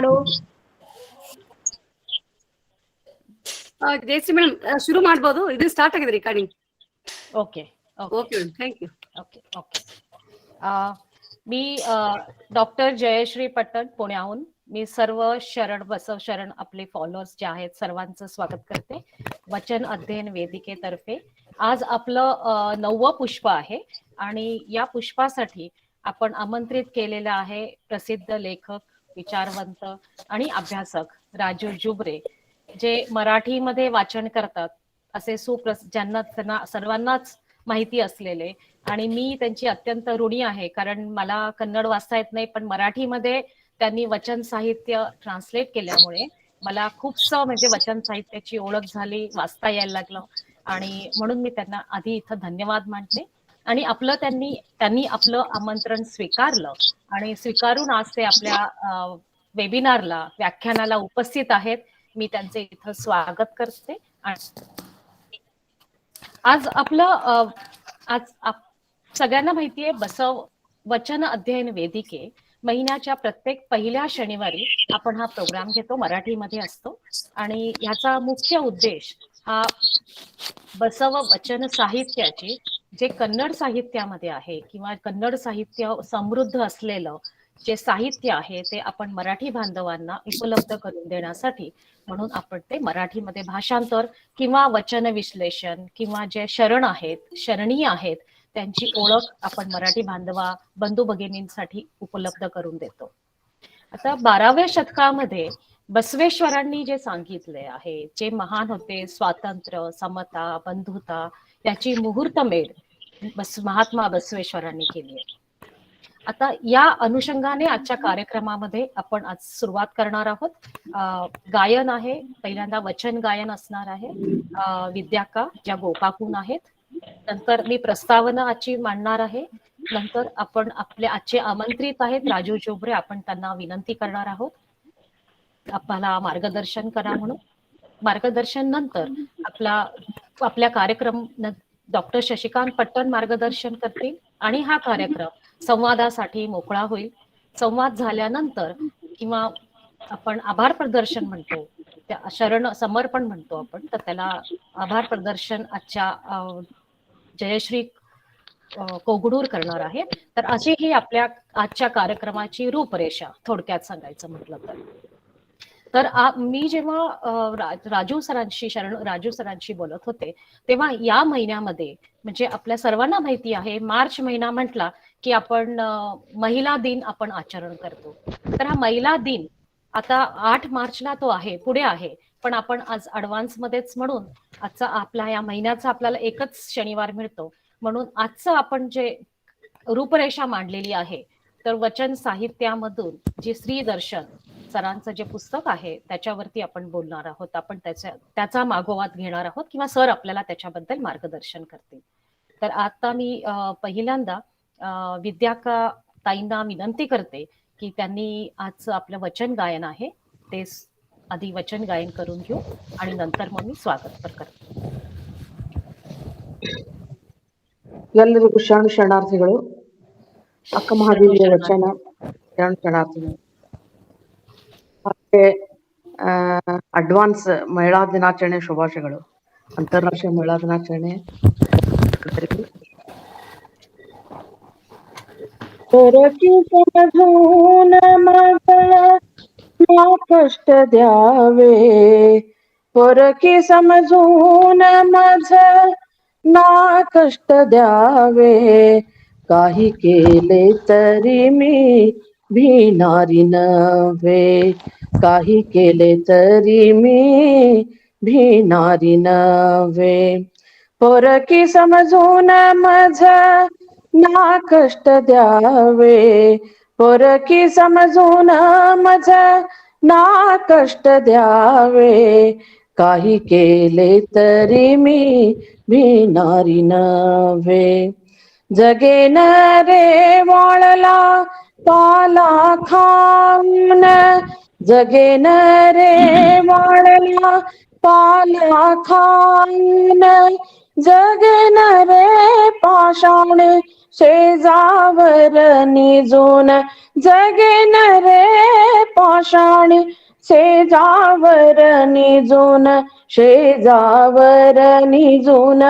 ಮಾಡು. ಜಯಶ್ರೀ ಮೇಡಮ್ ಶುರು ಮಾಡಬಹುದು. ಇದು ಸ್ಟಾರ್ಟ್ ಆಗಿದೆ recording. Okay okay madam, thank you. Okay okay मी डॉक्टर जयश्री पट्टण पुण्याहून मी सर्व शरण बसव शरण आपले फॉलोअर्स जे आहेत सर्वांचं स्वागत करते वचन अध्ययन वेदिकेतर्फे. आज आपलं 9वं पुष्प आहे आणि या पुष्पासाठी आपण आमंत्रित केलेलं आहे प्रसिद्ध लेखक, विचारवंत आणि अभ्यासक राजू जुबरे, जे मराठीमध्ये वाचन करतात असे ज्यांना त्यांना सर्वांनाच माहिती असलेले. आणि मी त्यांची अत्यंत ऋणी आहे, कारण मला कन्नड वाचता येत नाही, पण मराठीमध्ये त्यांनी वचन साहित्य ट्रान्सलेट केल्यामुळे मला खूपसं म्हणजे वचन साहित्याची ओळख झाली, वाचता यायला लागलं. आणि म्हणून मी त्यांना आधी इथं धन्यवाद मानते. आणि त्यांनी आपलं आमंत्रण स्वीकारलं आणि स्वीकारून आज ते आपल्या वेबिनारला, व्याख्यानाला उपस्थित आहेत. मी त्यांचे इथं स्वागत करते. आज आपलं सगळ्यांना माहितीये बसव वचन अध्ययन वेदिके महिन्याच्या प्रत्येक पहिल्या शनिवारी आपण हा प्रोग्राम घेतो, मराठीमध्ये असतो. आणि ह्याचा मुख्य उद्देश हा बसव वचन साहित्याची जे कन्नड साहित्यामध्ये आहे किंवा कन्नड साहित्य समृद्ध असलेलं जे साहित्य आहे ते आपण मराठी बांधवांना उपलब्ध करून देण्यासाठी म्हणून आपण ते मराठीमध्ये भाषांतर किंवा वचन विश्लेषण किंवा जे शरण आहेत, शरणी आहेत, त्यांची ओळख आपण मराठी बंधू भगिनींसाठी उपलब्ध करून देतो. आता 12व्या शतकामध्ये बसवेश्वरांनी जे सांगितले आहे, जे महान होते, स्वातंत्र्य, समता, बंधुता याची मुहूर्तमेढ महात्मा बसवेश्वरांनी केली आहे. आता या अनुषंगाने आजच्या कार्यक्रमामध्ये आपण आज सुरुवात करणार आहोत. गायन आहे, पहिल्यांदा वचन गायन असणार आहे विद्याका ज्या गोकाकून आहेत. नंतर मी प्रस्तावना आजची मांडणार आहे. नंतर आपण आपले आजचे आमंत्रित आहेत राजू जुबरे, आपण त्यांना विनंती करणार आहोत आपल्याला मार्गदर्शन करा म्हणून. मार्गदर्शन नंतर आपल्या कार्यक्रम डॉक्टर शशिकांत पट्टण मार्गदर्शन करतील आणि हा कार्यक्रम संवादासाठी मोकळा होईल. संवाद झाल्यानंतर किंवा आपण आभार प्रदर्शन म्हणतो, त्या शरण समर्पण म्हणतो आपण, तर त्याला आभार प्रदर्शन आजच्या जयश्री कोगडूर करणार आहे. तर अशी ही आपल्या आजच्या कार्यक्रमाची रूपरेषा थोडक्यात सांगायचं म्हटलं तर मी जेव्हा राजू सरांशी बोलत होते तेव्हा या महिन्यामध्ये म्हणजे आपल्या सर्वांना माहिती आहे मार्च महिना म्हटला की आपण महिला दिन आपण आचरण करतो. तर हा महिला दिन आता 8 मार्चला तो आहे, पुढे आहे, पण आपण आज ऍडव्हान्स मध्येच म्हणून आजचा आपला या महिन्याचा आपल्याला एकच शनिवार मिळतो म्हणून आजचं आपण जे रूपरेषा मांडलेली आहे तर वचन साहित्यामधून जे श्री दर्शन सरांचं जे पुस्तक आहे त्याच्यावरती आपण बोलणार आहोत. आपण त्याचा मागोवा घेणार आहोत किंवा सर आपल्याला त्याच्याबद्दल मार्गदर्शन करतील. तर आता मी पहिल्यांदा विद्याका ताईंना विनंती करते की त्यांनी आज आपलं वचन गायन आहे ते आधी वचन गायन करून घेऊ आणि नंतर मग मी स्वागत करते. ಎಲ್ಲರಿಗೂ ಶರಣಾರ್ಥಿಗಳು. ಅಕ್ಕ ಮಹಾದೇವಿಯ ವಚನ ಶರಣಾರ್ಥಿಗಳು. ಹಾಗೆ ಅಡ್ವಾನ್ಸ್ ಮಹಿಳಾ ದಿನಾಚರಣೆ ಶುಭಾಶಯಗಳು. ಅಂತಾರಾಷ್ಟ್ರೀಯ ಮಹಿಳಾ ದಿನಾಚರಣೆ कष्ट द्यावे परकी समजून माझ ना कष्ट द्यावे काही केले तरी मी भिनारी नव्हे काही केले तरी मी भिनारी नव्हे परकी समजून माझ ना कष्ट द्यावे परकी समजून माझ ना कष्ट द्यावे काही केले तरी मी भिनारी नव्हे जगेन रे वाळला पाला खाऊन जगेन रे वाळला पाला खाऊन जगेन रे पाषाण शेजावर निजून जगेन रे पाषाणी शेजावर निजून शेजावर निजून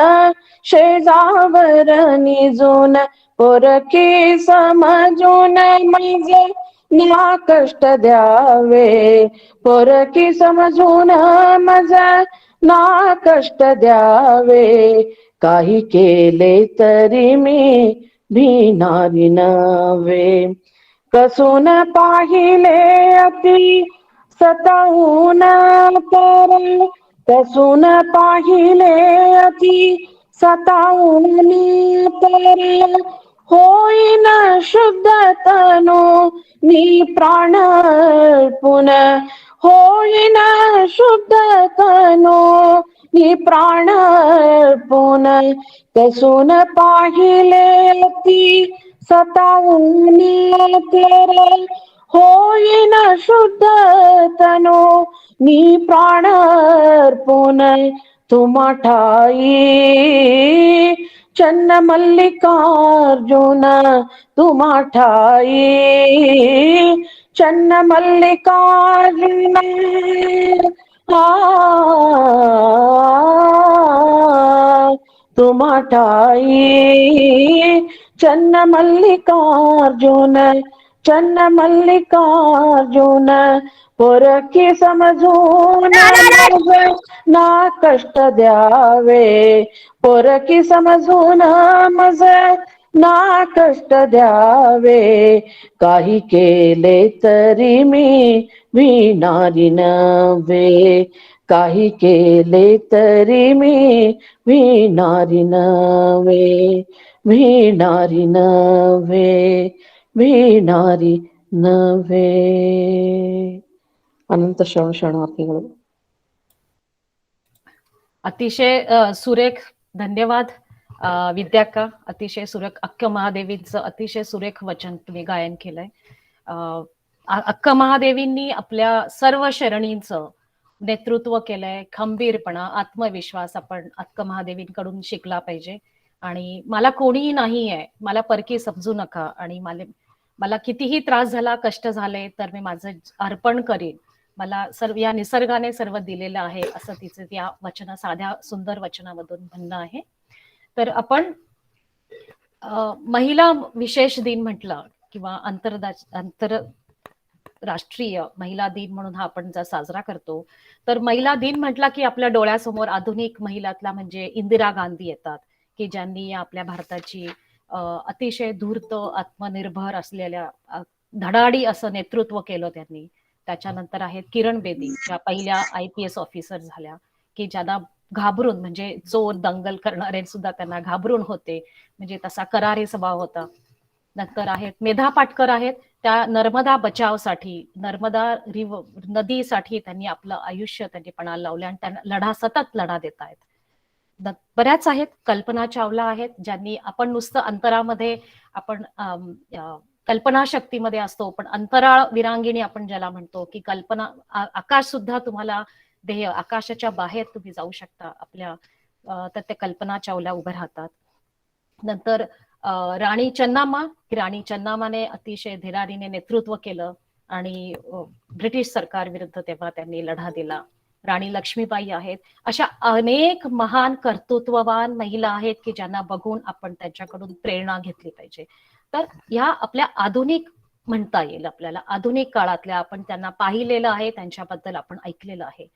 शेजावर निजून पोरकी समजून माझे ना कष्ट द्यावे पोरकी समजून माझा ना कष्ट द्यावे काही केले तरी मी भिनारी नव्हे कसून पाहिले अति सतावून तर कसून पाहिले अति सतावून तर होईन शुद्ध तनु मी प्राण अर्पुन होईन शुद्ध तनु मी प्राण अर्पुन कसून पाहिले अति सतावून तर होईन शुद्ध तनु मी प्राण अर्पुन तुम्हा ठाई चन्न मल्लिकार्जुन तुम्हा ठाई चन्न मल्लिकार्जुन तुम्हा ठाई चन्न मल्लिकार्जुन चन्न मल्लिकार्जुन पोरकी समजून ना कष्ट द्यावे पोरकी समजून मज ना कष्ट द्यावे काही केले तरी मी भिनारी नव्हे काही केले तरी मी भिनारी नव्हे भिनारी नव्हे ಭಿನಾರಿ ನವೇ अनंत शरणार्थीಗಳು अतिशय सुरेख धन्यवाद विद्याका अतिशय सुरेख अक्क महादेवींचं अतिशय सुरेख वचन तुम्ही गायन केलंय अक्क महादेवींनी आपल्या सर्व शरणींचं नेतृत्व केलंय खंबीरपणा आत्मविश्वास आपण अक्क महादेवींकडून शिकला पाहिजे आणि मला कोणीही नाही आहे मला परकी समजू नका आणि मला कितीही त्रास झाला कष्ट झाले तर मी माझं अर्पण करीन मला सर्व या निसर्गाने सर्व दिलेलं आहे असं तिचं त्या वचना साध्या सुंदर वचनामधून म्हणणं आहे तर आपण महिला विशेष दिन म्हटलं किंवा आंतरराष्ट्रीय महिला दिन म्हणून हा आपण जर साजरा करतो तर महिला दिन म्हटला की आपल्या डोळ्यासमोर आधुनिक महिलातला म्हणजे इंदिरा गांधी येतात की ज्यांनी आपल्या भारताची अतिशय धूर्त आत्मनिर्भर असलेल्या धडाडी असं नेतृत्व केलं त्यांनी त्याच्यानंतर आहेत किरण बेदी ज्या पहिल्या IPS ऑफिसर झाल्या की ज्यांना घाबरून म्हणजे चोर दंगल करणारे सुद्धा त्यांना घाबरून होते म्हणजे तसा करारी स्वभाव होता नंतर आहेत मेधा पाटकर आहेत त्या नर्मदा बचावसाठी नर्मदा नदीसाठी त्यांनी आपलं आयुष्य त्यांनी पणाला लावले आणि त्यांना सतत लढा देत आहेत बऱ्याच आहेत कल्पना चावला आहेत ज्यांनी आपण नुसतं अंतरामध्ये आपण कल्पना शक्तीमध्ये असतो पण अंतराळ विरांगिणी आपण ज्याला म्हणतो की कल्पना आकाश सुद्धा तुम्हाला ध्येय आकाशाच्या बाहेर तुम्ही जाऊ शकता आपल्या तर ते कल्पना चावला उभे राहतात नंतर राणी चन्नामाने अतिशय धीरारीने नेतृत्व केलं आणि ब्रिटिश सरकार विरुद्ध तेव्हा त्यांनी लढा दिला राणी लक्ष्मीबाई आहेत अशा अनेक महान कर्तृत्ववान महिला आहेत की ज्यांना बघून आपण त्यांच्याकडून प्रेरणा घेतली पाहिजे तर या आपल्या आधुनिक म्हणता येईल आपल्याला आधुनिक काळातल्या आपण त्यांना पाहिलेलं आहे त्यांच्याबद्दल आपण ऐकलेलं आहे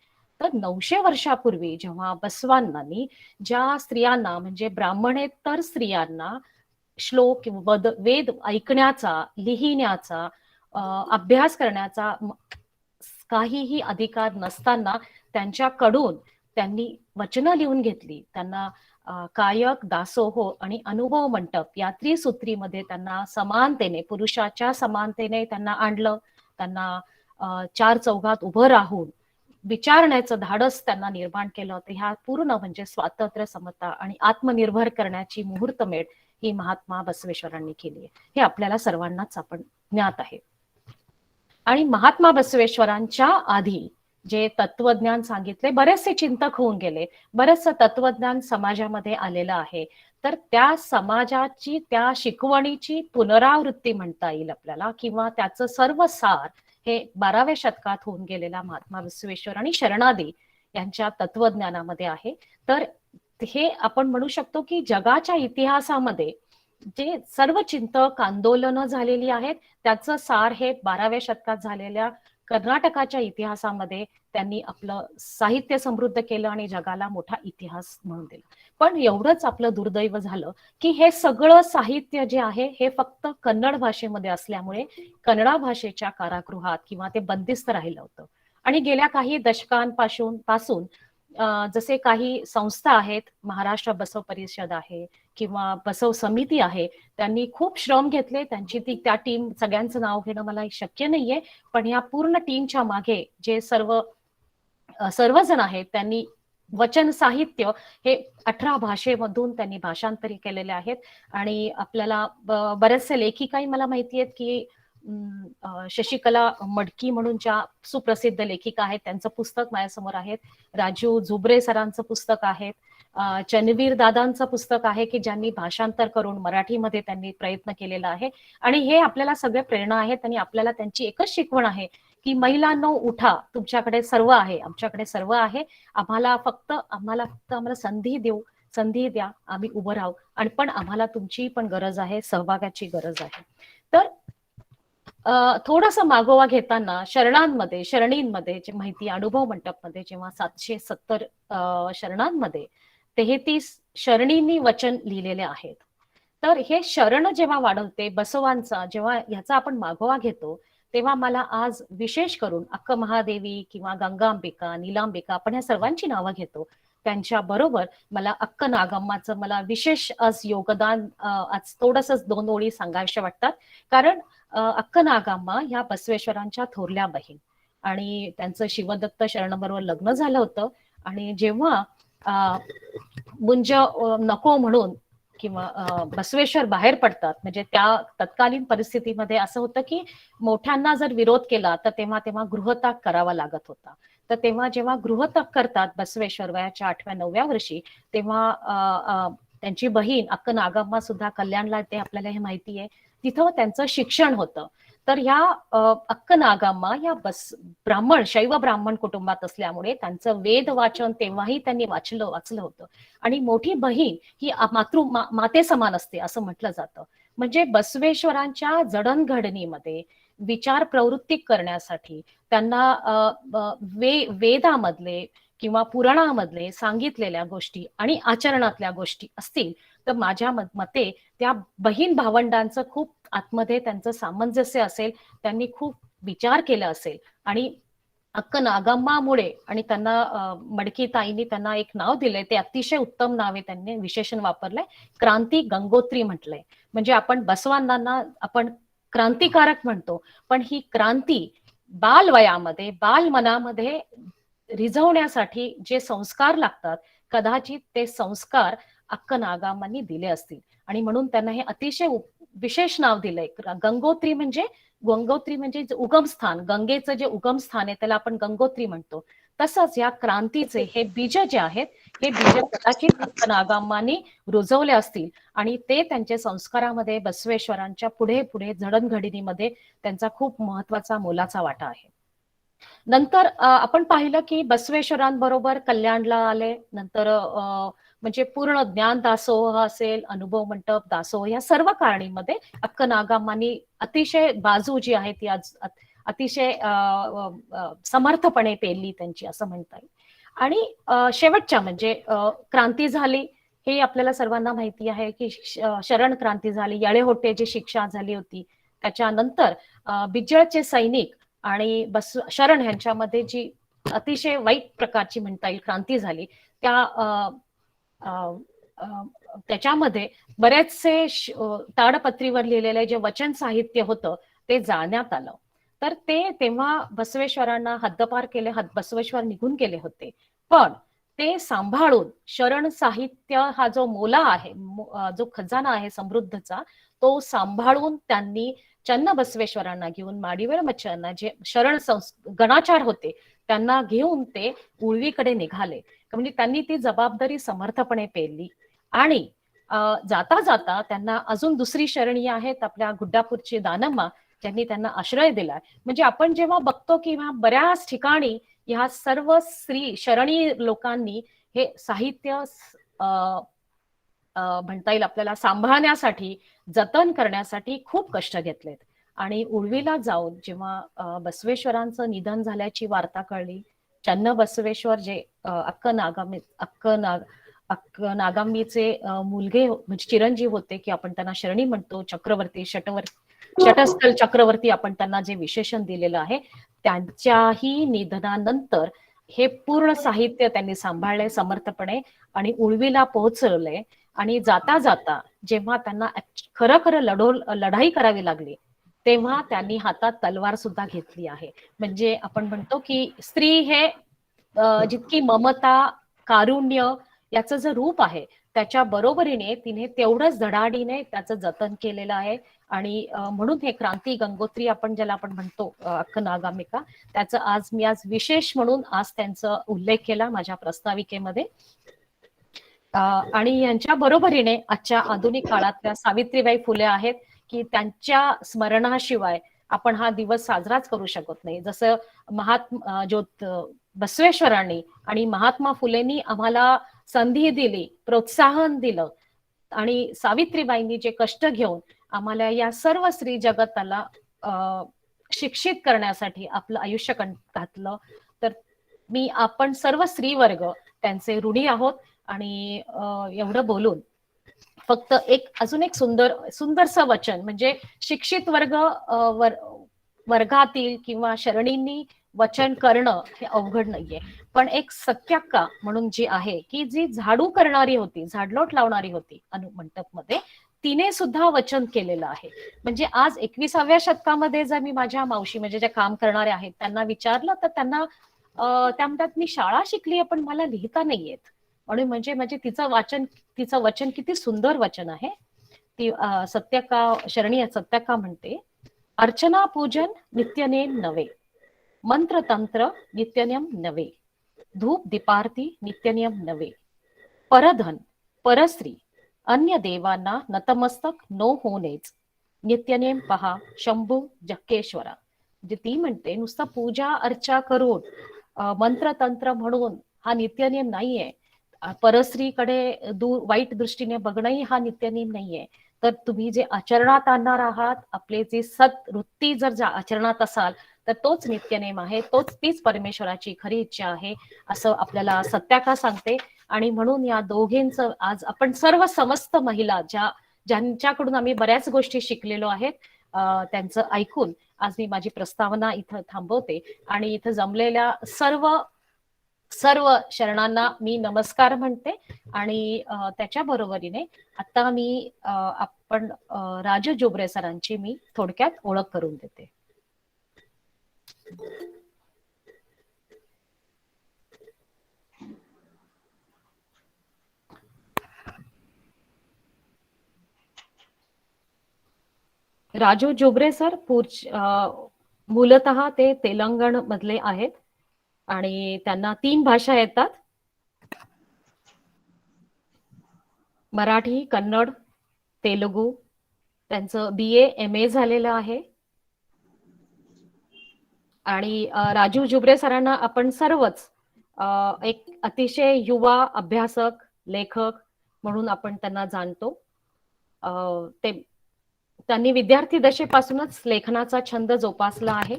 तर 900 वर्षापूर्वी जेव्हा बसवांनी ज्या स्त्रियांना म्हणजे ब्राह्मणेतर स्त्रियांना श्लोक किंवा वेद ऐकण्याचा लिहिण्याचा अभ्यास करण्याचा काहीही अधिकार नसताना त्यांच्याकडून त्यांनी वचनं लिहून घेतली त्यांना कायक दासोह आणि अनुभव मंडप या त्रिसूत्रीमध्ये त्यांना समानतेने पुरुषाच्या समानतेने त्यांना आणलं त्यांना चार चौघात उभं राहून विचारण्याचं धाडस त्यांना निर्माण केलं होतं ह्या पूर्ण म्हणजे स्वातंत्र्य समता आणि आत्मनिर्भर करण्याची मुहूर्तमेढ ही महात्मा बसवेश्वरांनी केली आहे हे आपल्याला सर्वांनाच आपण ज्ञात आहे आणि महात्मा बसवेश्वरांच्या आधी जे तत्वज्ञान सांगितले बरेचसे चिंतक होऊन गेले बरेचसे तत्वज्ञान समाजामध्ये आलेलं आहे तर त्या समाजाची, त्या शिकवणीची पुनरावृत्ती म्हणता येईल आपल्याला, किंवा त्याचं सर्व सार हे 12व्या शतकात होऊन गेलेला महात्मा बसवेश्वर आणि शरणादी यांच्या तत्वज्ञानामध्ये आहे. तर हे आपण म्हणू शकतो की जगाच्या इतिहासामध्ये जे सर्व चिंतक आंदोलनं झालेली आहेत त्याचं सार हे 12व्या शतकात झालेल्या कर्नाटकाच्या इतिहासामध्ये त्यांनी आपलं साहित्य समृद्ध केलं आणि जगाला मोठा इतिहास म्हणून दिला. पण एवढंच आपलं दुर्दैव झालं की हे सगळं साहित्य जे आहे हे फक्त कन्नड भाषेमध्ये असल्यामुळे कन्नडा भाषेच्या कारागृहात किंवा ते बंदिस्त राहिलं होतं. आणि गेल्या काही दशकांपासून जसे काही संस्था आहेत, महाराष्ट्र बसव परिषद आहे किंवा बसव समिती आहे, त्यांनी खूप श्रम घेतले. त्यांची त्या टीम, सगळ्यांचं नाव घेणं मला शक्य नाहीये, पण या पूर्ण टीमच्या मागे जे सर्वजण आहेत त्यांनी वचन साहित्य हे 18 भाषेमधून त्यांनी भाषांतरी केलेले आहेत. आणि आपल्याला बरेचसे लेखिकाही मला माहिती आहेत की शशिकला मडकी म्हणून ज्या सुप्रसिद्ध लेखिका आहेत त्यांचं पुस्तक माझ्यासमोर आहेत. राजू जुबरे सरांचं पुस्तक आहे, चनवीर दादांचं पुस्तक आहे की ज्यांनी भाषांतर करून मराठीमध्ये त्यांनी प्रयत्न केलेला आहे. आणि हे आपल्याला सगळे प्रेरणा आहेत आणि आपल्याला त्यांची एकच शिकवण आहे की महिलांनो उठा, तुमच्याकडे सर्व आहे, आमच्याकडे सर्व आहे, आम्हाला फक्त संधी द्या, आम्ही उभं राहू. आणि पण आम्हाला तुमची पण गरज आहे, सहभागाची गरज आहे. तर थोडासा मागोवा घेताना शरणींमध्ये जे माहिती अनुभव मंडपमध्ये जेव्हा 770 शरणांमध्ये 33 शरणींनी वचन लिहिलेले आहेत. तर हे शरण जेव्हा वाढवते बसवांचा, जेव्हा ह्याचा आपण मागोवा घेतो तेव्हा मला आज विशेष करून अक्क महादेवी किंवा गंगांबिका, नीलांबिका, आपण ह्या सर्वांची नावं घेतो. त्यांच्या बरोबर मला अक्क नागम्माचं मला विशेष आज योगदान आज थोडंसं 2 ओळी सांगायच्या वाटतात. कारण अक्क नागम्मा ह्या बसवेश्वरांच्या थोरल्या बहीण आणि त्यांचं शिवदत्त शरणबरोबर लग्न झालं होतं. आणि जेव्हा मुंज नको म्हणून किंवा बसवेश्वर बाहेर पडतात, म्हणजे त्या तत्कालीन परिस्थितीमध्ये असं होतं की मोठ्यांना जर विरोध केला तर तेव्हा गृहत्याग करावा लागत होता. तर तेव्हा जेव्हा गृहत्याग करतात बसवेश्वर वयाच्या 8व्या-9व्या वर्षी, तेव्हा त्यांची बहीण अक्क नागम्मा सुद्धा कल्याणला येते, आपल्याला हे माहिती आहे. तिथं त्यांचं शिक्षण होतं. तर ह्या अक्क नागम्मा या शैव ब्राह्मण कुटुंबात असल्यामुळे त्यांचं वेद वाचन तेव्हाही त्यांनी वाचलं होतं. आणि मोठी बहीण ही माते समान असते असं म्हटलं जातं. म्हणजे बसवेश्वरांच्या जडणघडणीमध्ये विचार प्रवृत्ती करण्यासाठी त्यांना वेदामधले किंवा पुराणामधले सांगितलेल्या गोष्टी आणि आचरणातल्या गोष्टी असतील तर माझ्या मते त्या बहीण भावंडांचं खूप आतमध्ये त्यांचं सामंजस्य असेल, त्यांनी खूप विचार केला असेल. आणि अक्क नागम्मामुळे आणि त्यांना मडकी ताईंनी त्यांना एक नाव दिलंय, ते अतिशय उत्तम नाव आहे, त्यांनी विशेषण वापरलंय, क्रांती गंगोत्री म्हटलंय. म्हणजे आपण बसवांना आपण क्रांतिकारक म्हणतो, पण ही क्रांती बालवयामध्ये बाल मनामध्ये रिझवण्यासाठी जे संस्कार लागतात कदाचित ते संस्कार अक्क नागम्मांनी दिले असतील. आणि म्हणून त्यांना हे अतिशय विशेष नाव दिलंय. गंगोत्री म्हणजे उगमस्थान, गंगेचं जे उगमस्थान आहे त्याला आपण गंगोत्री म्हणतो. तसंच या क्रांतीचे हे बीज जे आहेत हे बीज कदाचित अक्क नागम्मांनी रुजवले असतील आणि ते त्यांच्या संस्कारामध्ये बसवेश्वरांच्या पुढे जडणघडणीमध्ये त्यांचा खूप महत्वाचा मोलाचा वाटा आहे. नंतर आपण पाहिलं की बसवेश्वरांबरोबर कल्याणला आले. नंतर म्हणजे पूर्ण ज्ञान दासोह असेल, अनुभव मंडप दासोह, या सर्व कारणीमध्ये अक्क नागम्मांनी अतिशय बाजू जी आहे ती आज अतिशय समर्थपणे पेलली त्यांची असं म्हणता येईल. आणि शेवटच्या म्हणजे क्रांती झाली हे आपल्याला सर्वांना माहिती आहे की शरण क्रांती झाली, येळेहोट्टे शिक्षा झाली होती. त्याच्यानंतर बिज्जळचे सैनिक आणि शरण यांच्यामध्ये जी अतिशय वाईट प्रकारची म्हणता येईल क्रांती झाली, त्याच्यामध्ये बरेचसे ताडपत्रीवर लिहिलेले जे वचन साहित्य होतं ते जाळण्यात आलं. तर ते तेव्हा बसवेश्वरांना हद्दपार केले, बसवेश्वर निघून गेले होते. पण ते सांभाळून शरण साहित्य हा जो मोला आहे, जो खजाना आहे समृद्धचा, तो सांभाळून त्यांनी चन्न बसवेश्वरांना घेऊन माडिवेळ मच्छांना जे शरण गणाचार होते त्यांना घेऊन ते उळवीकडे निघाले. म्हणजे त्यांनी ती जबाबदारी समर्थपणे पेलली आणि जाता जाता त्यांना अजून दुसरी शरणी आहेत आपल्या गुड्डापूरची दानम्मा, ज्यांनी त्यांना आश्रय दिलाय. म्हणजे आपण जेव्हा बघतो की बऱ्याच ठिकाणी ह्या सर्व स्त्री शरणी लोकांनी हे साहित्य म्हणता येईल आपल्याला सांभाळण्यासाठी, जतन करण्यासाठी खूप कष्ट घेतलेत. आणि उळवीला जाऊन जेव्हा बसवेश्वरांचं निधन झाल्याची वार्ता कळली, चन्न बसवेश्वर जे अक्क नागांबीचे मुलगे म्हणजे चिरंजीव होते, की आपण त्यांना शरणी म्हणतो, चक्रवर्ती शटस्थल चक्रवर्ती आपण त्यांना जे विशेषण दिलेलं आहे, त्यांच्याही निधनानंतर हे पूर्ण साहित्य त्यांनी सांभाळले समर्थपणे आणि उळवीला पोहोचवले. आणि जाता जाता जेव्हा त्यांना खरं खरं लढाई करावी लागली, तेव्हा त्यांनी हातात तलवार सुद्धा घेतली आहे. म्हणजे आपण म्हणतो की स्त्री हे जितकी ममता, कारुण्य याचं जे रूप आहे, त्याच्या बरोबरीने तिने तेवढंच धडाडीने त्याचं जतन केलेलं आहे. आणि म्हणून हे क्रांती गंगोत्री आपण ज्याला आपण म्हणतो अक्क नागामिका, त्याचं आज मी विशेष म्हणून आज त्यांचा उल्लेख केला माझ्या प्रस्ताविकेमध्ये. आणि यांच्या बरोबरीने आजच्या आधुनिक काळातल्या सावित्रीबाई फुले आहेत, की त्यांच्या स्मरणाशिवाय आपण हा दिवस साजराच करू शकत नाही. जसं बसवेश्वरांनी आणि महात्मा फुलेंनी आम्हाला संधी दिली, प्रोत्साहन दिलं, आणि सावित्रीबाईंनी जे कष्ट घेऊन आम्हाला या सर्व स्त्री जगताला शिक्षित करण्यासाठी आपलं आयुष्य घातलं, तर आपण सर्व स्त्री वर्ग त्यांचे ऋणी आहोत. आणि एवढं बोलून फक्त अजून एक सुंदरसं वचन, म्हणजे शिक्षित वर्गातील किंवा शरणींनी वचन करणं हे अवघड नाहीये, पण एक सत्याक्का म्हणून जी आहे, की जी झाडू करणारी होती, झाडलोट लावणारी होती मंडपमध्ये, तिने सुद्धा वचन केलेलं आहे. म्हणजे आज 21व्या शतकामध्ये जर मी माझ्या मावशी म्हणजे ज्या काम करणाऱ्या आहेत त्यांना विचारलं, तर त्यांना त्या म्हणतात मी शाळा शिकली पण मला लिहिता नाही येत. म्हणून म्हणजे तिचं वचन किती सुंदर वचन आहे. ती शरणी सत्याक्का म्हणते, अर्चना पूजन नित्यनेम नवे, मंत्र तंत्र नित्यनियम नवे, धूप दीपारती नित्यनियम नवे, परधन परस्त्री अन्य देवांना नतमस्तक नो होणेच, नित्यनेम पहा शंभू जक्केश्वरा. म्हणजे ती म्हणते नुसतं पूजा अर्चा करून मंत्रतंत्र म्हणून हा नित्यनियम नाहीये, परस्त्रीकडे वाईट दृष्टीने बघणंही हा नित्यनेम नाहीये. तर तुम्ही जे आचरणात आणणार आहात, आपले जे सत्वृत्ती जर आचरणात असाल, तर तोच नित्यनेम आहे, तीच परमेश्वराची खरी इच्छा आहे, असं आपल्याला सत्याक्का सांगते. आणि म्हणून या दोघींचं आज आपण सर्व समस्त महिला ज्यांच्याकडून आम्ही बऱ्याच गोष्टी शिकलेलो आहेत, त्यांचं ऐकून आज मी माझी प्रस्तावना इथं थांबवते. आणि इथं जमलेल्या सर्व शरणांना मी नमस्कार म्हणते. आणि त्याच्या बरोबरीने आता आपण राजू जोबरे सरांची मी थोडक्यात ओळख करून देते. राजू जोबरे सर मूलतः ते तेलंगण मधले आहेत आणि त्यांना 3 भाषा येतात, मराठी, कन्नड, तेलुगू. त्यांचं BA MA झालेलं आहे. आणि राजू जोबरे सरांना आपण सर्वच एक अतिशय युवा अभ्यासक, लेखक म्हणून आपण त्यांना जाणतो. त्यांनी विद्यार्थी दशेपासूनच लेखनाचा छंद जोपासला आहे.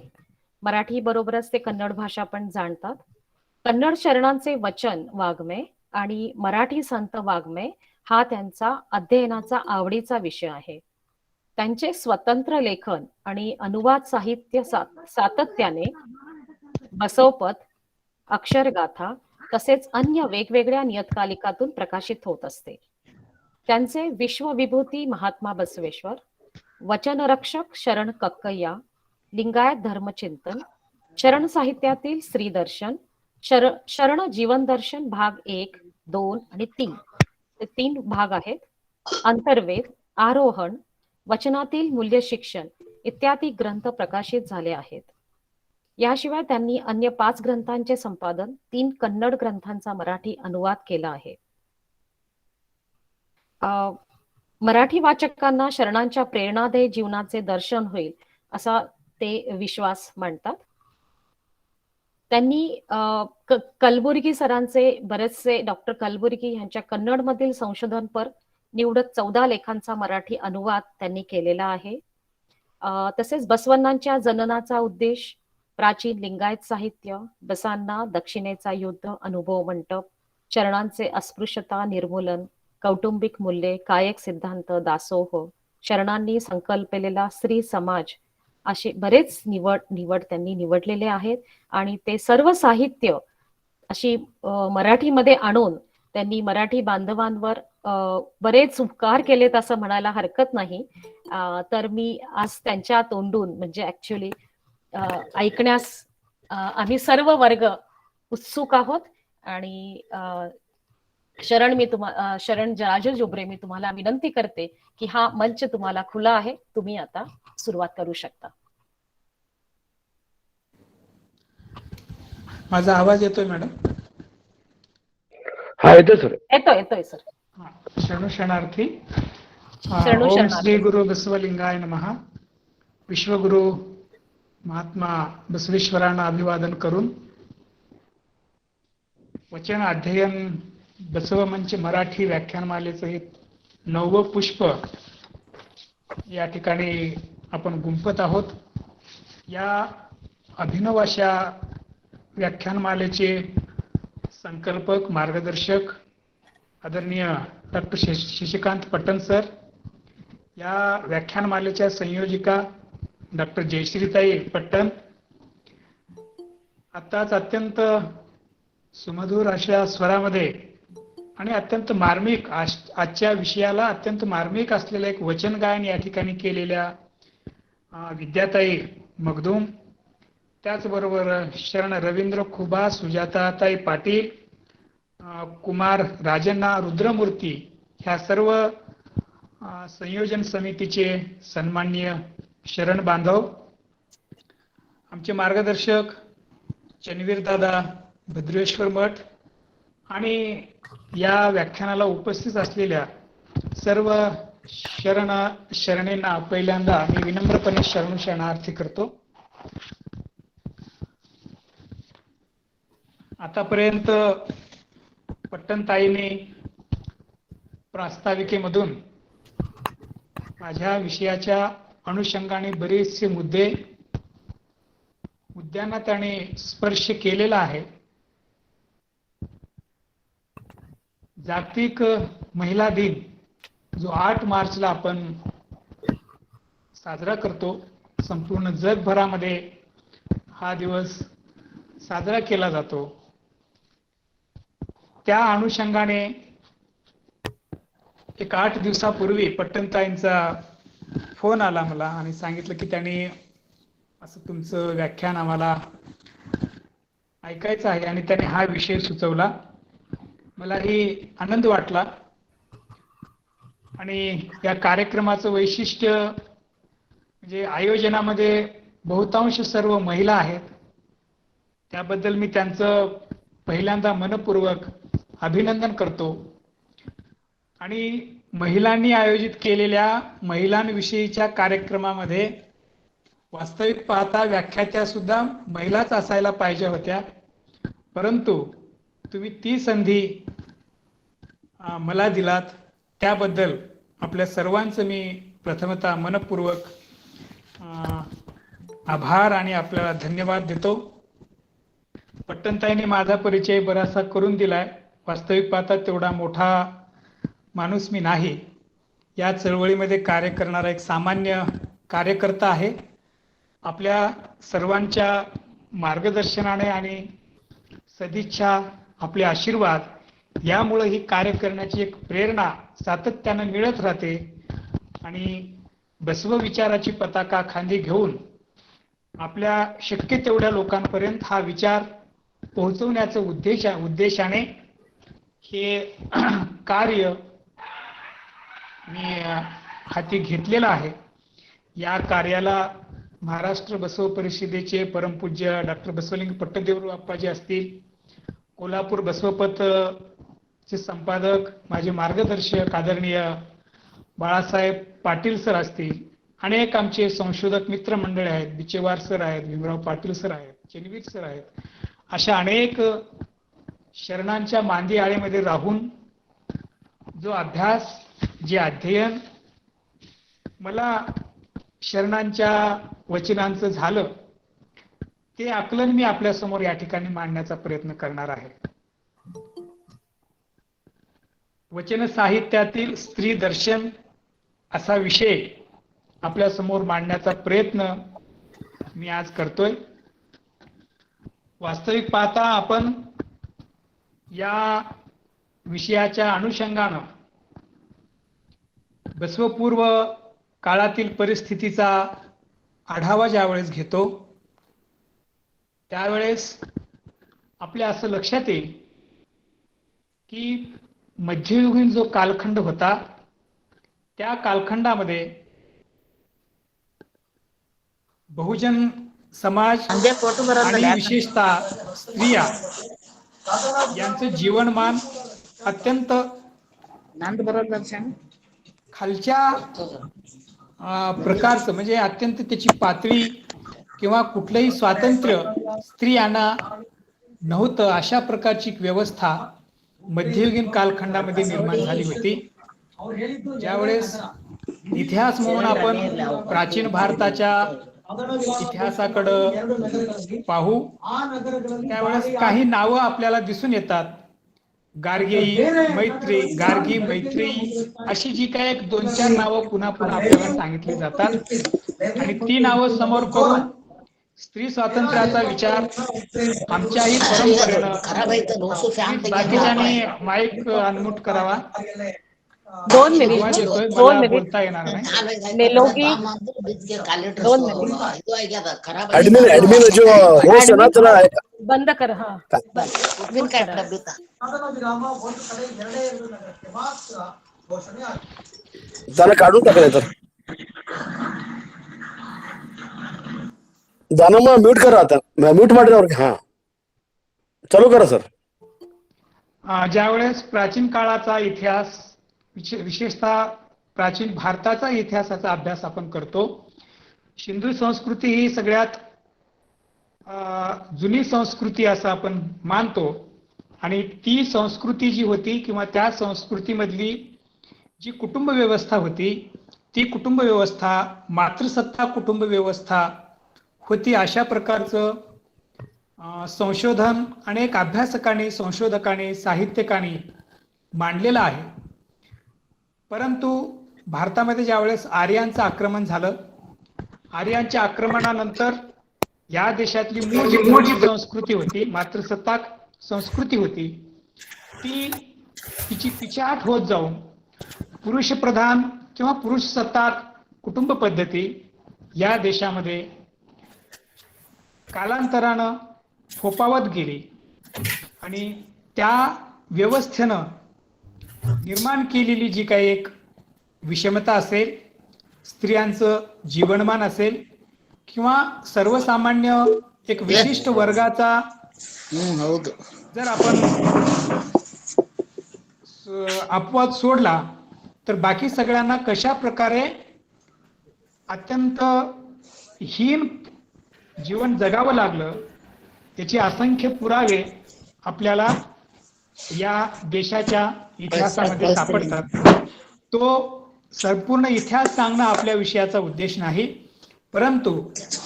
मराठी बरोबरच ते कन्नड भाषा पण जाणतात. कन्नड शरणांचे वचन वाङ्मय आणि मराठी संत वाङ्मय हा त्यांचा अध्ययनाचा आवडीचा विषय आहे. त्यांचे स्वतंत्र लेखन आणि अनुवाद साहित्य सातत्याने बसवपद, अक्षरगाथा तसेच अन्य वेगवेगळ्या नियतकालिकातून प्रकाशित होत असते. त्यांचे विश्वविभूती महात्मा बसवेश्वर, वचनरक्षक शरण कक्कय्या, लिंगायत धर्मचिंतन, शरण साहित्यातील श्रीदर्शन, शरण जीवन दर्शन भाग 1, 2 आणि 3 हे 3 भाग आहेत. अंतर्वेद, आरोहण, वचनातील मूल्य शिक्षण इत्यादी ग्रंथ प्रकाशित झाले आहेत. याशिवाय त्यांनी अन्य 5 ग्रंथांचे संपादन, 3 कन्नड ग्रंथांचा मराठी अनुवाद केला आहे. मराठी वाचकांना शरणांच्या प्रेरणादायी जीवनाचे दर्शन होईल असा ते विश्वास मांडतात. त्यांनी कलबुर्गी सरांचे बरेचसे, डॉक्टर कलबुर्गी यांच्या कन्नडमधील संशोधनपर निवडक 14 लेखांचा मराठी अनुवाद त्यांनी केलेला आहे. तसेच बसवण्णांच्या जननाचा उद्देश, प्राचीन लिंगायत साहित्य, बसांना दक्षिणेचा युद्ध अनुभव मंटप, शरणांचे अस्पृश्यता निर्मूलन, कौटुंबिक मूल्ये, कायक सिद्धांत, दासोह, शरणांनी संकल्पलेला स्त्री समाज, असे बरेच निवड त्यांनी निवडलेले आहेत. आणि ते सर्व साहित्य अशी मराठीमध्ये आणून त्यांनी मराठी बांधवांवर बरेच उपकार केलेत असं म्हणायला हरकत नाही. तर मी आज त्यांच्या तोंडून म्हणजे ऍक्च्युली ऐकण्यास आम्ही सर्व वर्ग उत्सुक आहोत. आणि शरण राजू जुबरे, मी तुम्हाला विनंती करते की हा मंच तुम्हाला खुला आहे, तुम्ही आता सुरुवात करू शकता. माझा आवाज येतोय मॅडम? हा येतोय सर. येतोय सर. शरणू शरणार्थी. शरणू ओम शरणार्थी. श्री गुरु बसवलिंगाय नमः. विश्वगुरु महात्मा बसवेश्वरांना अभिवादन करून वचन अध्ययन बसव मंच मराठी व्याख्यानमालेचं हे 9वं पुष्प या ठिकाणी आपण गुंफत आहोत. या अभिनव अशा व्याख्यानमालेचे संकल्पक, मार्गदर्शक आदरणीय डॉक्टर शशिकांत पट्टण सर, या व्याख्यानमालेच्या संयोजिका डॉक्टर जयश्रीताई पट्टण, आताच अत्यंत सुमधुर अशा स्वरामध्ये आणि अत्यंत मार्मिक, आजच्या विषयाला अत्यंत मार्मिक असलेलं एक वचन गायन या ठिकाणी केलेल्या विद्याताई मगदूम, त्याचबरोबर शरण रवींद्र खुबा, सुजाताताई पाटील, कुमार राजन्ना, रुद्रमूर्ती, ह्या सर्व संयोजन समितीचे सन्माननीय शरण बांधव, आमचे मार्गदर्शक चनवीर दादा भद्रेश्वर मठ आणि या व्याख्यानाला उपस्थित असलेल्या सर्व शरणेंना पहिल्यांदा मी विनम्रपणे शरणू शरणार्थी करतो. आतापर्यंत पट्टणताईंनी प्रास्ताविकेमधून माझ्या विषयाच्या अनुषंगाने बरेचसे मुद्द्यांना त्याने स्पर्श केलेला आहे. जागतिक महिला दिन जो 8 मार्चला आपण साजरा करतो, संपूर्ण जगभरामध्ये हा दिवस साजरा केला जातो. त्या अनुषंगाने एक 8 दिवसापूर्वी पट्टणताईंचा फोन आला मला आणि सांगितलं की त्यांनी असं तुमचं व्याख्यान आम्हाला ऐकायचं आहे आणि त्याने हा विषय सुचवला. मलाही आनंद वाटला आणि या कार्यक्रमाचं वैशिष्ट्य म्हणजे आयोजनामध्ये बहुतांश सर्व महिला आहेत. त्याबद्दल मी त्यांचं पहिल्यांदा मनपूर्वक अभिनंदन करतो. आणि महिलांनी आयोजित केलेल्या महिलांविषयीच्या कार्यक्रमामध्ये वास्तविक पाहता व्याख्यात्या सुद्धा महिलाच असायला पाहिजे होत्या, परंतु तुम्ही ती संधी मला दिलात, त्याबद्दल आपल्या सर्वांचं मी प्रथमतः मनपूर्वक आभार आणि आपल्याला धन्यवाद देतो. पट्टणताईंनी माझा परिचय बराचसा करून दिलाय. वास्तविक पाहता तेवढा मोठा माणूस मी नाही. या चळवळीमध्ये कार्य करणारा एक सामान्य कार्यकर्ता आहे. आपल्या सर्वांच्या मार्गदर्शनाने आणि सदिच्छा, आपले आशीर्वाद यामुळे ही कार्य करण्याची एक प्रेरणा सातत्याने मिळत राहते. आणि बसव विचाराची पताका खांदी घेऊन आपल्या शक्य तेवढ्या लोकांपर्यंत हा विचार पोहोचवण्याच्या उद्देशाने हे कार्य मी हाती घेतलेलं आहे. या कार्याला महाराष्ट्र बसव परिषदेचे परमपूज्य डॉक्टर बसवलिंग पट्टदेवरू अप्पाजी असतील, कोल्हापूर बसवपत चे संपादक, माझे मार्गदर्शक आदरणीय बाळासाहेब पाटील सर असतील, अनेक आमचे संशोधक मित्रमंडळी आहेत, बिचेवार सर आहेत, भीमराव पाटील सर आहेत, चेनवीर सर आहेत, अशा अनेक शरणांच्या मांदी आळेमध्ये राहून जो अभ्यास, जे अध्ययन मला शरणांच्या वचनांचं झालं, ते आकलन मी आपल्या समोर या ठिकाणी मांडण्याचा प्रयत्न करणार आहे. वचन साहित्यातील स्त्री दर्शन असा विषय आपल्या समोर मांडण्याचा प्रयत्न मी आज करतोय. वास्तविक पाहता आपण या विषयाच्या अनुषंगानं बसवपूर्व काळातील परिस्थितीचा आढावा ज्यावेळेस घेतो, त्यावेळेस आपल्या असं लक्षात येईल की मध्ययुगीन जो कालखंड होता, त्या कालखंडामध्ये बहुजन समाज आणि विशेषतः स्त्रिया यांचं जीवनमान अत्यंत खालच्या प्रकारचं, म्हणजे अत्यंत त्याची पातळी किंवा कुठलंही स्वातंत्र्य स्त्रियांना नव्हतं, अशा प्रकारची व्यवस्था मध्ययुगीन कालखंडामध्ये निर्माण झाली होती. ज्यावेळेस इतिहास म्हणून आपण प्राचीन भारताच्या इतिहासाकडं पाहू, त्यावेळेस काही नावं आपल्याला दिसून येतात. गार्गी मैत्री अशी जी काही एक 2-4 नावं पुन्हा पुन्हा आपल्याला सांगितली जातात आणि ती नावं समोर करून स्त्री स्वातंत्र्याचा विचार आमच्याही परंपरेनं, बाकीच्याने माईक अनम्यूट करावा, 2 मिनिट, आवाज येतोय, 2 मला मिनिट. बोलता येणार नाही. मेलोगी 2 मिनिट. ऍडमिन जो होस्ट है ना त्याला बंद कर. हा त्याला काढून टाकलंय तर जाणं. मग म्यूट करा, आता म्यूट ಮಾಡಿದವ್ರಿಗೆ हा चालू करा सर. ज्यावेळेस प्राचीन काळाचा इतिहास, विशेषतः प्राचीन भारताचा इतिहासाचा अभ्यास आपण करतो, सिंधू संस्कृती ही सगळ्यात जुनी संस्कृती असं आपण मानतो आणि ती संस्कृती जी होती किंवा त्या संस्कृतीमधली जी कुटुंब व्यवस्था होती, ती कुटुंब व्यवस्था मातृसत्ता कुटुंब व्यवस्था होती. अशा प्रकारचं संशोधन अनेक अभ्यासकांनी, संशोधकांनी, साहित्यकांनी मांडलेलं आहे. परंतु भारतामध्ये ज्यावेळेस आर्यांचं आक्रमण झालं, आर्यांच्या आक्रमणानंतर या देशातली मूळ जी संस्कृती होती, मातृसत्ताक संस्कृती होती, ती तिची पिछेहाट होत जाऊन पुरुष प्रधान किंवा पुरुष सत्ताक कुटुंब पद्धती या देशामध्ये कालांतरानं फोपावत गेली आणि त्या व्यवस्थेनं निर्माण केलेली जी काही एक विषमता असेल, स्त्रियांचं जीवनमान असेल किंवा सर्वसामान्य एक विशिष्ट वर्गाचा जर आपण अपवाद सोडला तर बाकी सगळ्यांना कशा प्रकारे अत्यंत हीन जीवन जगावं लागलं, त्याचे असंख्य पुरावे आपल्याला या देशाच्या इतिहासामध्ये सापडतात. तो संपूर्ण इतिहास सांगणं आपल्या विषयाचा उद्देश नाही, परंतु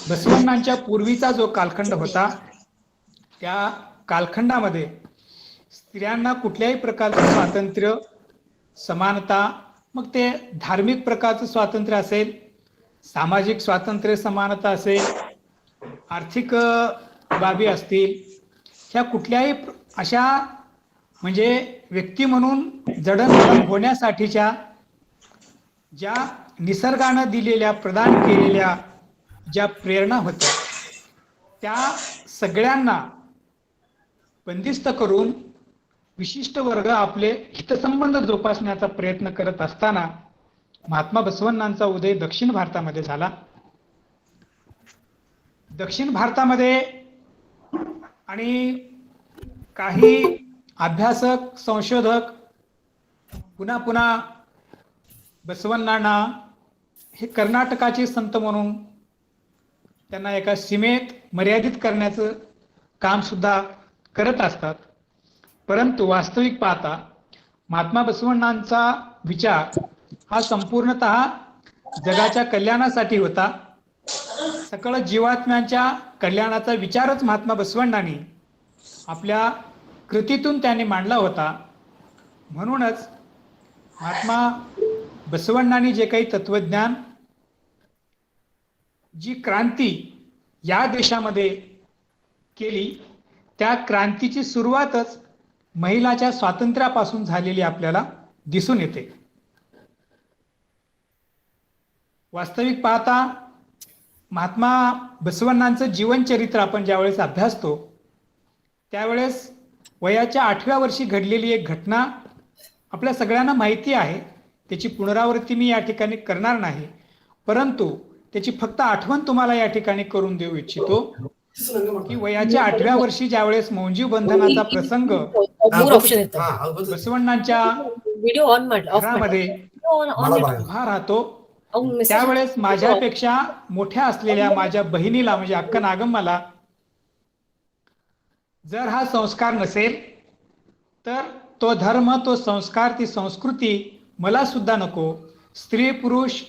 बसवण्णांच्या पूर्वीचा जो कालखंड होता, त्या कालखंडामध्ये स्त्रियांना कुठल्याही प्रकारचं स्वातंत्र्य, समानता, मग ते धार्मिक प्रकारचं स्वातंत्र्य असेल, सामाजिक स्वातंत्र्य समानता असेल, आर्थिक बाबी असतील, ह्या कुठल्याही अशा म्हणजे व्यक्ती म्हणून जडणघडण होण्यासाठीच्या ज्या निसर्गानं दिलेल्या, प्रदान केलेल्या ज्या प्रेरणा होत्या, त्या सगळ्यांना बंदिस्त करून विशिष्ट वर्ग आपले हितसंबंध जोपासण्याचा प्रयत्न करत असताना महात्मा बसवण्णांचा उदय दक्षिण भारतामध्ये झाला. दक्षिण भारतामध्ये आणि काही अभ्यासक, संशोधक पुन्हा पुन्हा बसवण्णांना हे कर्नाटकाचे संत म्हणून त्यांना एका सीमेत मर्यादित करण्याचं काम सुद्धा करत असतात. परंतु वास्तविक पाहता महात्मा बसवण्णांचा विचार हा संपूर्णतः जगाच्या कल्याणासाठी होता. सकळ जीवात्म्यांच्या कल्याणाचा विचारच महात्मा बसवण्णांनी आपल्या कृतीतून त्यांनी मांडला होता. म्हणूनच महात्मा बसवण्णांनी जे काही तत्वज्ञान, जी क्रांती या देशामध्ये केली, त्या क्रांतीची सुरुवातच महिलाच्या स्वातंत्र्यापासून झालेली आपल्याला दिसून येते. वास्तविक पाहता महात्मा बसवण्णांचं जीवनचरित्र आपण ज्यावेळेस अभ्यासतो त्यावेळेस वयाच्या 8व्या वर्षी घडलेली एक घटना आपल्या सगळ्यांना माहिती आहे. त्याची पुनरावृत्ती मी या ठिकाणी करणार नाही, परंतु त्याची फक्त आठवण तुम्हाला या ठिकाणी करून देऊ इच्छितो की वयाच्या 8व्या वर्षी ज्यावेळेस मौंजी बंधनाचा प्रसंग बसवण्णांच्या घरामध्ये उभा राहतो, त्यावेळेस माझ्यापेक्षा मोठ्या असलेल्या माझ्या बहिणीला म्हणजे अक्का नागम्माला जर हा संस्कार नसेल तर तो धर्म, तो संस्कार, ती संस्कृती मला सुद्धा नको. स्त्री पुरुष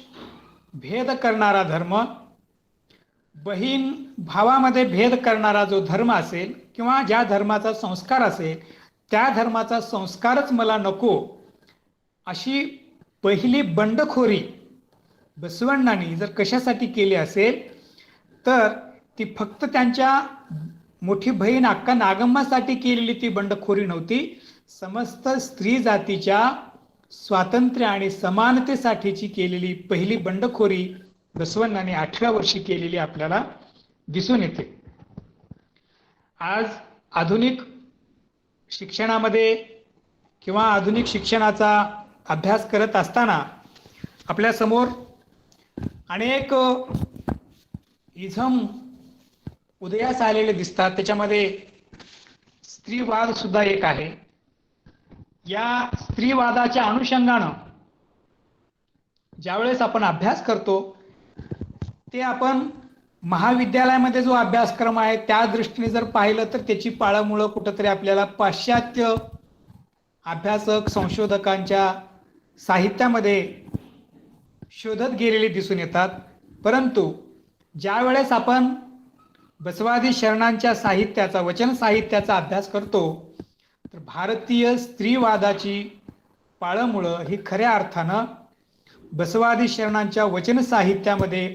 भेद करणारा धर्म, बहीण भावामध्ये भेद करणारा जो धर्म असेल किंवा ज्या धर्माचा संस्कार असेल त्या धर्माचा संस्कारच मला नको, अशी पहिली बंडखोरी बसवण्णांनी जर कशासाठी केली असेल तर ती फक्त त्यांच्या मोठी बहीण अक्का नागम्मासाठी केलेली ती बंडखोरी नव्हती. समस्त स्त्री जातीच्या स्वातंत्र्य आणि समानतेसाठीची केलेली पहिली बंडखोरी बसवण्णांनी 8व्या वर्षी केलेली आपल्याला दिसून येते. आज आधुनिक शिक्षणामध्ये किंवा आधुनिक शिक्षणाचा अभ्यास करत असताना आपल्या समोर अनेक इझम उदयास आलेले दिसतात. त्याच्यामध्ये स्त्रीवाद सुद्धा एक आहे. या स्त्रीवादाच्या अनुषंगानं ज्यावेळेस आपण अभ्यास करतो ते आपण महाविद्यालयामध्ये जो अभ्यासक्रम आहे त्या दृष्टीने जर पाहिलं तर त्याची पाळंमुळं कुठंतरी आपल्याला पाश्चात्य अभ्यासक संशोधकांच्या साहित्यामध्ये शोधत गेलेले दिसून येतात. परंतु ज्यावेळेस आपण बसवादी शरणांच्या साहित्याचा, वचन साहित्याचा अभ्यास करतो तर भारतीय स्त्रीवादाची पाळंमुळं ही खऱ्या अर्थानं बसवादी शरणांच्या वचन साहित्यामध्ये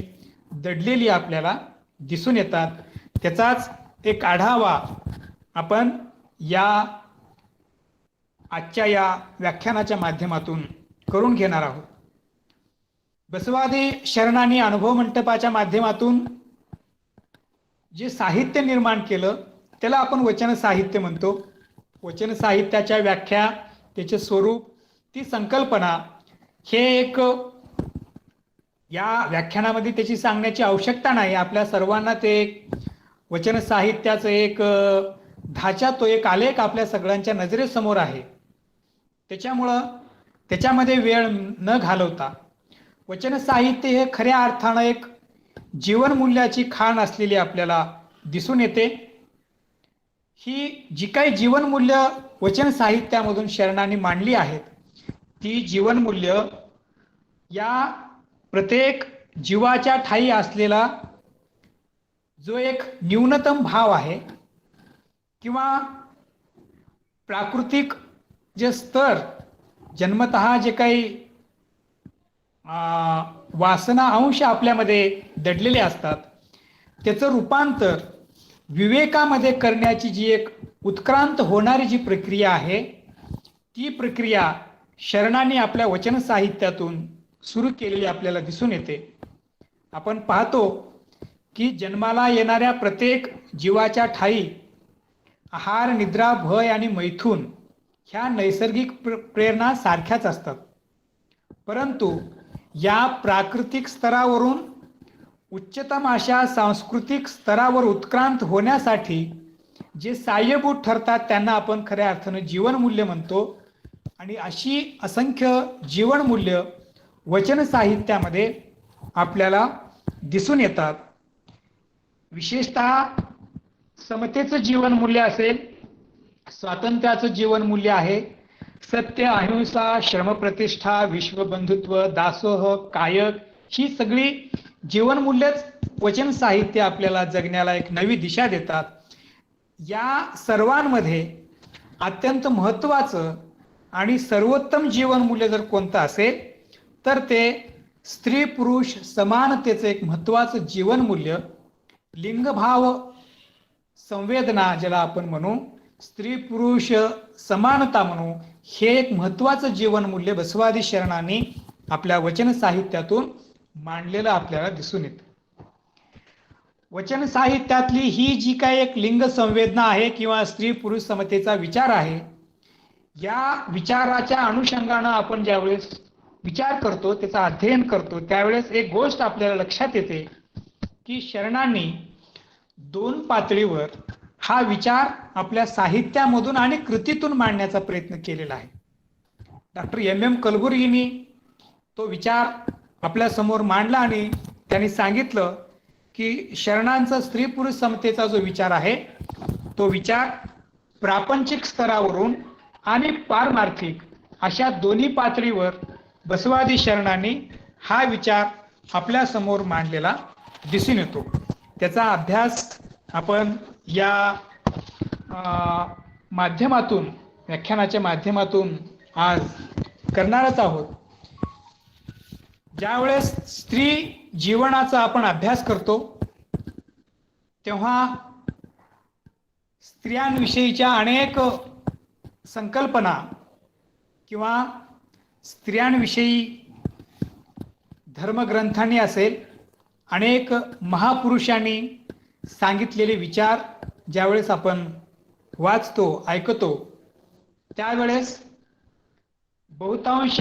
दडलेली आपल्याला दिसून येतात. त्याचाच एक आढावा आपण आजच्या या व्याख्यानाच्या माध्यमातून करून घेणार आहोत. बसवादी शरणांनी अनुभव मंटपाच्या माध्यमातून जे साहित्य निर्माण केलं त्याला आपण वचन साहित्य म्हणतो. वचन साहित्याच्या व्याख्या, त्याचे स्वरूप, ती संकल्पना हे एक या व्याख्यानामध्ये त्याची सांगण्याची आवश्यकता नाही. आपल्या सर्वांना ते वचन साहित्याचं एक ढाचा, तो एक आलेख आपल्या सगळ्यांच्या नजरेसमोर आहे. त्याच्यामुळं त्याच्यामध्ये वेळ न घालवता वचन साहित्य हे खऱ्या अर्थानं एक जीवनमूल्याची खाण असलेली आपल्याला दिसून येते. ही जी काही जीवनमूल्य वचन साहित्यामधून शरणांनी मांडली आहेत ती जीवनमूल्य या प्रत्येक जीवाच्या ठायी असलेला जो एक न्यूनतम भाव आहे किंवा प्राकृतिक जे स्तर, जन्मतः जे काही वासना अंश आपल्यामध्ये दडलेले असतात त्याचं रूपांतर विवेकामध्ये करण्याची जी एक उत्क्रांत होणारी जी प्रक्रिया आहे ती प्रक्रिया शरणांनी आपल्या वचन साहित्यातून सुरू केलेली आपल्याला दिसून येते. आपण पाहतो की जन्माला येणाऱ्या प्रत्येक जीवाच्या ठायी आहार, निद्रा, भय आणि मैथून ह्या नैसर्गिक प्रेरणा सारख्याच असतात. परंतु या प्राकृतिक स्तरावरून उच्चतम अशा सांस्कृतिक स्तरावर उत्क्रांत होण्यासाठी जे सहाय्यभूत ठरतात त्यांना आपण खऱ्या अर्थानं जीवनमूल्य म्हणतो. आणि अशी असंख्य जीवनमूल्य वचन साहित्यामध्ये आपल्याला दिसून येतात. विशेषतः समतेचं जीवन मूल्य असेल, स्वातंत्र्याचं जीवन मूल्य आहे, सत्य, अहिंसा, श्रमप्रतिष्ठा, विश्वबंधुत्व, दासोह, कायक, ही सगळी जीवनमूल्यच वचन साहित्य आपल्याला जगण्याला एक नवी दिशा देतात. या सर्वांमध्ये अत्यंत महत्त्वाचं आणि सर्वोत्तम जीवनमूल्य जर कोणतं असेल तर ते स्त्री पुरुष समानतेचं एक महत्त्वाचं जीवनमूल्य, लिंगभाव संवेदना ज्याला आपण म्हणू, स्त्री पुरुष समानता म्हणू, हे एक महत्त्वाचं जीवनमूल्य बसवादी शरणांनी आपल्या वचन साहित्यातून मांडलेलं आपल्याला दिसून येतं. वचन साहित्यातली ही जी काही एक लिंग संवेदना आहे किंवा स्त्री पुरुष समतेचा विचार आहे, या विचाराच्या अनुषंगानं आपण ज्यावेळेस विचार करतो, त्याचा अध्ययन करतो, त्यावेळेस एक गोष्ट आपल्याला लक्षात येते की शरणांनी 2 पातळीवर हा विचार आपल्या साहित्यामधून आणि कृतीतून मांडण्याचा प्रयत्न केलेला आहे. Doctor M.M. कलबुर्गींनी तो विचार आपल्या समोर मांडला आणि त्यांनी सांगितलं की शरणांचा स्त्री पुरुष समतेचा जो विचार आहे तो विचार प्रापंचिक स्तरावरून आणि पारमार्थिक अशा दोन्ही पातळीवर बसवादी शरणांनी हा विचार आपल्या समोर मांडलेला दिसून येतो. त्याचा अभ्यास आपण या माध्यमातून, व्याख्यानाच्या माध्यमातून आज करणारच आहोत. ज्यावेळेस स्त्री जीवनाचा आपण अभ्यास करतो तेव्हा स्त्रियांविषयीच्या अनेक संकल्पना किंवा स्त्रियांविषयी धर्मग्रंथांनी असेल, अनेक महापुरुषांनी सांगितलेले विचार ज्यावेळेस आपण वाचतो, ऐकतो, त्यावेळेस बहुतांश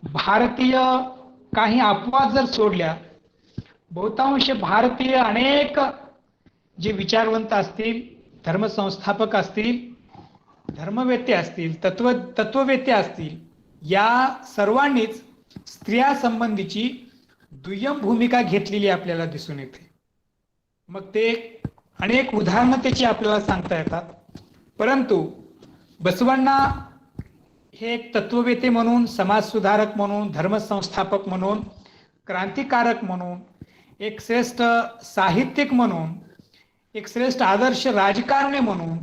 भारतीय, काही अपवाद जर सोडल्या, बहुतांश भारतीय अनेक जे विचारवंत असतील, धर्मसंस्थापक असतील, धर्मवेत्ते असतील, तत्ववेत्ते असतील, या सर्वांनीच स्त्रिया संबंधीची दुय्यम भूमिका घेतलेली आपल्याला दिसून येते. मग ते अनेक उदाहरणं त्याची आपल्याला सांगता येतात. परंतु बसवांना हे एक तत्ववेत्ते म्हणून, समाजसुधारक म्हणून, धर्मसंस्थापक म्हणून, क्रांतिकारक म्हणून, एक श्रेष्ठ साहित्यिक म्हणून, एक श्रेष्ठ आदर्श राजकारणी म्हणून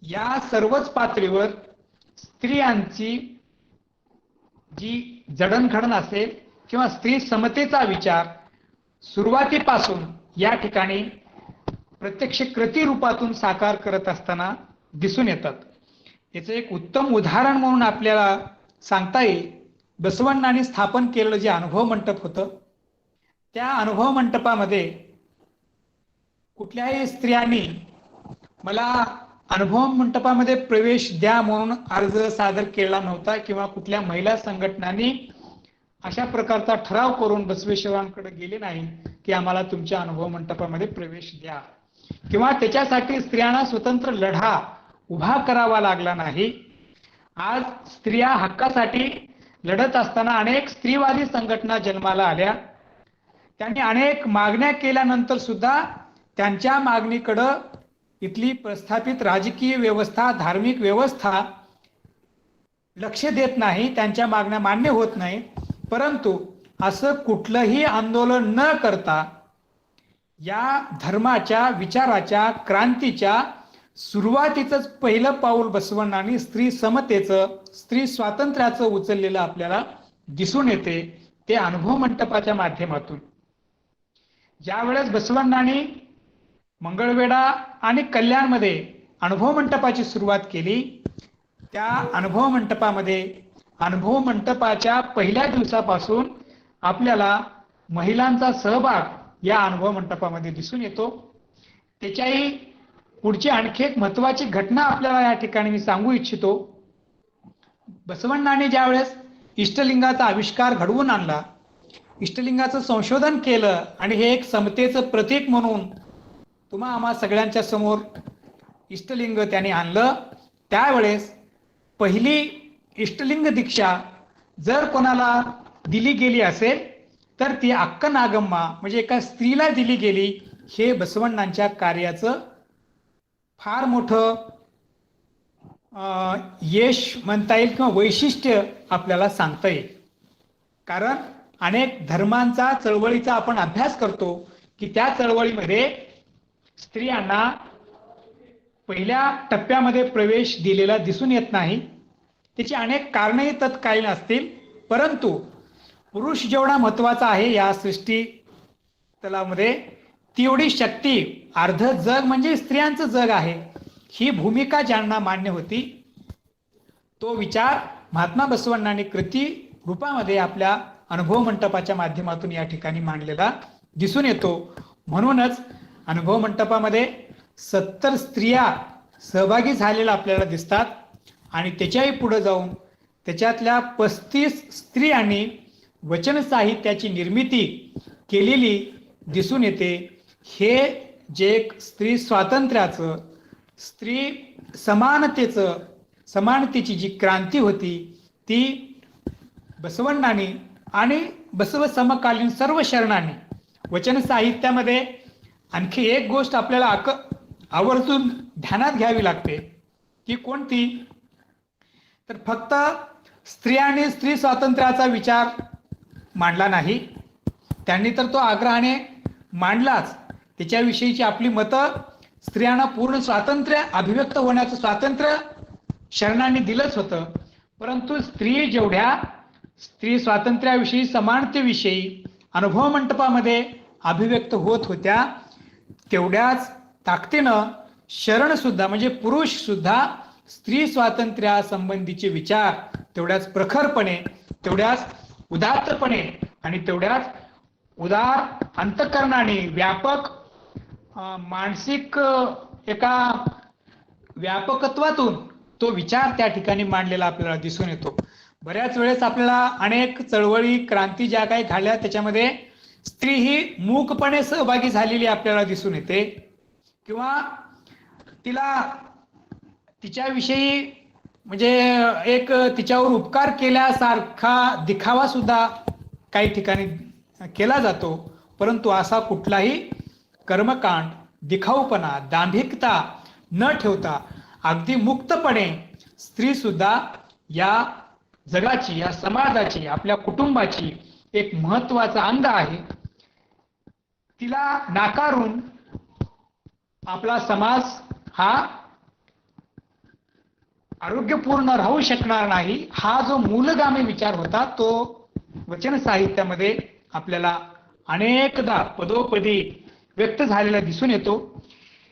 या सर्वच पातळीवर स्त्रियांची जी जडणघडण असेल किंवा स्त्री समतेचा विचार सुरुवातीपासून या ठिकाणी प्रत्यक्ष कृती रूपातून साकार करत असताना दिसून येतात. याचं एक उत्तम उदाहरण म्हणून आपल्याला सांगता येईल, बसवण्णांनी स्थापन केलेलं जे अनुभव मंडप होतं, त्या अनुभव मंडपामध्ये कुठल्याही स्त्रियांनी मला अनुभव मंडपामध्ये प्रवेश द्या म्हणून अर्ज सादर केला नव्हता किंवा कुठल्या महिला संघटनांनी अशा प्रकारचा ठराव करून बसवेश्वरांकडे गेले नाही की आम्हाला तुमच्या अनुभव मंडपामध्ये प्रवेश द्या, किंवा त्याच्यासाठी स्त्रियांना स्वतंत्र लढा उभा करावा लागला नाही. आज स्त्रिया हक्कासाठी लढत असताना अनेक स्त्रीवादी संघटना जन्माला आल्या. त्यांनी अनेक मागण्या केल्यानंतर सुद्धा त्यांच्या मागणीकडं इथली प्रस्थापित राजकीय व्यवस्था, धार्मिक व्यवस्था लक्ष देत नाही, त्यांच्या मागण्या मान्य होत नाही. परंतु असं कुठलंही आंदोलन न करता या धर्माच्या, विचाराच्या, क्रांतीच्या सुरुवातीचंच पहिलं पाऊल बसवण्णांनी स्त्री समतेचं, स्त्री स्वातंत्र्याचं उचललेलं आपल्याला दिसून येते, ते अनुभव मंडपाच्या माध्यमातून. ज्यावेळेस बसवण्णांनी मंगळवेढा आणि कल्याणमध्ये अनुभव मंडपाची सुरुवात केली, त्या अनुभव मंडपामध्ये, अनुभव मंडपाच्या पहिल्या दिवसापासून आपल्याला महिलांचा सहभाग या अनुभव मंडपामध्ये दिसून येतो. त्याच्याही पुढची आणखी एक महत्वाची घटना आपल्याला या ठिकाणी मी सांगू इच्छितो. बसवण्णांनी ज्यावेळेस इष्टलिंगाचा आविष्कार घडवून आणला, इष्टलिंगाचं संशोधन केलं आणि हे एक समतेचं प्रतीक म्हणून तुम्हा आम्हा सगळ्यांच्या समोर इष्टलिंग त्यांनी आणलं, त्यावेळेस पहिली इष्टलिंग दीक्षा जर कोणाला दिली गेली असेल तर ती अक्क नागम्मा म्हणजे एका स्त्रीला दिली गेली, हे बसवण्णांच्या कार्याचं फार मोठं यश म्हणता येईल किंवा वैशिष्ट्य आपल्याला सांगता येईल. कारण अनेक धर्मांचा, चळवळीचा आपण अभ्यास करतो की त्या चळवळीमध्ये स्त्रियांना पहिल्या टप्प्यामध्ये प्रवेश दिलेला दिसून येत नाही. त्याची अनेक कारणंही तत्कालीन असतील, परंतु पुरुष जेवढा महत्वाचा आहे या सृष्टी तलामध्ये, तेवढी शक्ती अर्ध जग म्हणजे स्त्रियांचं जग आहे, ही भूमिका ज्यांना मान्य होती, तो विचार महात्मा बसवण्णांनी कृती रूपामध्ये आपल्या अनुभव मंटपाच्या माध्यमातून या ठिकाणी मांडलेला दिसून येतो. म्हणूनच अनुभव मंटपामध्ये 70 स्त्रिया सहभागी झालेल्या आपल्याला दिसतात आणि त्याच्याही पुढे जाऊन त्याच्यातल्या 35 स्त्रियांनी वचन साहित्याची निर्मिती केलेली दिसून येते. हे जे एक स्त्री स्वातंत्र्याचं, स्त्री समानतेची जी क्रांती होती, ती बसवण्णांनी आणि बसव समकालीन सर्व शरणांनी वचन साहित्यामध्ये आणखी एक गोष्ट आपल्याला आवर्जून ध्यानात घ्यावी लागते. ती कोणती? तर फक्त स्त्रियांनी स्त्री स्वातंत्र्याचा विचार मांडला नाही, त्यांनी तर तो आग्रहाने मांडलाच. त्याच्याविषयीची आपली मतं, स्त्रियांना पूर्ण स्वातंत्र्य, अभिव्यक्त होण्याचं स्वातंत्र्य शरणांनी दिलंच होतं. परंतु स्त्री स्वातंत्र्याविषयी, समानतेविषयी अनुभव मंटपामध्ये अभिव्यक्त होत होत्या, तेवढ्याच ताकदीनं शरण सुद्धा म्हणजे पुरुष सुद्धा स्त्री स्वातंत्र्यासंबंधीचे विचार तेवढ्याच प्रखरपणे, तेवढ्याच उदात्तपणे आणि तेवढ्याच उदार अंतःकरणाने, व्यापक मानसिक एका व्यापकत्वातून तो विचार त्या ठिकाणी मांडलेला आपल्याला दिसून येतो. बऱ्याच वेळेस आपल्याला अनेक चळवळी, क्रांती ज्या काही घडल्या त्याच्यामध्ये स्त्री ही मूकपणे सहभागी झालेली आपल्याला दिसून येते, किंवा तिच्याविषयी म्हणजे एक तिच्यावर उपकार केल्यासारखा दिखावा सुद्धा काही ठिकाणी केला जातो. परंतु असा कुठलाही कर्मकांड, दिखाऊपणा, दांभिकता न ठेवता अगदी मुक्तपणे स्त्री सुद्धा या जगाची, या समाजाची, आपल्या कुटुंबाची एक महत्वाचा अंग आहे. तिला नाकारून आपला समाज हा आरोग्यपूर्ण राहू शकणार नाही, हा जो मूलगामी विचार होता तो वचन साहित्यामध्ये आपल्याला अनेकदा पदोपदी व्यक्त झालेला दिसून येतो.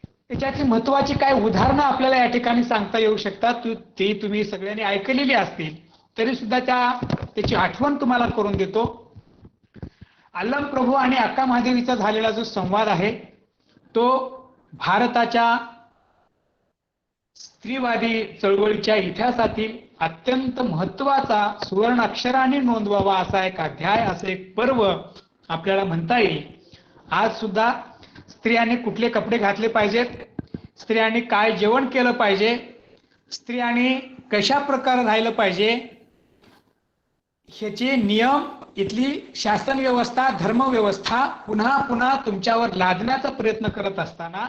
त्याच्याची महत्वाची काय उदाहरणं आपल्याला या ठिकाणी सांगता येऊ शकतात, ती तुम्ही सगळ्यांनी ऐकलेली असतील, तरी सुद्धा त्याची आठवण तुम्हाला करून देतो. अल्लम प्रभू आणि अक्का महादेवीचा झालेला जो संवाद आहे तो भारताच्या स्त्रीवादी चळवळीच्या इतिहासातील अत्यंत महत्वाचा, सुवर्ण अक्षराने नोंदवावा असा एक अध्याय, असं एक पर्व आपल्याला म्हणता येईल. आज सुद्धा स्त्रियांनी कुठले कपडे घातले पाहिजेत, स्त्रियांनी काय जेवण केलं पाहिजे, स्त्रियांनी कशा प्रकारे राहिलं पाहिजे, ह्याचे नियम इथली शासन व्यवस्था, धर्म व्यवस्था पुन्हा पुन्हा तुमच्यावर लादण्याचा प्रयत्न करत असताना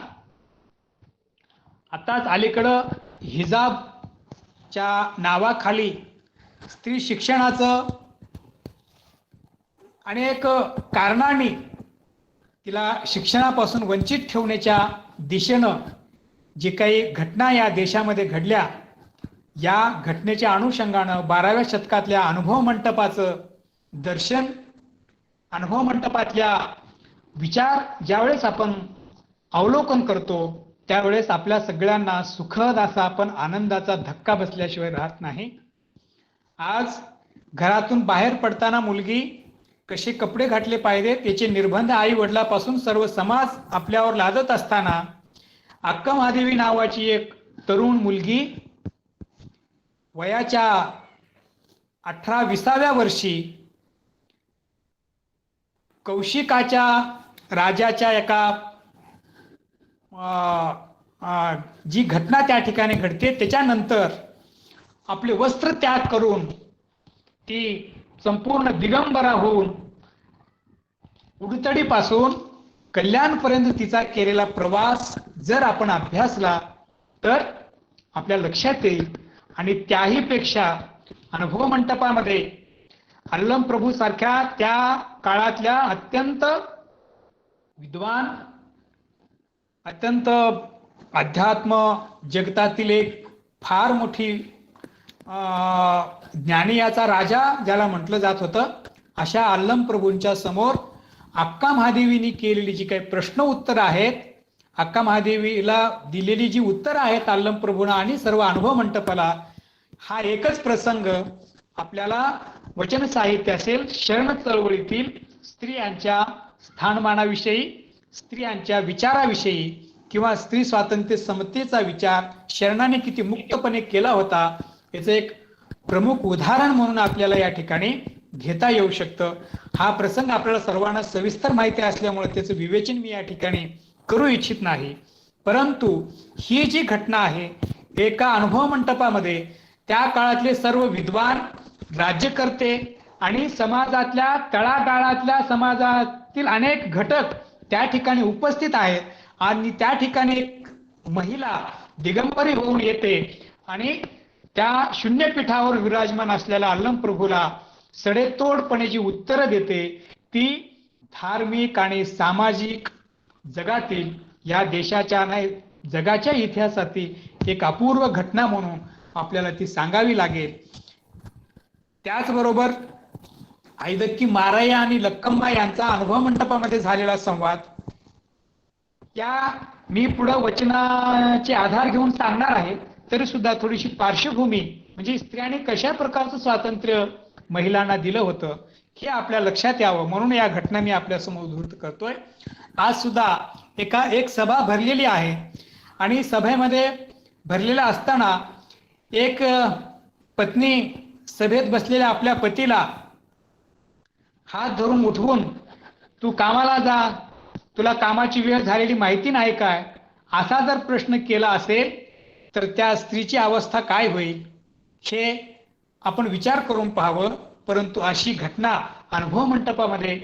आताच अलीकडं हिजाबच्या नावाखाली स्त्री शिक्षणाचं अनेक कारणांनी तिला शिक्षणापासून वंचित ठेवण्याच्या दिशेनं जे काही घटना या देशामध्ये घडल्या, या घटनेच्या अनुषंगानं 12व्या शतकातल्या अनुभव मंटपाचं दर्शन, अनुभव मंटपातल्या विचार ज्यावेळेस आपण अवलोकन करतो त्यावेळेस आपल्या सगळ्यांना सुखद असा आपण आनंदाचा धक्का बसल्याशिवाय राहत नाही. आज घरातून बाहेर पडताना मुलगी कसे कपडे घातले पाहिजे त्याचे निर्बंध आई वडिलापासून सर्व समाज आपल्यावर लादत असताना अक्का महादेवी नावाची एक तरुण मुलगी वयाच्या 18-20व्या वर्षी कौशिकाच्या राजाच्या एका जी घटना त्या ठिकाणी घडते त्याच्यानंतर आपले वस्त्र त्याग करून ती संपूर्ण दिगंबरा होऊन उडतडीपासून कल्याणपर्यंत तिचा केलेला प्रवास जर आपण अभ्यासला तर आपल्या लक्षात येईल. आणि त्याही पेक्षा अनुभव मंटपामध्ये अल्लम प्रभू सारख्या त्या काळातल्या अत्यंत विद्वान, अत्यंत अध्यात्म जगतातील एक फार मोठी ज्ञानी याचा राजा ज्याला म्हटलं जात होतं, अशा अल्लम प्रभूंच्या समोर अक्का महादेवीनी केलेली जी काही प्रश्न उत्तर आहेत, अक्का महादेवीला दिलेली जी उत्तर आहेत अल्लम प्रभूंना आणि सर्व अनुभव मंटपाला, हा एकच प्रसंग आपल्याला वचन साहित्य असेल, शरण चळवळीतील स्त्रियांच्या स्थानमानाविषयी, स्त्रियांच्या विचाराविषयी किंवा स्त्री स्वातंत्र्य समतेचा विचार शरणाने किती मुक्तपणे केला होता याचं एक प्रमुख उदाहरण म्हणून आपल्याला या ठिकाणी घेता येऊ शकतं. हा प्रसंग आपल्याला सर्वांना सविस्तर माहिती असल्यामुळे त्याचं विवेचन मी या ठिकाणी करू इच्छित नाही. परंतु ही जी घटना आहे, एका अनुभव मंटपामध्ये त्या काळातले सर्व विद्वान, राज्यकर्ते आणि समाजातल्या तळागाळातल्या समाजातील अनेक घटक त्या ठिकाणी उपस्थित आहेत आणि त्या ठिकाणी एक महिला दिगंबरी होऊन येते आणि त्या शून्यपीठावर विराजमान असलेल्या अल्लम प्रभूला सडेतोडपणे जी उत्तरं देते ती धार्मिक आणि सामाजिक जगातील, या देशाच्या नाही जगाच्या इतिहासातील एक अपूर्व घटना म्हणून आपल्याला ती सांगावी लागेल. त्याचबरोबर ऐदक्की मारय्या आणि लक्कम्मा यांचा अनुभव मंटपामध्ये झालेला संवाद, त्या मी पुढे वचनाचे आधार घेऊन सांगणार आहे, तरी सुद्धा थोडीशी पार्श्वभूमी म्हणजे स्त्रियांनी कशा प्रकारचं स्वातंत्र्य महिलांना दिलं होतं हे आपल्या लक्षात यावं म्हणून या घटना मी आपल्या समोर उद्धृत करतोय. आज सुद्धा एक सभा भरलेली आहे आणि सभेमध्ये भरलेला असताना एक पत्नी सभेत बसलेल्या आपल्या पतीला हात धरून उठवून, तू कामाला जा, तुला कामाची वेळ झालेली माहिती नाही काय, असा जर प्रश्न केला असेल तर त्या स्त्रीची अवस्था काय होईल हे आपण विचार करून पाहावं. परंतु अशी घटना अनुभव मंटपामध्ये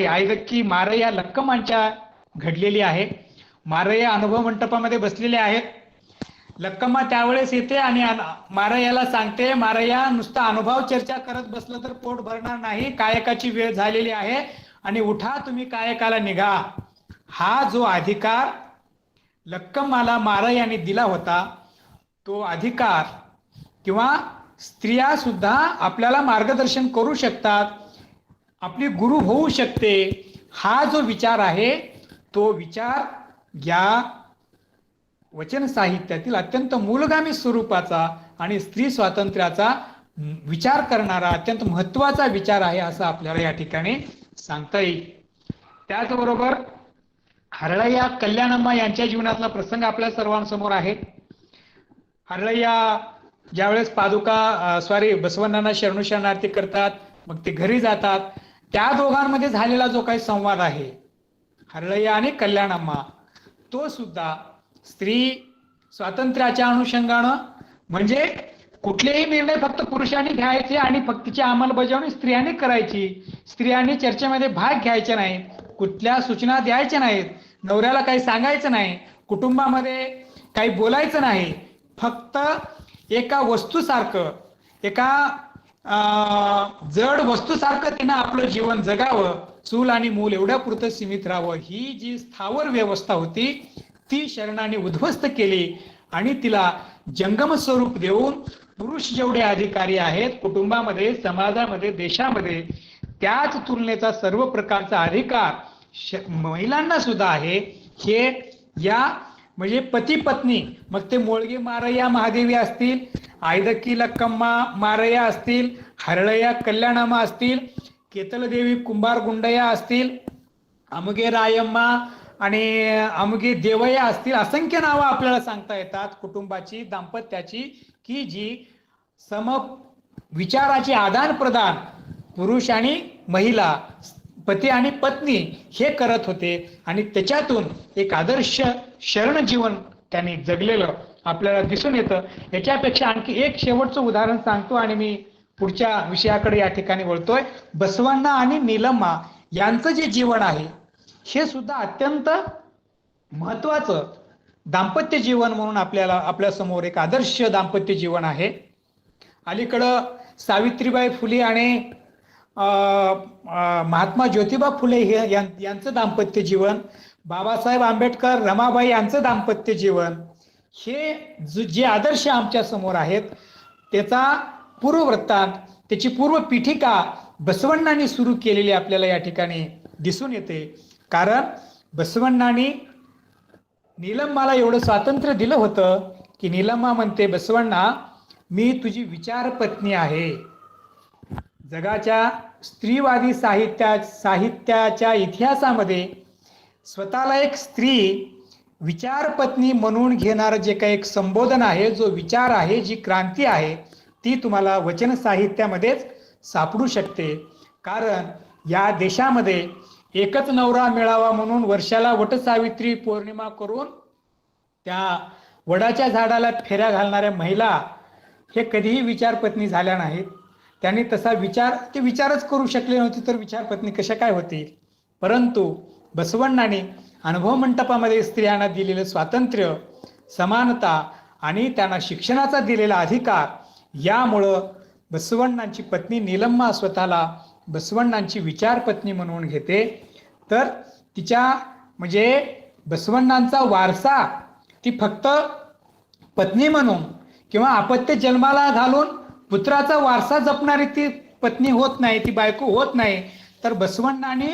ऐदक्की मारय्या लक्कम्मांच्या घडलेली आहे. मारय्या अनुभव मंटपामध्ये बसलेले आहेत. लक्कम्मा त्यावेळेस येते आणि मारय्याला सांगते, मारय्या नुसता अनुभव चर्चा करत बसलं तर पोट भरणार नाही, कायकाची वेळ झालेली आहे आणि उठा, तुम्ही कायकाला निघा. हा जो अधिकार लक्कम्माला मारय्याने दिला होता, तो अधिकार किंवा स्त्रिया सुद्धा आपल्याला मार्गदर्शन करू शकतात, आपली गुरु होऊ शकते, हा जो विचार आहे तो विचार या वचन साहित्यातील अत्यंत मूलगामी स्वरूपाचा आणि स्त्री स्वातंत्र्याचा विचार करणारा अत्यंत महत्वाचा विचार आहे असं आपल्याला या ठिकाणी सांगता येईल. त्याचबरोबर हरळय्या कल्याणम्मा यांच्या जीवनातला प्रसंग आपल्या सर्वांसमोर आहे. हरळय्या ज्यावेळेस बसवण्णांना शरणोशरणार्थी करतात, मग ते घरी जातात, त्या दोघांमध्ये झालेला जो काही संवाद आहे हरळय्या आणि कल्याणम्मा, तो सुद्धा स्त्री स्वातंत्र्याच्या अनुषंगानं, म्हणजे कुठलेही निर्णय फक्त पुरुषांनी घ्यायचे आणि फक्त तिची अंमलबजावणी स्त्रियांनी करायची, स्त्रियांनी चर्चेमध्ये भाग घ्यायचे नाही, कुठल्या सूचना द्यायच्या नाहीत, नवऱ्याला काही सांगायचं नाही, कुटुंबामध्ये काही बोलायचं नाही, फक्त एका वस्तूसारखं, एका जड वस्तूसारखं तिनं आपलं जीवन जगावं, चूल आणि मूल एवढ्या पुरतं सीमित राहावं, ही जी स्थावर व्यवस्था होती ती शरणाने उद्ध्वस्त केली आणि तिला जंगम स्वरूप देऊन पुरुष जेवढे अधिकारी आहेत कुटुंबामध्ये, समाजामध्ये, देशामध्ये, त्याच तुलनेचा सर्व प्रकारचा अधिकार महिलांना सुद्धा आहे. हे या म्हणजे पती पत्नी, मग ते मोळगी मारय्या महादेवी असतील, ऐदक्की लक्कम्मा मारय्या असतील, हरळय्या कल्याणम्मा असतील, केतलदेवी कुंभार गुंडया असतील, अमुगे रायम्मा आणि अमुगे देवया असतील, असंख्य नावं आपल्याला सांगता येतात कुटुंबाची, दाम्पत्याची, की जी सम विचाराचे आदान प्रदान पुरुष आणि महिला, पती आणि पत्नी हे करत होते आणि त्याच्यातून एक आदर्श शरण जीवन त्यांनी जगलेलं आपल्याला दिसून येतं. याच्यापेक्षा आणखी एक शेवटचं उदाहरण सांगतो आणि मी पुढच्या विषयाकडे या ठिकाणी वळतोय. बसवण्णा आणि नीलम्मा यांचं जे जीवन आहे हे सुद्धा अत्यंत महत्वाचं दाम्पत्य जीवन म्हणून आपल्या समोर एक आदर्श दाम्पत्य जीवन आहे. अलीकडं सावित्रीबाई फुले आणि महात्मा ज्योतिबा फुले यांचं दाम्पत्य जीवन, बाबासाहेब आंबेडकर, रमाबाई यांचं दाम्पत्य जीवन, हे जे आदर्श आमच्या समोर आहेत त्याचा पूर्ववृत्तांत, त्याची पूर्व पीठिका बसवण्णांनी सुरू केलेली आपल्याला या ठिकाणी दिसून येते. कारण बसवण्णांनी नीलम्माला एवढं स्वातंत्र्य दिलं होतं की नीलम्मा म्हणते, बसवण्णा मी तुझी विचार पत्नी आहे. जगाच्या स्त्रीवादी साहित्याच्या इतिहासामध्ये स्वतःला एक स्त्री विचार पत्नी म्हणून घेणार जे काही एक संबोधन आहे, जो विचार आहे, जी क्रांती आहे, ती तुम्हाला वचन साहित्यामध्येच सापडू शकते. कारण या देशामध्ये एकच नवरा मिळावा म्हणून वर्षाला वटसावित्री पौर्णिमा करून त्या वडाच्या झाडाला फेऱ्या घालणाऱ्या महिला हे कधीही विचारपत्नी झाल्या नाहीत. त्यांनी तसा ते विचारच करू शकले नव्हते, तर विचारपत्नी कशा काय होतील. परंतु बसवण्णांनी अनुभव मंटपामध्ये स्त्रियांना दिलेलं स्वातंत्र्य, समानता आणि त्यांना शिक्षणाचा दिलेला अधिकार, यामुळं बसवण्णांची पत्नी नीलम्मा स्वतःला बसवण्णांची विचारपत्नी म्हणून घेते. तर तिच्या म्हणजे बसवण्णांचा वारसा ती फक्त पत्नी म्हणून किंवा अपत्य जन्माला घालून पुत्राचा वारसा जपणारी ती पत्नी होत नाही, ती बायको होत नाही. तर बसवण्णांनी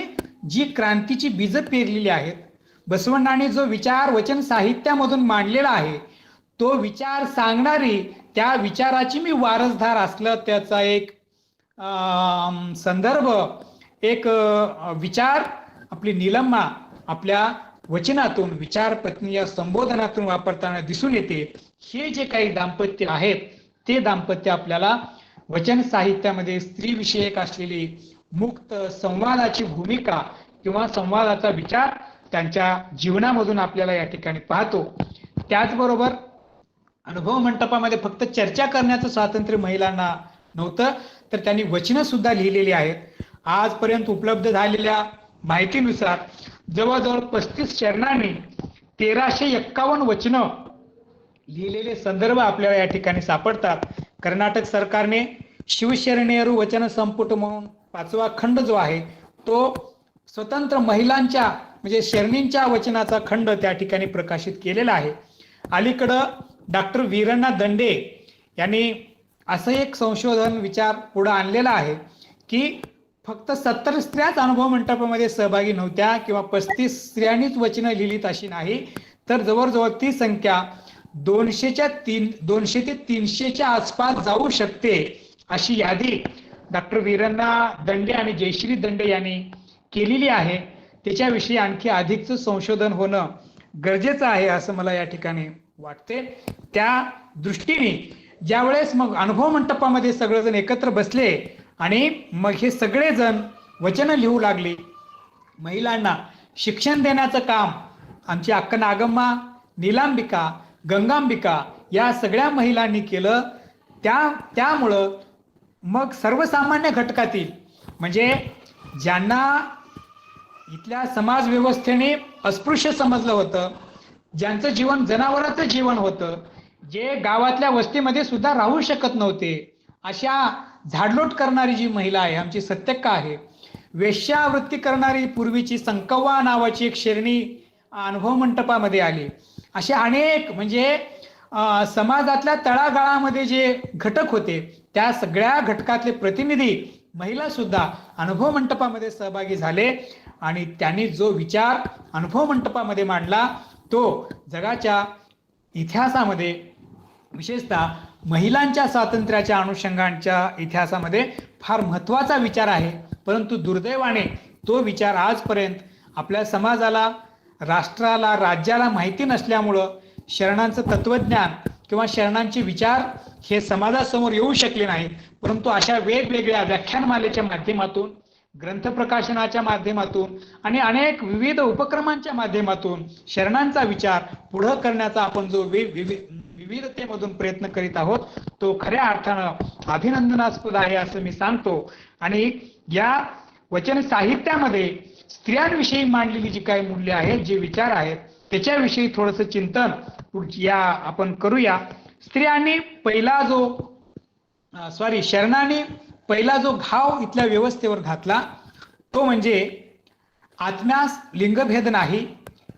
जी क्रांतीची बीज पेरलेली आहेत, बसवण्णांनी जो विचार वचन साहित्यामधून मांडलेला आहे, तो विचार सांगणारी, त्या विचाराची मी वारसदार असलं, त्याचा एक संदर्भ, एक विचार आपली नीलम्मा आपल्या वचनातून विचार पत्नी या संबोधनातून वापरताना दिसून येते. हे जे काही दाम्पत्य आहेत ते दाम्पत्य आपल्याला वचन साहित्यामध्ये स्त्रीविषयक असलेली मुक्त संवादाची भूमिका किंवा संवादाचा विचार त्यांच्या जीवनामधून आपल्याला या ठिकाणी पाहतो. त्याचबरोबर अनुभव मंटपामध्ये फक्त चर्चा करण्याचं स्वातंत्र्य महिलांना नव्हतं, तर त्यांनी वचनं सुद्धा लिहिलेली आहेत. आजपर्यंत उपलब्ध झालेल्या माहितीनुसार जवळजवळ 35 चरणांनी 1351 वचनं लिहिलेले संदर्भ आपल्याला या ठिकाणी सापडतात. कर्नाटक सरकारने शिवशरणेरू वचन संपुट म्हणून 5वा खंड जो आहे तो स्वतंत्र महिलांच्या म्हणजे शरणींच्या वचनाचा खंड त्या ठिकाणी प्रकाशित केलेला आहे. अलीकडं डॉक्टर वीरण्णा दंडे यांनी असं एक संशोधन विचार पुढे आणलेला आहे की फक्त 70 स्त्रियाच अनुभव मंटपामध्ये सहभागी नव्हत्या किंवा 35 स्त्रियांनीच वचनं लिहिलीत अशी नाही, तर जवळजवळ ती संख्या 200 ते 300च्या आसपास जाऊ शकते अशी यादी डॉक्टर वीरण्णा दंडे आणि जयश्री दंडे यांनी केलेली आहे. त्याच्याविषयी आणखी अधिकचं संशोधन होणं गरजेचं आहे असं मला या ठिकाणी वाटते. त्या दृष्टीने ज्यावेळेस मग अनुभव मंटपामध्ये सगळेजण एकत्र बसले आणि मग हे सगळेजण वचनं लिहू लागले, महिलांना शिक्षण देण्याचं काम आमची अक्का नागम्मा, नीलांबिका, गंगांबिका या सगळ्या महिलांनी केलं. त्यामुळं मग सर्वसामान्य घटकातील म्हणजे ज्यांना इथल्या समाज व्यवस्थेने अस्पृश्य समजलं होतं, ज्यांचं जीवन जनावरांचं जीवन होतं, जे गावातल्या वस्तीमध्ये सुद्धा राहू शकत नव्हते, अशा झाडलोट करणारी जी महिला आहे आमची सत्यक्का आहे, वेश्यावृत्ती करणारी पूर्वीची संकव्वा नावाची एक शेरणी अनुभव मंटपामध्ये आली. असे अनेक म्हणजे समाजातल्या तळागाळामध्ये जे घटक होते त्या सगळ्या घटकातले प्रतिनिधी महिला सुद्धा अनुभव मंटपामध्ये सहभागी झाले आणि त्यांनी जो विचार अनुभव मंटपामध्ये मांडला तो जगाच्या इतिहासामध्ये विशेषतः महिलांच्या स्वातंत्र्याच्या अनुषंगाच्या इतिहासामध्ये फार महत्त्वाचा विचार आहे. परंतु दुर्दैवाने तो विचार आजपर्यंत आपल्या समाजाला, राष्ट्राला, राज्याला माहिती नसल्यामुळं शरणांचं तत्वज्ञान किंवा शरणांचे विचार हे समाजासमोर येऊ शकले नाहीत. परंतु अशा वेगवेगळ्या व्याख्यानमालेच्या माध्यमातून, ग्रंथ प्रकाशनाच्या माध्यमातून आणि अनेक विविध उपक्रमांच्या माध्यमातून शरणांचा विचार पुढे करण्याचा आपण जो विविध विविधतेमधून प्रयत्न करीत आहोत तो खऱ्या अर्थानं अभिनंदनास्पद आहे असं मी सांगतो. आणि या वचन साहित्यामध्ये स्त्रियांविषयी मांडलेली जी काही मूल्य आहेत, जे विचार आहेत, त्याच्याविषयी थोडंसं चिंतन या आपण करूया. स्त्रियांनी पहिला जो शरणाने पहिला जो घाव इथल्या व्यवस्थेवर घातला तो म्हणजे आत्म्यास लिंगभेद नाही,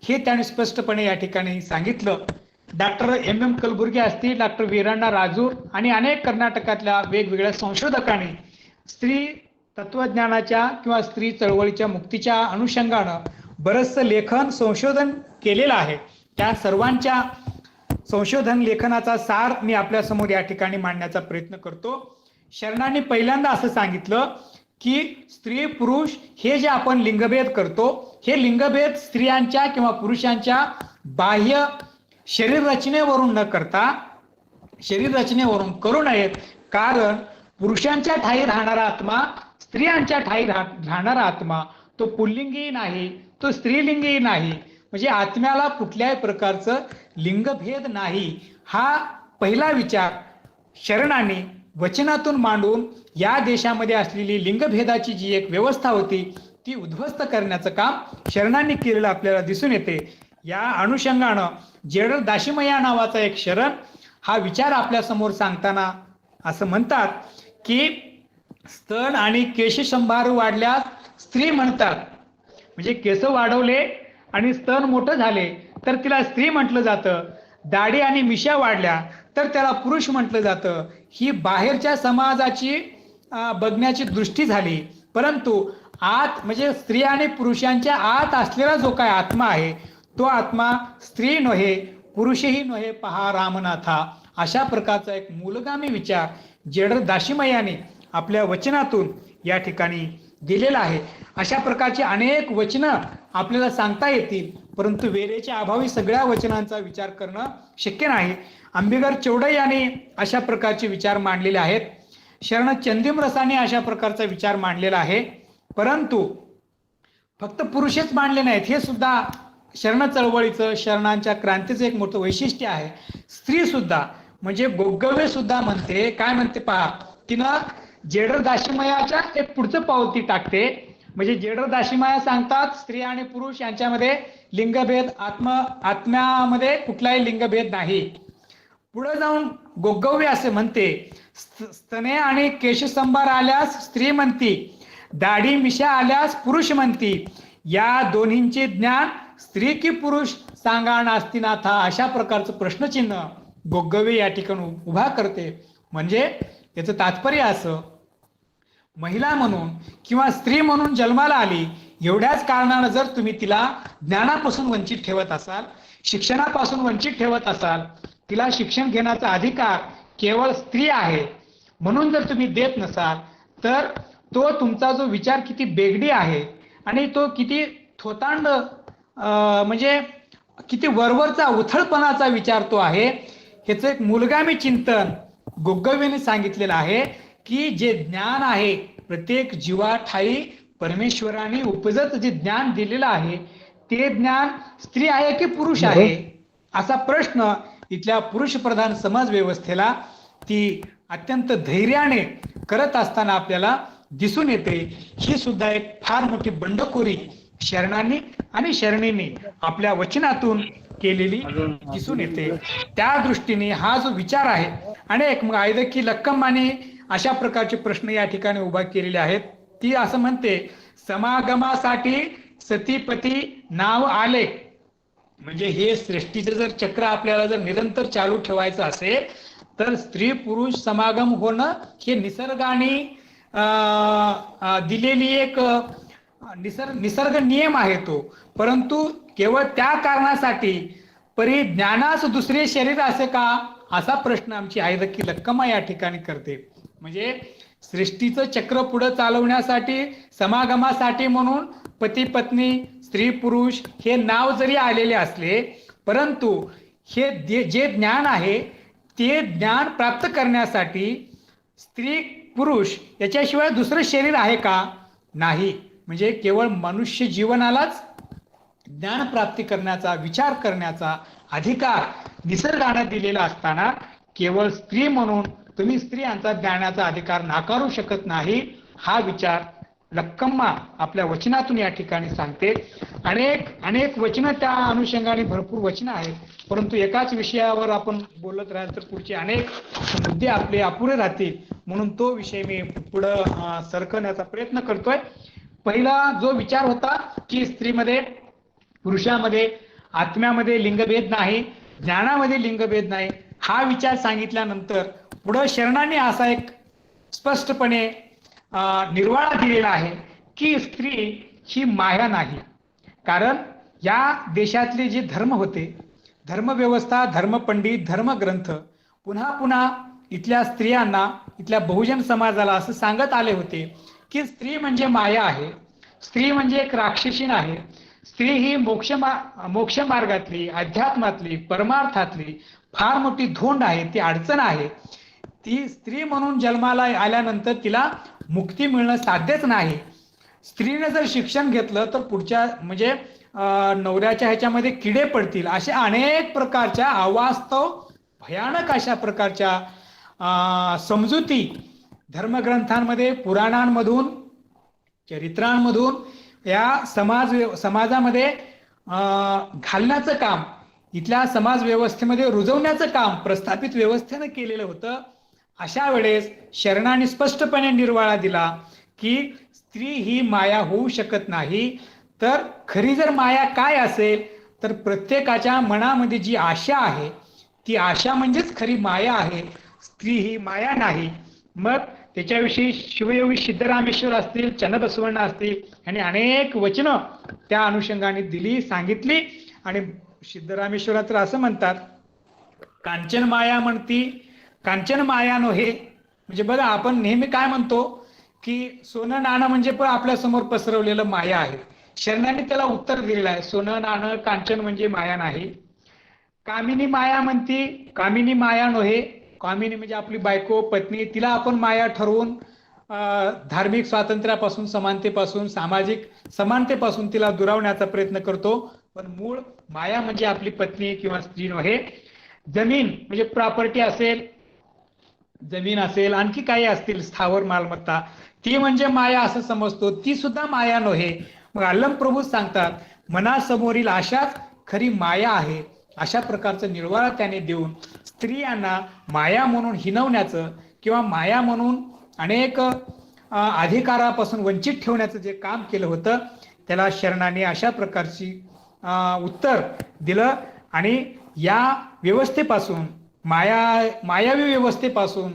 हे त्याने स्पष्टपणे या ठिकाणी सांगितलं. डॉक्टर एम कलबुर्गी असतील, डॉक्टर वीरांना राजूर आणि अनेक कर्नाटकातल्या वेगवेगळ्या संशोधकांनी स्त्री तत्वज्ञानाच्या किंवा स्त्री चळवळीच्या मुक्तीच्या अनुषंगानं बरंचसं लेखन संशोधन केलेलं आहे. त्या सर्वांच्या संशोधन लेखनाचा सार मी आपल्या समोर या ठिकाणी मांडण्याचा प्रयत्न करतो. शरणांनी पहिल्यांदा असं सांगितलं की स्त्री पुरुष हे जे आपण लिंगभेद करतो, हे लिंगभेद स्त्रियांच्या किंवा पुरुषांच्या बाह्य शरीर रचनेवरून न करता शरीर रचनेवरून करू नयेत. कारण पुरुषांच्या ठाई राहणारा आत्मा, स्त्रियांच्या ठाई राहणारा आत्मा तो पुल्लिंगी नाही, तो स्त्रीलिंगी नाही. म्हणजे आत्म्याला कुठल्याही प्रकारचं लिंगभेद नाही, हा पहिला विचार शरणांनी वचनातून मांडून या देशामध्ये असलेली लिंगभेदाची जी एक व्यवस्था होती ती उद्ध्वस्त करण्याचं काम शरणांनी केलेलं आपल्याला दिसून येते. या अनुषंगानं जेडर दाशिमय्या नावाचा एक शरण हा विचार आपल्या समोर सांगताना असं म्हणतात की स्तन आणि केशसंभार वाढल्यास स्त्री म्हणतात. म्हणजे केस वाढवले आणि स्तन मोठं झाले तर तिला स्त्री म्हटलं जातं. दाढी आणि मिशा वाढल्या तर त्याला पुरुष म्हटलं जातं. ही बाहेरच्या समाजाची बघण्याची दृष्टी झाली. परंतु आत म्हणजे स्त्री आणि पुरुषांच्या आत असलेला जो काय आत्मा आहे तो आत्मा स्त्री नव्हे, पुरुषही नव्हे पहा रामनाथा. अशा प्रकारचा एक मूलगामी विचार जेडर दाशिमय्याने आपल्या वचनातून या ठिकाणी दिलेला आहे. अशा प्रकारची अनेक वचनं आपल्याला सांगता येतील, परंतु वेळेच्या अभावी सगळ्या वचनांचा विचार करणं शक्य नाही. अंबिगर चौडे यांनी अशा प्रकारचे विचार मांडलेले आहेत. शरण चंदिम रसाने अशा प्रकारचा विचार मांडलेला आहे. परंतु फक्त पुरुषच मांडले नाहीत, हे सुद्धा शरण चळवळीचं, शरणांच्या क्रांतीचं एक मोठं वैशिष्ट्य आहे. स्त्री सुद्धा म्हणजे गोगवे सुद्धा म्हणते, काय म्हणते पहा, तिनं जेडर दाशिमयाच्या एक पुढचं पाऊल ती टाकते. म्हणजे जेडर दाशिमया सांगतात स्त्री आणि पुरुष यांच्यामध्ये लिंगभेद, आत्म्यामध्ये कुठलाही लिंगभेद नाही. पुढे जाऊन गोगव्य असे म्हणते स्तने आणि केशसंभार आल्यास स्त्री म्हणती, दाढी मिशा आल्यास पुरुष म्हणती. या दोन्हींचे ज्ञान स्त्री की पुरुष सांगा नास्तिनाथा. अशा प्रकारचं प्रश्नचिन्ह गोगवे या ठिकाणी उभा करते. म्हणजे याचं तात्पर्य असं, महिला म्हणून किंवा स्त्री म्हणून जन्माला आली एवढ्याच कारणानं जर तुम्ही तिला ज्ञानापासून वंचित ठेवत असाल, शिक्षणापासून वंचित ठेवत असाल, तिला शिक्षण घेण्याचा अधिकार केवळ स्त्री आहे म्हणून जर तुम्ही देत नसाल, तर तो तुमचा जो विचार किती बेगडी आहे आणि तो किती थोतांड म्हणजे किती वरवरचा उथळपणाचा विचार तो आहे, ह्याचं एक मूलगामी चिंतन गोगव्याने सांगितलेलं आहे की जे ज्ञान आहे प्रत्येक जीवाठाई परमेश्वराने उपजत जे ज्ञान दिलेलं आहे ते ज्ञान स्त्री आहे की पुरुष आहे असा प्रश्न इथल्या पुरुष प्रधान समाज व्यवस्थेला ती अत्यंत धैर्याने करत असताना आपल्याला दिसून येते. ही सुद्धा एक फार मोठी बंडखोरी शरणांनी आणि शरणींनी आपल्या वचनातून केलेली दिसून येते. त्या दृष्टीने हा जो विचार आहे अनेक मग आयदकी लक्कमाने अशा प्रकारचे प्रश्न या ठिकाणी उभा केलेले आहेत. ती असं म्हणते, समागमासाठी सतीपती नाव आले. म्हणजे हे सृष्टीचं जर चक्र आपल्याला जर निरंतर चालू ठेवायचं असेल तर स्त्री पुरुष समागम होणं हे निसर्गाने दिलेली एक निसर्ग नियम आहे तो. परंतु केवळ त्या कारणासाठी परिज्ञानास दुसरे शरीर असे का, असा प्रश्न आमची आयदकी लक्कमा या ठिकाणी करते. म्हणजे सृष्टीचं चक्र पुढे चालवण्यासाठी समागमासाठी म्हणून पती पत्नी स्त्री पुरुष हे नाव जरी आलेले असले, परंतु हे जे ज्ञान आहे ते ज्ञान प्राप्त करण्यासाठी स्त्री पुरुष याच्याशिवाय दुसरं शरीर आहे का, नाही. म्हणजे केवळ मनुष्य जीवनालाच ज्ञान प्राप्ती करण्याचा, विचार करण्याचा अधिकार निसर्गानं दिलेला असताना केवळ स्त्री म्हणून तुम्ही स्त्रियांचा ज्ञानाचा अधिकार नाकारू शकत नाही, हा विचार लक्कम्मा आपल्या वचनातून या ठिकाणी सांगते. अनेक वचनं त्या अनुषंगाने भरपूर वचनं आहेत, परंतु एकाच विषयावर आपण बोलत राहिल तर पुढचे अनेक मुद्दे आपले अपुरे राहतील, म्हणून तो विषय मी पुढं सरकवण्याचा प्रयत्न करतोय. पहिला जो विचार होता की स्त्रीमध्ये पुरुषामध्ये आत्म्यामध्ये लिंगभेद नाही, ज्ञानामध्ये लिंगभेद नाही, हा विचार सांगितल्यानंतर पुढं शरणांनी असा एक स्पष्टपणे निर्वाळा दिलेला आहे की स्त्री ही माया नाही. कारण या देशातले जे धर्म होते, धर्मव्यवस्था, धर्मपंडित, धर्मग्रंथ पुन्हा पुन्हा इथल्या स्त्रियांना, इथल्या बहुजन समाजाला असं सांगत आले होते की स्त्री म्हणजे माया आहे, स्त्री म्हणजे एक राक्षसीण आहे, स्त्री ही मोक्ष मार्गातली, अध्यात्मातली, परमार्थातली फार मोठी धोंड आहे, ती अडचण आहे. ती स्त्री म्हणून जन्माला आल्यानंतर तिला मुक्ती मिळणं साध्यच नाही. स्त्रीने जर शिक्षण घेतलं तर पुढच्या म्हणजे नवऱ्याच्या ह्याच्यामध्ये किडे पडतील, अशा अनेक प्रकारच्या अवास्तव भयानक अशा प्रकारच्या समजुती धर्मग्रंथांमध्ये, पुराणांमधून, चरित्रांमधून या समाजामध्ये घालण्याचं काम, इथल्या समाज व्यवस्थेमध्ये रुजवण्याचं काम प्रस्थापित व्यवस्थेनं केलेलं होतं. अशा वेळेस शरणाने स्पष्टपणे निर्वाळा दिला की स्त्री ही माया होऊ शकत नाही. तर खरी जर माया काय असेल तर प्रत्येकाच्या मनामध्ये जी आशा आहे ती आशा म्हणजेच खरी माया आहे, स्त्री ही माया नाही. मग त्याच्याविषयी शिवयोगी सिद्धरामेश्वर असतील, चन्नबसवण्ण असतील आणि अनेक वचनं त्या अनुषंगाने दिली, सांगितली. आणि सिद्धरामेश्वरा तर असं म्हणतात, कांचन माया म्हणती कांचन माया नव्हे. म्हणजे बघा, आपण नेहमी काय म्हणतो की सोनं नाणं म्हणजे पण आपल्या समोर पसरवलेलं माया आहे. शरणाने त्याला उत्तर दिलेलं आहे, सोनं नाणं कांचन म्हणजे माया नाही. कामिनी माया म्हणती, कामिनी माया नव्हे. कामिनी म्हणजे आपली बायको, पत्नी, तिला आपण माया ठरवून धार्मिक स्वातंत्र्यापासून, समानतेपासून, सामाजिक समानतेपासून तिला दुरावण्याचा प्रयत्न करतो. पण मूळ माया म्हणजे आपली पत्नी किंवा स्त्री नव्हे. जमीन म्हणजे प्रॉपर्टी असेल, जमीन असेल, आणखी काही असतील स्थावर मालमत्ता, ती म्हणजे माया असं समजतो, ती सुद्धा माया नव्हे. मग अल्लम प्रभू सांगतात, मनासमोरील आशाच खरी माया आहे. अशा प्रकारचं निर्वाळा त्याने देऊन स्त्रियांना माया म्हणून हिनवण्याचं किंवा माया म्हणून अनेक अधिकारापासून वंचित ठेवण्याचं जे काम केलं होतं त्याला शरणाने अशा प्रकारची उत्तर दिलं. आणि या व्यवस्थेपासून, मायावी व्यवस्थेपासून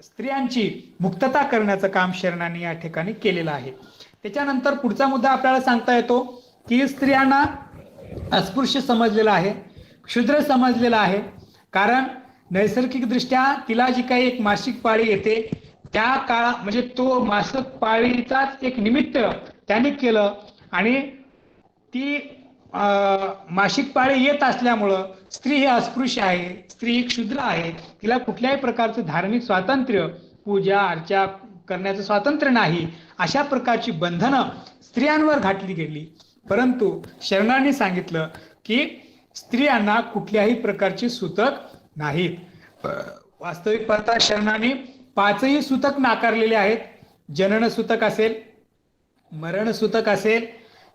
स्त्रियांची मुक्तता करण्याचं काम शरणाने या ठिकाणी केलेलं आहे. त्याच्यानंतर पुढचा मुद्दा आपल्याला सांगता येतो की स्त्रियांना अस्पृश्य समजलेला आहे, क्षुद्र समजलेला आहे. कारण नैसर्गिक दृष्ट्या तिला जी काही एक मासिक पाळी येते त्या काळा म्हणजे तो मासिक पाळीचाच एक निमित्त त्याने केलं. आणि ती मासिक पाळी येत असल्यामुळं स्त्री ही अस्पृश्य आहे, स्त्री ही क्षुद्र आहे, तिला कुठल्याही प्रकारचं धार्मिक स्वातंत्र्य, पूजा अर्चा करण्याचं स्वातंत्र्य नाही. अशा प्रकारची बंधनं स्त्रियांवर घातली गेली. परंतु शरणाने सांगितलं की स्त्रियांना कुठल्याही प्रकारची सूतक नाहीत. वास्तविक पाहता शरणाने 5ही सूतक नाकारलेले आहेत. जनन सूतक असेल, मरण सूतक असेल,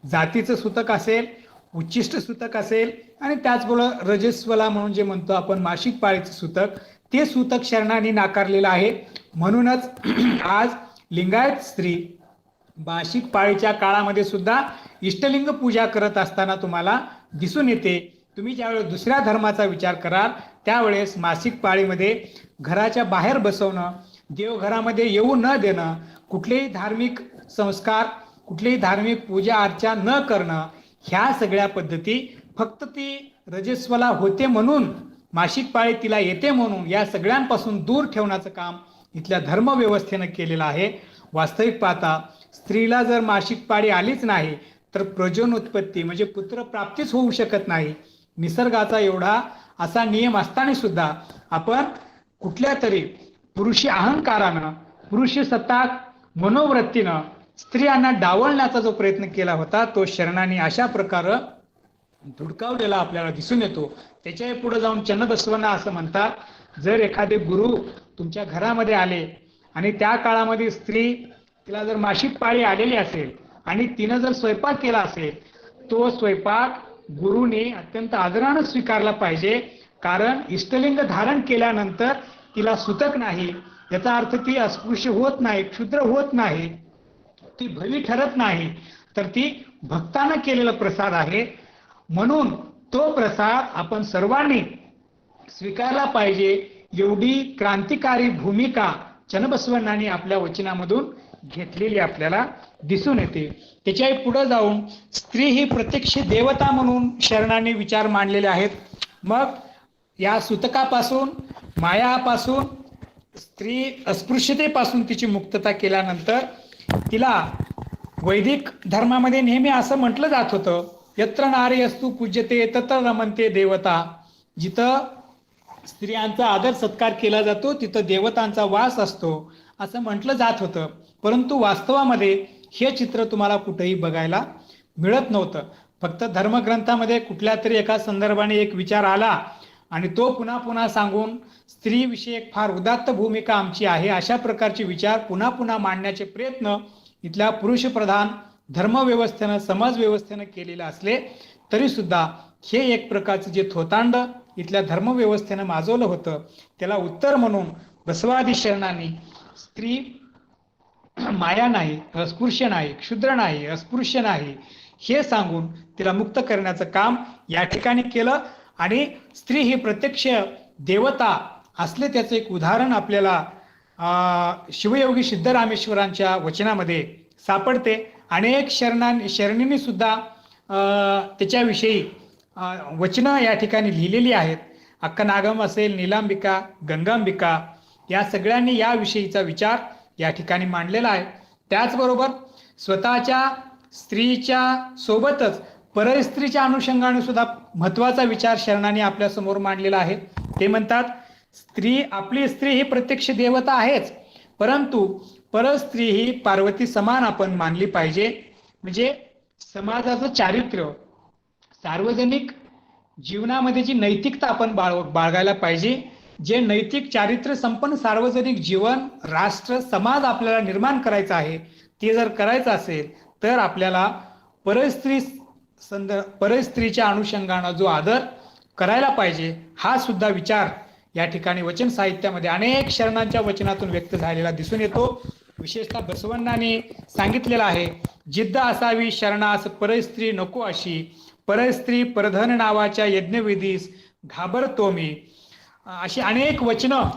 जातीचं सूतक असेल, उच्चिष्ट सूतक असेल आणि त्याचबरोबर रजस्वला म्हणून जे म्हणतो आपण मासिक पाळीचं सूतक, ते सूतक शरणाने नाकारलेलं आहे. म्हणूनच आज लिंगायत स्त्री मासिक पाळीच्या काळामध्ये सुद्धा इष्टलिंग पूजा करत असताना तुम्हाला दिसून येते. तुम्ही ज्यावेळेस दुसऱ्या धर्माचा विचार कराल त्यावेळेस मासिक पाळीमध्ये घराच्या बाहेर बसवणं, देवघरामध्ये येऊ न देणं, कुठलेही धार्मिक संस्कार, कुठलीही धार्मिक पूजा अर्चा न करणं, ह्या सगळ्या पद्धती फक्त ती रजस्वला होते म्हणून, मासिक पाळी तिला येते म्हणून या सगळ्यांपासून दूर ठेवण्याचं काम इथल्या धर्मव्यवस्थेनं केलेलं आहे. वास्तविक पाहता स्त्रीला जर मासिक पाळी आलीच नाही तर प्रजनोत्पत्ती म्हणजे पुत्रप्राप्तीच होऊ शकत नाही. निसर्गाचा एवढा असा नियम असताना सुद्धा आपण कुठल्या तरी पुरुषी अहंकारानं, पुरुषी सत्ताक मनोवृत्तीनं स्त्रियांना डावलण्याचा जो प्रयत्न केला होता तो शरणाने अशा प्रकारे धुडकावलेला आपल्याला दिसून येतो. त्याच्या पुढे जाऊन चन्नबसवण्णा असं म्हणतात, जर एखादे गुरु तुमच्या घरामध्ये आले आणि त्या काळामध्ये स्त्री तिला जर मासिक पाळी आलेली असेल आणि तिनं जर स्वयंपाक केला असेल, तो स्वयंपाक गुरुने अत्यंत आदरानं स्वीकारला पाहिजे. कारण इष्टलिंग धारण केल्यानंतर तिला सुतक नाही, याचा अर्थ ती अस्पृश्य होत नाही, क्षुद्र होत नाही, ती भवी ठरत नाही, तर ती भक्तानं केलेला प्रसाद आहे. म्हणून तो प्रसाद आपण सर्वांनी स्वीकारला पाहिजे. एवढी क्रांतिकारी भूमिका चन्नबसवण्णांनी आपल्या वचनामधून घेतलेली आपल्याला दिसून येते. त्याच्याही पुढे जाऊन स्त्री ही प्रत्यक्ष देवता म्हणून शरणांनी विचार मांडलेले आहेत. मग या सुतकापासून, मायापासून, स्त्री अस्पृश्यतेपासून तिची मुक्तता केल्यानंतर तिला वैदिक धर्मामध्ये नेहमी असं म्हटलं जात होतं, यत्र नारी अस्तु पूज्यते तत्र रमन्ते देवता. जिथं स्त्रियांचा आदर सत्कार केला जातो तिथं देवतांचा वास असतो असं म्हटलं जात होतं. परंतु वास्तवामध्ये हे चित्र तुम्हाला कुठेही बघायला मिळत नव्हतं. फक्त धर्मग्रंथामध्ये कुठल्या तरी एका संदर्भाने एक विचार आला आणि तो पुन्हा पुन्हा सांगून स्त्रीविषयक फार उदात्त भूमिका आमची आहे अशा प्रकारचे विचार पुन्हा पुन्हा मांडण्याचे प्रयत्न इथल्या पुरुषप्रधान धर्मव्यवस्थेनं, समाज व्यवस्थेनं केलेलं असले तरी सुद्धा हे एक प्रकारचं जे थोतांड इथल्या धर्मव्यवस्थेनं माजवलं होतं त्याला उत्तर म्हणून बसवादी शरणांनी स्त्री माया नाही, अस्पृश्य नाही, क्षुद्र नाही, अस्पृश्य नाही हे सांगून तिला मुक्त करण्याचं काम या ठिकाणी केलं. आणि स्त्री ही प्रत्यक्ष देवता असले त्याचं एक उदाहरण आपल्याला शिवयोगी सिद्धरामेश्वरांच्या वचनामध्ये सापडते. अनेक शरणींनी सुद्धा त्याच्याविषयी वचनं या ठिकाणी लिहिलेली आहेत. अक्कनागम असेल, नीलांबिका, गंगांबिका या सगळ्यांनी याविषयीचा विचार या ठिकाणी मांडलेला आहे. त्याचबरोबर स्वतःच्या स्त्रीच्या सोबतच परस्त्रीच्या अनुषंगाने सुद्धा महत्वाचा विचार शरणांनी आपल्या समोर मांडलेला आहे. ते म्हणतात, आपली स्त्री ही प्रत्यक्ष देवता आहेच, परंतु परस्त्री ही पार्वती समान आपण मानली पाहिजे. म्हणजे समाजाचं चारित्र्य, सार्वजनिक जीवनामध्ये जी नैतिकता आपण बाळगायला पाहिजे. जे नैतिक चारित्र्य संपन्न सार्वजनिक जीवन, राष्ट्र, समाज आपल्याला निर्माण करायचं आहे, ते जर करायचं असेल तर आपल्याला परस्त्रीच्या अनुषंगाने जो आदर करायला पाहिजे हा सुद्धा विचार या ठिकाणी वचन साहित्यामध्ये अनेक शरणांच्या वचनातून व्यक्त झालेला दिसून येतो. विशेषतः बसवण्णांनी सांगितलेलं आहे, जिद्द असावी शरणास परस्त्री नको अशी, परस्त्री परधन नावाच्या यज्ञविधीस घाबरतो मी. अशी अनेक वचनं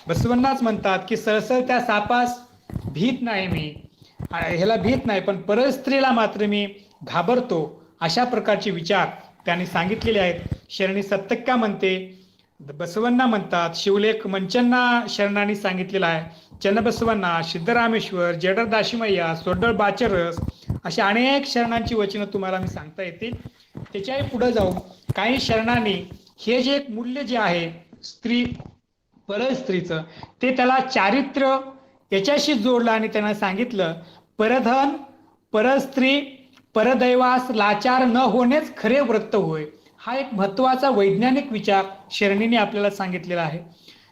बसवण्णाच म्हणतात की सरसर त्या सापास भीत नाही मी, ह्याला भीत नाही, पण परस्त्रीला मात्र मी घाबरतो. अशा प्रकारचे विचार त्यांनी सांगितलेले आहेत. शरणी सप्तक्या म्हणते, बसवण्णा म्हणतात, शिवलेख मंचन्ना शरणांनी सांगितलेला आहे. चन्नबसवण्णा, सिद्धरामेश्वर, जेडर दाशिमय्या, सोडळ बाचरस अशा अनेक शरणांची वचनं तुम्हाला मी सांगता येतील. त्याच्याही पुढे जाऊन काही शरणांनी हे जे एक मूल्य जे आहे स्त्री परस्त्रीचं, ते त्याला चारित्र्य याच्याशी जोडलं आणि त्यांना सांगितलं, परधन, परस्त्री, परदैवास लाचार न होणेच खरे व्रत होय. हा एक महत्वाचा वैज्ञानिक विचार शरणीने आपल्याला सांगितलेला आहे.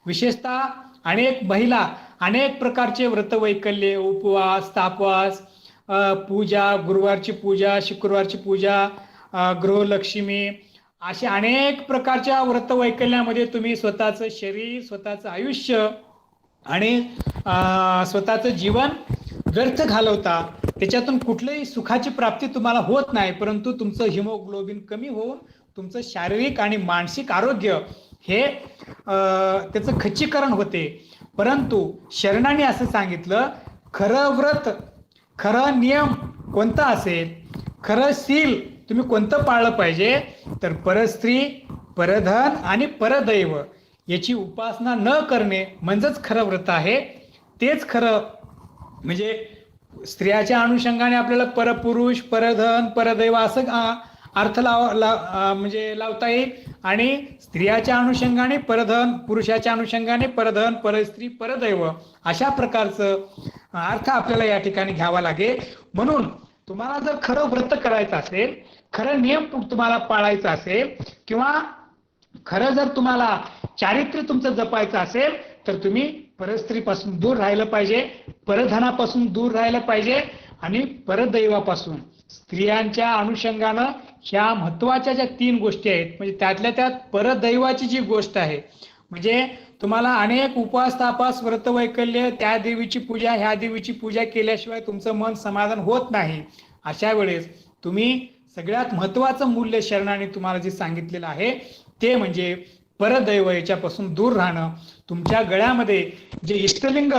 विशेषतः अनेक महिला अनेक प्रकारचे व्रतवैकल्ये, उपवास, तापवास, पूजा, गुरुवारची पूजा, शुक्रवारची पूजा, गृहलक्ष्मी अशा अनेक प्रकारच्या व्रतवैकल्यामध्ये तुम्ही स्वतःचं शरीर, स्वतःचं आयुष्य आणि स्वतःचं जीवन व्यर्थ घालवता. त्याच्यातून कुठलीही सुखाची प्राप्ती तुम्हाला होत नाही, परंतु तुमचं हिमोग्लोबिन कमी होऊन तुमचं शारीरिक आणि मानसिक आरोग्य हे त्याचं खच्चीकरण होते. परंतु शरणांनी असं सांगितलं, खरं व्रत, खरं नियम कोणता असेल, खरं सील तुम्ही कोणतं पाळलं पाहिजे, तर परस्त्री, परधन आणि परदैव याची उपासना न करणे म्हणजेच खरं व्रत आहे. तेच खरं म्हणजे स्त्रियाच्या अनुषंगाने आपल्याला परपुरुष, परधन, परदैव असं अर्थ म्हणजे लावता येईल. आणि स्त्रियाच्या अनुषंगाने परधन, पुरुषाच्या अनुषंगाने परधन, परस्त्री, परदैव अशा प्रकारचं अर्थ आपल्याला या ठिकाणी घ्यावा लागेल. म्हणून तुम्हाला जर खरं व्रत करायचं असेल, खरं नियम तुम्हाला पाळायचा असेल, किंवा खरं जर तुम्हाला चारित्र्य तुमचं जपायचं असेल, तर तुम्ही परस्त्रीपासून दूर राहिलं पाहिजे, परधनापासून दूर राहिलं पाहिजे आणि परदैवापासून. स्त्रियांच्या अनुषंगानं ह्या महत्वाच्या ज्या 3 गोष्टी आहेत, म्हणजे त्यातल्या त्यात परदैवाची जी गोष्ट आहे, म्हणजे तुम्हाला अनेक उपवास तापास व्रत वैकल्य, त्या देवीची पूजा ह्या देवीची पूजा केल्याशिवाय तुमचं मन समाधान होत नाही. अशा वेळेस तुम्ही सगळ्यात महत्वाचं मूल्य शरणाने तुम्हाला जे सांगितलेलं आहे ते म्हणजे परदैव याच्यापासून दूर राहणं. तुमच्या गळ्यामध्ये जे इष्टलिंग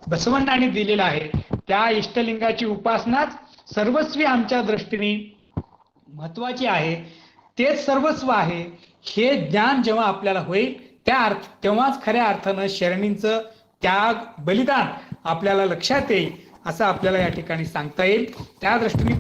बसवण्णाने दिलेलं आहे त्या इष्टलिंगाची उपासनाच सर्वस्वी आमच्या दृष्टीने महत्वाची आहे, तेच सर्वस्व आहे. हे ज्ञान जेव्हा आपल्याला होईल तेव्हाच खऱ्या अर्थानं शरणींचं त्याग बलिदान आपल्याला लक्षात येईल, असं आपल्याला या ठिकाणी सांगता येईल. त्या दृष्टीने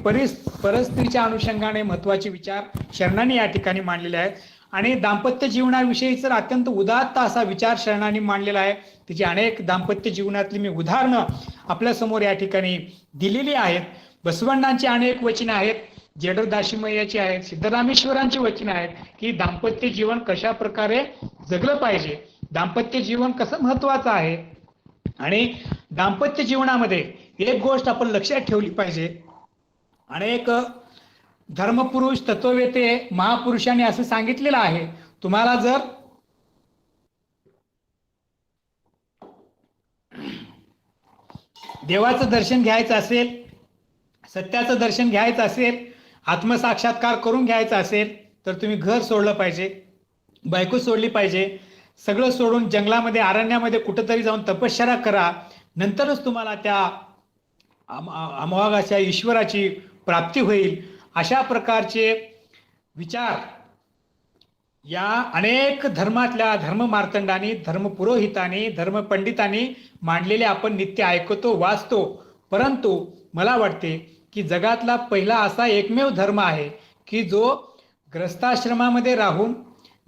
परस्त्रीच्या अनुषंगाने महत्वाचे विचार शरणांनी या ठिकाणी मांडलेले आहेत. आणि दाम्पत्य जीवनाविषयीचा अत्यंत उदात्त असा विचार शरणांनी मांडलेला आहे. त्याची अनेक दाम्पत्य जीवनातली मी उदाहरणं आपल्या समोर या ठिकाणी दिलेली आहेत. बसवण्णांची अनेक वचने आहेत, जेडर दाशीमय्याची आहेत, सिद्धरामेश्वरांची वचने आहेत की दाम्पत्य जीवन कशा प्रकारे जगलं पाहिजे, दाम्पत्य जीवन कसं महत्वाचं आहे. आणि दाम्पत्य जीवनामध्ये एक गोष्ट आपण लक्षात ठेवली पाहिजे, अनेक धर्मपुरुष तत्ववेते महापुरुषांनी असं सांगितलेलं आहे, तुम्हाला जर देवाचं दर्शन घ्यायचं असेल, सत्याचं दर्शन घ्यायचं असेल, आत्मसाक्षात्कार करून घ्यायचा असेल, तर तुम्ही घर सोडलं पाहिजे, बायको सोडली पाहिजे, सगळं सोडून जंगलामध्ये अरण्यामध्ये कुठंतरी जाऊन तपश्चर्या करा, नंतरच तुम्हाला त्या अमोघाच्या ईश्वराची प्राप्ती होईल. अशा प्रकारचे विचार या अनेक धर्मातल्या धर्ममार्तंडांनी, धर्मपुरोहितांनी, धर्मपंडितांनी मांडलेले आपण नित्य ऐकतो, वाचतो. परंतु मला वाटते की जगातला पहिला असा एकमेव धर्म आहे की जो ग्रस्ताश्रमामध्ये राहून,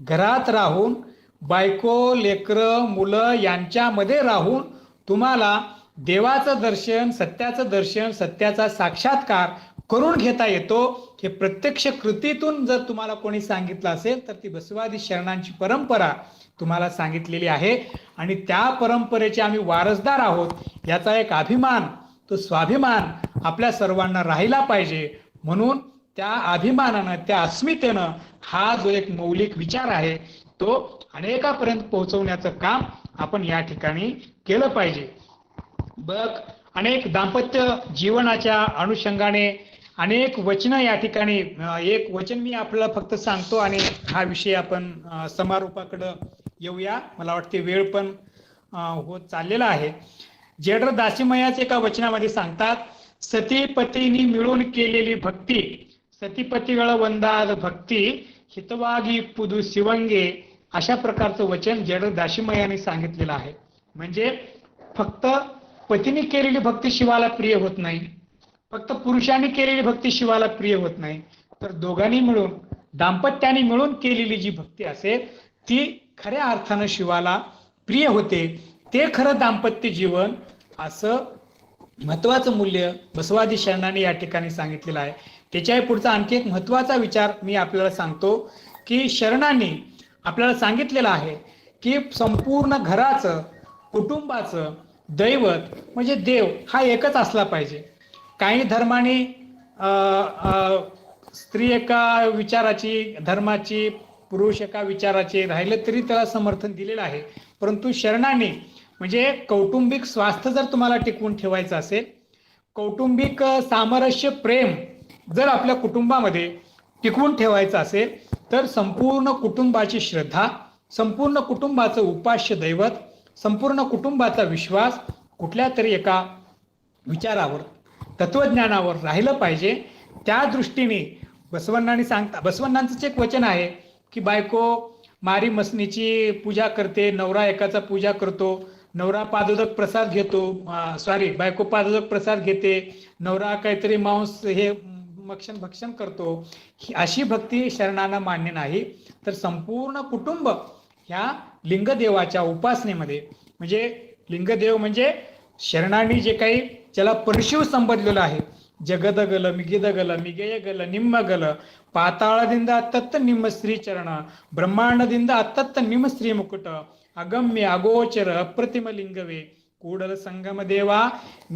घरात राहून, बायको लेकरं मुलं यांच्यामध्ये राहून तुम्हाला देवाचं दर्शन, सत्याचं दर्शन, सत्याचा साक्षात्कार करून घेता येतो. हे प्रत्यक्ष कृतीतून जर तुम्हाला कोणी सांगितलं असेल तर ती बसवादी शरणांची परंपरा तुम्हाला सांगितलेली आहे आणि त्या परंपरेचे आम्ही वारसदार आहोत. याचा एक अभिमान, तो स्वाभिमान आपल्या सर्वांना राहिला पाहिजे. म्हणून त्या अभिमानानं, त्या अस्मितेनं हा जो एक मौलिक विचार आहे तो अनेकापर्यंत पोहोचवण्याचं काम आपण या ठिकाणी केलं पाहिजे. बघ, अनेक दाम्पत्य जीवनाच्या अनुषंगाने अनेक वचनं या ठिकाणी, एक वचन मी आपल्याला फक्त सांगतो आणि हा विषय आपण समारोपाकडे येऊया. मला वाटते वेळ पण होत चाललेला आहे. जेडर दासीमयाच एका वचनामध्ये सांगतात, सतीपतींनी मिळून केलेली भक्ती, सतीपतीಗಳ वंदाद भक्ती हितವಾಗಿ पुदू शिवंगे, अशा प्रकारचं वचन जेडर दासीमयाने सांगितलेलं आहे. म्हणजे फक्त पतीने केलेली भक्ती शिवाला प्रिय होत नाही, फक्त पुरुषांनी केलेली भक्ती शिवाला प्रिय होत नाही, तर दोघांनी मिळून, दाम्पत्याने मिळून केलेली जी भक्ती असेल ती खऱ्या अर्थानं शिवाला प्रिय होते. ते खरं दाम्पत्य जीवन, असं महत्वाचं मूल्य बसवादी शरणांनी या ठिकाणी सांगितलेलं आहे. त्याच्याही पुढचा आणखी एक महत्वाचा विचार मी आपल्याला सांगतो की शरणांनी आपल्याला सांगितलेलं आहे की संपूर्ण घराचं, कुटुंबाचं दैवत म्हणजे देव हा एकच असला पाहिजे. काही धर्माने स्त्री एका विचाराची, धर्माची, पुरुष एका विचाराचे राहिले तरी त्याला समर्थन दिलेलं आहे. परंतु शरणांनी म्हणजे कौटुंबिक स्वास्थ्य जर तुम्हाला टिकवून ठेवायचं असेल, कौटुंबिक सामरस्य, प्रेम जर आपल्या कुटुंबामध्ये टिकवून ठेवायचं असेल, तर संपूर्ण कुटुंबाची श्रद्धा, संपूर्ण कुटुंबाचं उपास्य दैवत, संपूर्ण कुटुंबाचा विश्वास कुठल्या तरी एका विचारावर, तत्वज्ञानावर राहिलं पाहिजे. त्या दृष्टीने बसवण्णांचं एक वचन आहे की बायको मारी मसनीची पूजा करते, नवरा एकाचा पूजा करतो, नवरा पादोदक प्रसाद घेतो, बायको पादोदक प्रसाद घेते, नवरा काहीतरी मांस हे भक्षण करतो. अशी भक्ती शरणांना मान्य नाही. तर संपूर्ण कुटुंब ह्या लिंगदेवाच्या उपासनेमध्ये, म्हणजे लिंगदेव म्हणजे शरणांनी जे काही ज्याला परशिव संबोधलेलं आहे, ಜಗದಗಲ ಮಿಗಿದಗಲ ಮಿಗೆಯಗಲ ನಿಮ್ಮಗಲ ಪಾತಾಳದಿಂದ ಅತ್ತತ್ತ ನಿಮ್ಮ ಶ್ರೀ ಚರಣ ಬ್ರಹ್ಮಾಂಡದಿಂದ ಅತ್ತತ್ತ ನಿಮ್ಮ ಶ್ರೀ ಮುಕುಟ ಅಗಮ್ಯ ಅಗೋಚರ ಅಪ್ರತಿಮ ಲಿಂಗವೇ ಕೂಡಲ संगम देवा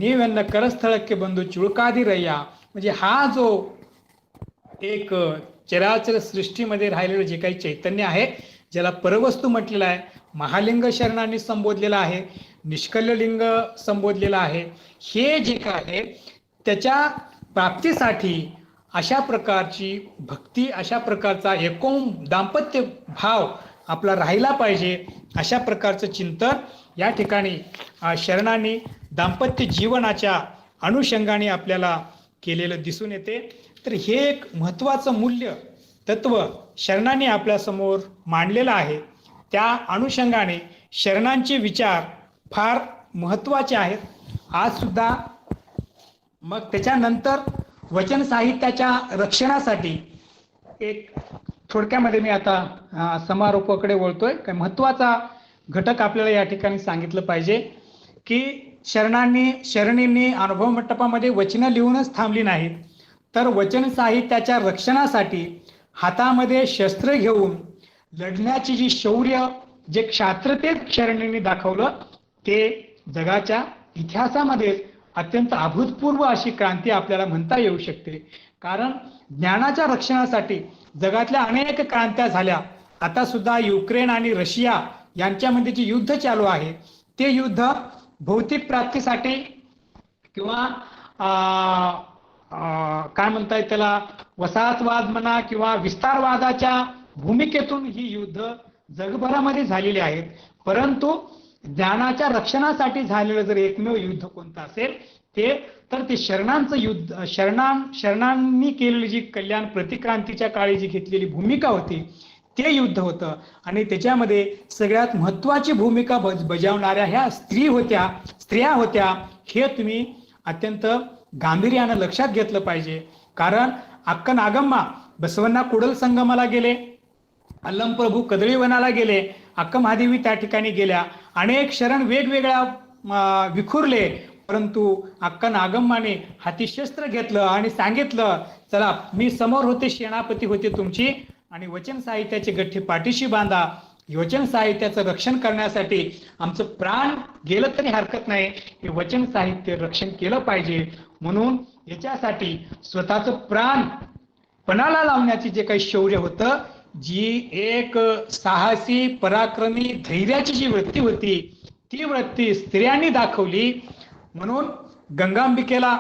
ನೀವೆನ್ನ करस्थळಕ್ಕೆ ಬಂದು चुळकादिरಯ್ಯ. म्हणजे हा जो एक चराचर सृष्टीमध्ये राहिलेलं जे काही चैतन्य आहे, ज्याला परवस्तू म्हटलेलं आहे, महालिंग शरणांनी संबोधलेलं आहे, निष्कल्य लिंग संबोधलेलं आहे, हे जे काय आहे त्याच्या प्राप्तीसाठी अशा प्रकारची भक्ती, अशा प्रकारचा एकोम दाम्पत्य भाव आपला राहिला पाहिजे. अशा प्रकारचं चिंतन या ठिकाणी शरणांनी दाम्पत्य जीवनाच्या अनुषंगाने आपल्याला केलेलं दिसून येते. तर हे एक महत्त्वाचं मूल्य तत्व शरणांनी आपल्यासमोर मांडलेलं आहे. त्या अनुषंगाने शरणांचे विचार फार महत्त्वाचे आहेत आज सुद्धा. मग त्याच्यानंतर वचन साहित्याच्या रक्षणासाठी एक थोडक्यामध्ये मी आता समारोपाकडे वळतोय. काय महत्त्वाचा घटक आपल्याला या ठिकाणी सांगितलं पाहिजे की शरणींनी अनुभव मंडपामध्ये वचनं लिहूनच थांबली नाहीत, तर वचन साहित्याच्या रक्षणासाठी हातामध्ये शस्त्र घेऊन लढण्याची जी शौर्य, जे क्षात्रतेज शरणींनी दाखवलं, ते जगाच्या इतिहासामध्ये अत्यंत अभूतपूर्व अशी क्रांती आपल्याला म्हणता येऊ शकते. कारण ज्ञानाच्या रक्षणासाठी जगातल्या अनेक क्रांत्या झाल्या. आता सुद्धा युक्रेन आणि रशिया यांच्यामध्ये जे युद्ध चालू आहे, ते युद्ध भौतिक प्राप्तीसाठी किंवा काय म्हणताय त्याला वसाहतवाद म्हणा किंवा विस्तारवादाच्या भूमिकेतून ही युद्ध जगभरामध्ये झालेली आहेत. परंतु ज्ञानाच्या रक्षणासाठी झालेलं जर एकमेव युद्ध कोणतं असेल ते शरणांचं युद्ध, शरणांनी केलेली जी कल्याण प्रतिक्रांतीच्या काळी जी घेतलेली भूमिका होती ते युद्ध होतं. आणि त्याच्यामध्ये सगळ्यात महत्वाची भूमिका बजावणाऱ्या ह्या स्त्रिया होत्या. हे तुम्ही अत्यंत गांभीर्यानं लक्षात घेतलं पाहिजे. कारण अक्क नागम्मा बसवण्णा कुडल संगमाला गेले, अल्लमप्रभू कदळीवनाला गेले, अक्क महादेवी त्या ठिकाणी गेल्या, अनेक शरण वेगवेगळ्या विखुरले, परंतु अक्का नागम्माने हाती शस्त्र घेतलं आणि सांगितलं, चला मी समोर होते, सेनापती होते तुमची, आणि वचन साहित्याचे गठ्ठे पाठीशी बांधा. वचन साहित्याचं रक्षण करण्यासाठी आमचं प्राण गेलं तरी हरकत नाही, हे वचन साहित्य रक्षण केलं पाहिजे. म्हणून याच्यासाठी स्वतःचं प्राण पणाला लावण्याची जे काही शौर्य होतं, जी एक साहसी पराक्रमी धैर्याची जी वृत्ती होती, ती वृत्ती स्त्रियांनी दाखवली. म्हणून गंगांबिकेला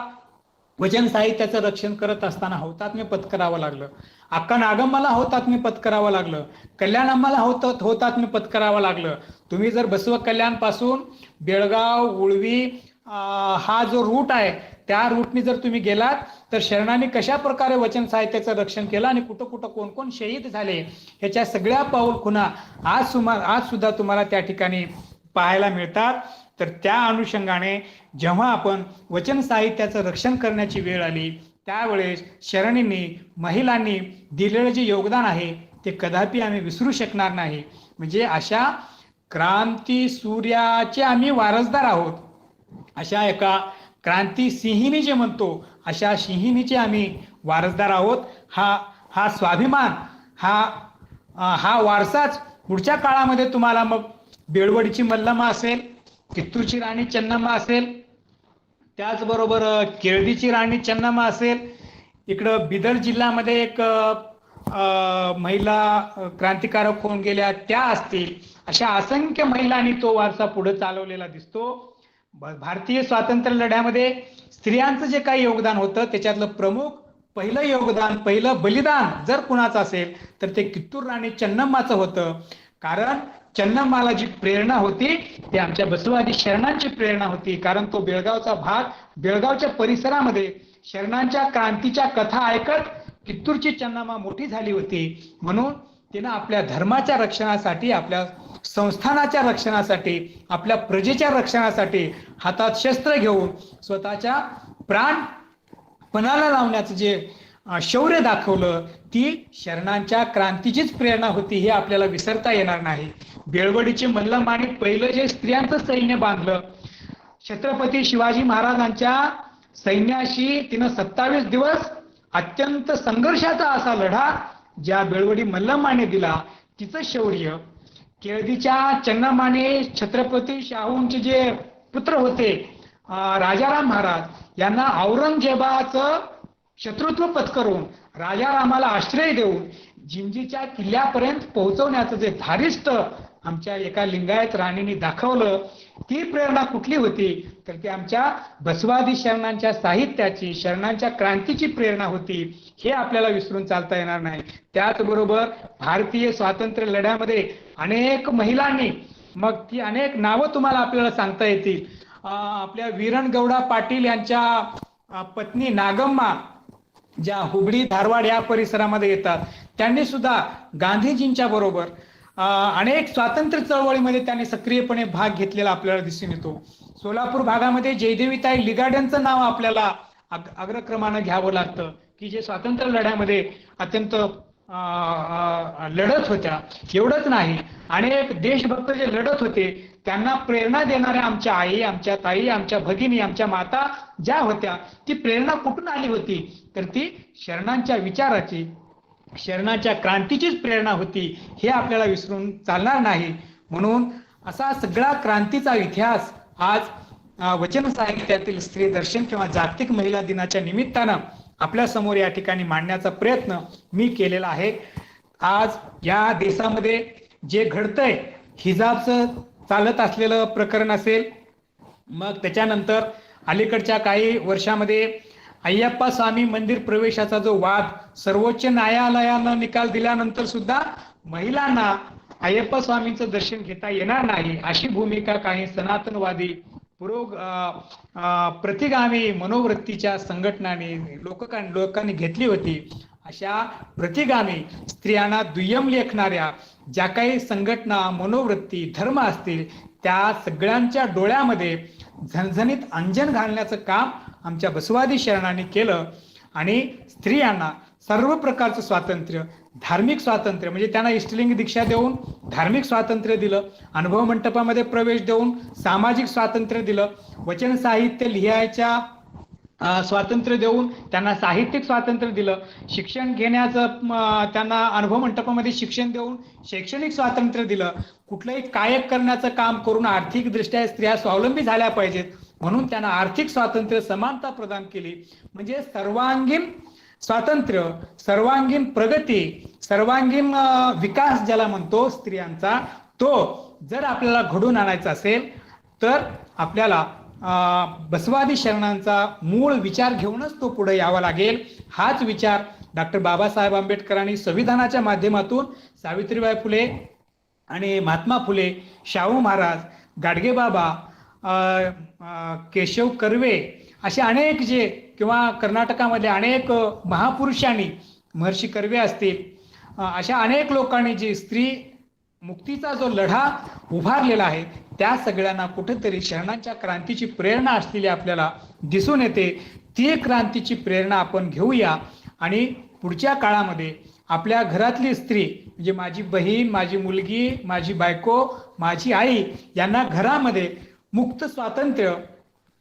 वचन साहित्याचं रक्षण करत असताना हौतात्म्य पत्करावं लागलं, अक्का नागम्माला हौतात्म्य पत्करावं लागलं, कल्याणम्माला हौतात्म्य पत्करावं लागलं. तुम्ही जर बसव कल्याण पासून बेळगाव, उळवी हा जो रूट आहे, त्या रूटनी जर तुम्ही गेलात तर शरणांनी कशा प्रकारे वचन साहित्याचं रक्षण केलं आणि कुठं कुठं कोण कोण शहीद झाले, ह्याच्या सगळ्या पाऊल खुणा आज सुद्धा तुम्हाला त्या ठिकाणी पाहायला मिळतात. तर त्या अनुषंगाने जेव्हा आपण वचन साहित्याचं रक्षण करण्याची वेळ आली, त्यावेळेस शरणींनी, महिलांनी दिलेलं जे योगदान आहे ते कदापि आम्ही विसरू शकणार नाही. म्हणजे अशा क्रांती सूर्याचे आम्ही वारसदार आहोत. अशा एका क्रांती सिंहिणी जे म्हणतो, अशा सिंहिणीचे आम्ही वारसदार आहोत. हा स्वाभिमान, हा वारसाच पुढच्या काळामध्ये तुम्हाला मग बेळवडीची मल्लम्मा असेल, कित्तूरची राणी चन्नम्मा असेल, त्याचबरोबर केळदीची राणी चन्नम्मा असेल, इकडं बिदर जिल्ह्यामध्ये एक महिला क्रांतिकारक होऊन गेल्या त्या असतील, अशा असंख्य महिलांनी तो वारसा पुढे चालवलेला दिसतो. भारतीय स्वातंत्र्य लढ्यामध्ये स्त्रियांचं जे काही योगदान होतं, त्याच्यातलं प्रमुख पहिलं योगदान, पहिलं बलिदान जर कुणाचं असेल तर ते कित्तूर राणी चन्नम्माचं होतं. कारण चन्नम्माला जी प्रेरणा होती ती आमच्या बसवादी शरणांची प्रेरणा होती. कारण तो बेळगावचा भाग, बेळगावच्या परिसरामध्ये शरणांच्या क्रांतीच्या कथा ऐकत कित्तूरची चन्नम्मा मोठी झाली होती. म्हणून तिनं आपल्या धर्माच्या रक्षणासाठी, आपल्या संस्थानाच्या रक्षणासाठी, आपल्या प्रजेच्या रक्षणासाठी हातात शस्त्र घेऊन स्वतःच्या प्राण पणाला लावण्याचं जे शौर्य दाखवलं, ती शरणांच्या क्रांतीचीच प्रेरणा होती, हे आपल्याला विसरता येणार नाही. बेळवडीची मल्लमाने पहिलं जे स्त्रियांचं सैन्य बांधलं, छत्रपती शिवाजी महाराजांच्या सैन्याशी तिनं 27 दिवस अत्यंत संघर्षाचा असा लढा ज्या बेळवडी मल्लम्माने दिला, तिचं शौर्य, केळदीच्या चन्नमाने छत्रपती शाहूंचे जे पुत्र होते राजाराम महाराज यांना औरंगजेबाचं शत्रुत्व पत्करून राजारामाला आश्रय देऊन जिंजीच्या किल्ल्यापर्यंत पोहोचवण्याचं जे धारिष्ट आमच्या एका लिंगायत राणीने दाखवलं, ती प्रेरणा कुठली होती तर ती आमच्या बसवादी शरणांच्या साहित्याची, शरणांच्या क्रांतीची प्रेरणा होती. हे आपल्याला विसरून चालता येणार नाही. त्याचबरोबर भारतीय स्वातंत्र्य लढ्यामध्ये अनेक महिलांनी, मग ती अनेक नावं तुम्हाला आपल्याला सांगता येतील. आपल्या वीरणगौडा पाटील यांच्या पत्नी नागम्मा ज्या हुबळी धारवाड या परिसरामध्ये येतात, त्यांनी सुद्धा गांधीजींच्या बरोबर अनेक स्वातंत्र्य चळवळीमध्ये त्यांनी सक्रियपणे भाग घेतलेला आपल्याला दिसून येतो. सोलापूर भागामध्ये जयदेवीताई लिगाड्यांचं नाव आपल्याला अग्रक्रमानं घ्यावं लागतं, की जे स्वातंत्र्य लढ्यामध्ये अत्यंत लढत होत्या. एवढंच नाही, अनेक देशभक्त जे लढत होते त्यांना प्रेरणा देणाऱ्या आमच्या आई, आमच्या ताई, आमच्या भगिनी, आमच्या माता ज्या होत्या, ती प्रेरणा कुठून आली होती तर ती शरणांच्या विचाराची, शरणाच्या क्रांतीचीच प्रेरणा होती. हे आपल्याला विसरून चालणार नाही. म्हणून असा सगळा क्रांतीचा इतिहास आज वचन साहित्यातील स्त्री दर्शन किंवा जागतिक महिला दिनाच्या निमित्तानं आपल्या समोर या ठिकाणी मांडण्याचा प्रयत्न मी केलेला आहे. आज या देशामध्ये जे घडतंय, हिजाबचं चालत असलेलं प्रकरण असेल, मग त्याच्यानंतर अलीकडच्या काही वर्षामध्ये अय्यप्पा स्वामी मंदिर प्रवेशाचा जो वाद, सर्वोच्च न्यायालयानं निकाल दिल्यानंतर सुद्धा महिलांना अय्यप्पा स्वामींचं दर्शन घेता येणार नाही, अशी भूमिका काही सनातनवादी प्रतिगामी मनोवृत्तीच्या संघटनांनी लोकांनी घेतली होती. अशा प्रतिगामी स्त्रियांना दुय्यम लेखणाऱ्या ज्या काही संघटना, मनोवृत्ती, धर्म असतील, त्या सगळ्यांच्या डोळ्यामध्ये झणझणीत अंजन घालण्याचं काम आमच्या बसवादी शरणांनी केलं आणि स्त्रियांना सर्व प्रकारचं स्वातंत्र्य, धार्मिक स्वातंत्र्य म्हणजे त्यांना इष्टलिंग दीक्षा देऊन धार्मिक स्वातंत्र्य दिलं, अनुभव मंडपामध्ये प्रवेश देऊन सामाजिक स्वातंत्र्य दिलं, वचन साहित्य लिहायच्या स्वातंत्र्य देऊन त्यांना साहित्यिक स्वातंत्र्य दिलं, शिक्षण घेण्याचं त्यांना अनुभव मंडपामध्ये शिक्षण देऊन शैक्षणिक स्वातंत्र्य दिलं, कुठलंही कायक करण्याचं काम करून आर्थिकदृष्ट्या स्त्रिया स्वावलंबी झाल्या पाहिजेत म्हणून त्यांना आर्थिक स्वातंत्र्य, समानता प्रदान केली. म्हणजे सर्वांगीण स्वातंत्र्य, सर्वांगीण प्रगती, सर्वांगीण विकास ज्याला म्हणतो स्त्रियांचा, तो जर आपल्याला घडून आणायचा असेल तर आपल्याला बसवादी शरणांचा मूळ विचार घेऊनच तो पुढे यावा लागेल. हाच विचार डॉक्टर बाबासाहेब आंबेडकरांनी संविधानाच्या माध्यमातून सावित्रीबाई फुले आणि महात्मा फुले, शाहू महाराज, गाडगेबाबा, केशव कर्वे असे अनेक जे, किंवा कर्नाटकामध्ये अनेक महापुरुषांनी, महर्षी कर्वे असतील, अशा अनेक लोकांनी जी स्त्री मुक्तीचा जो लढा उभारलेला आहे, त्या सगळ्यांना कुठेतरी शरणांच्या क्रांतीची प्रेरणा असलेली आपल्याला दिसून येते. ती क्रांतीची प्रेरणा आपण घेऊया आणि पुढच्या काळामध्ये आपल्या घरातली स्त्री म्हणजे माझी बहीण, माझी मुलगी, माझी बायको, माझी आई यांना घरामध्ये मुक्त स्वातंत्र्य,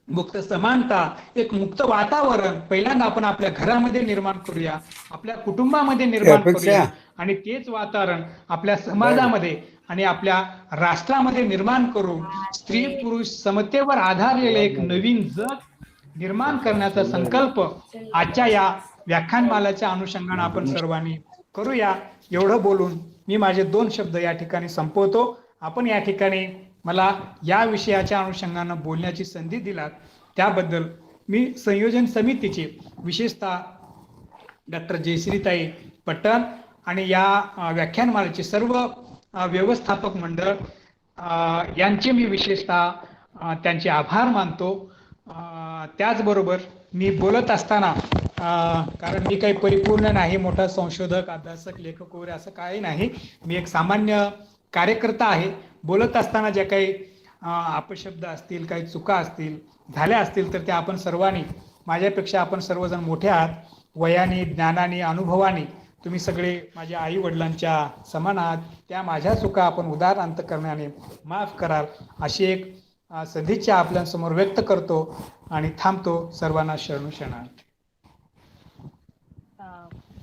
मुक्त समानता, एक मुक्त वातावरण पहिल्यांदा आपण आपल्या घरामध्ये निर्माण करूया, आपल्या कुटुंबामध्ये निर्माण करूया आणि तेच वातावरण आपल्या समाजामध्ये आणि आपल्या राष्ट्रामध्ये निर्माण करून स्त्री पुरुष समतेवर आधारलेले एक नवीन जग निर्माण करण्याचा संकल्प आजच्या या व्याख्यानमालाच्या अनुषंगाने आपण सर्वांनी करूया. एवढं बोलून मी माझे 2 शब्द या ठिकाणी संपवतो. आपण या ठिकाणी मला या विषयाच्या अनुषंगाने बोलण्याची संधी दिलात त्याबद्दल मी संयोजन समितीचे, विशेषतः डॉक्टर जयश्रीताई पट्टण आणि या व्याख्यानमालेचे सर्व व्यवस्थापक मंडळ यांचे मी विशेषतः त्यांचे आभार मानतो. त्याचबरोबर मी बोलत असताना, कारण मी काही परिपूर्ण नाही, मोठा संशोधक, अभ्यासक, लेखक वगैरे असं काही नाही, मी एक सामान्य कार्यकर्ता आहे. बोलत असताना ज्या काही अपशब्द असतील, काही चुका असतील, झाल्या असतील तर त्या आपण सर्वांनी, माझ्यापेक्षा आपण सर्वजण मोठे आहात, वयाने, ज्ञानाने, अनुभवाने तुम्ही सगळे माझ्या आई वडिलांच्या समान आहात, त्या माझ्या चुका आपण उदार अंतकरणाने माफ कराल अशी एक सदिच्छा आपल्यासमोर व्यक्त करतो आणि थांबतो. सर्वांना शरणू शरणार्थी.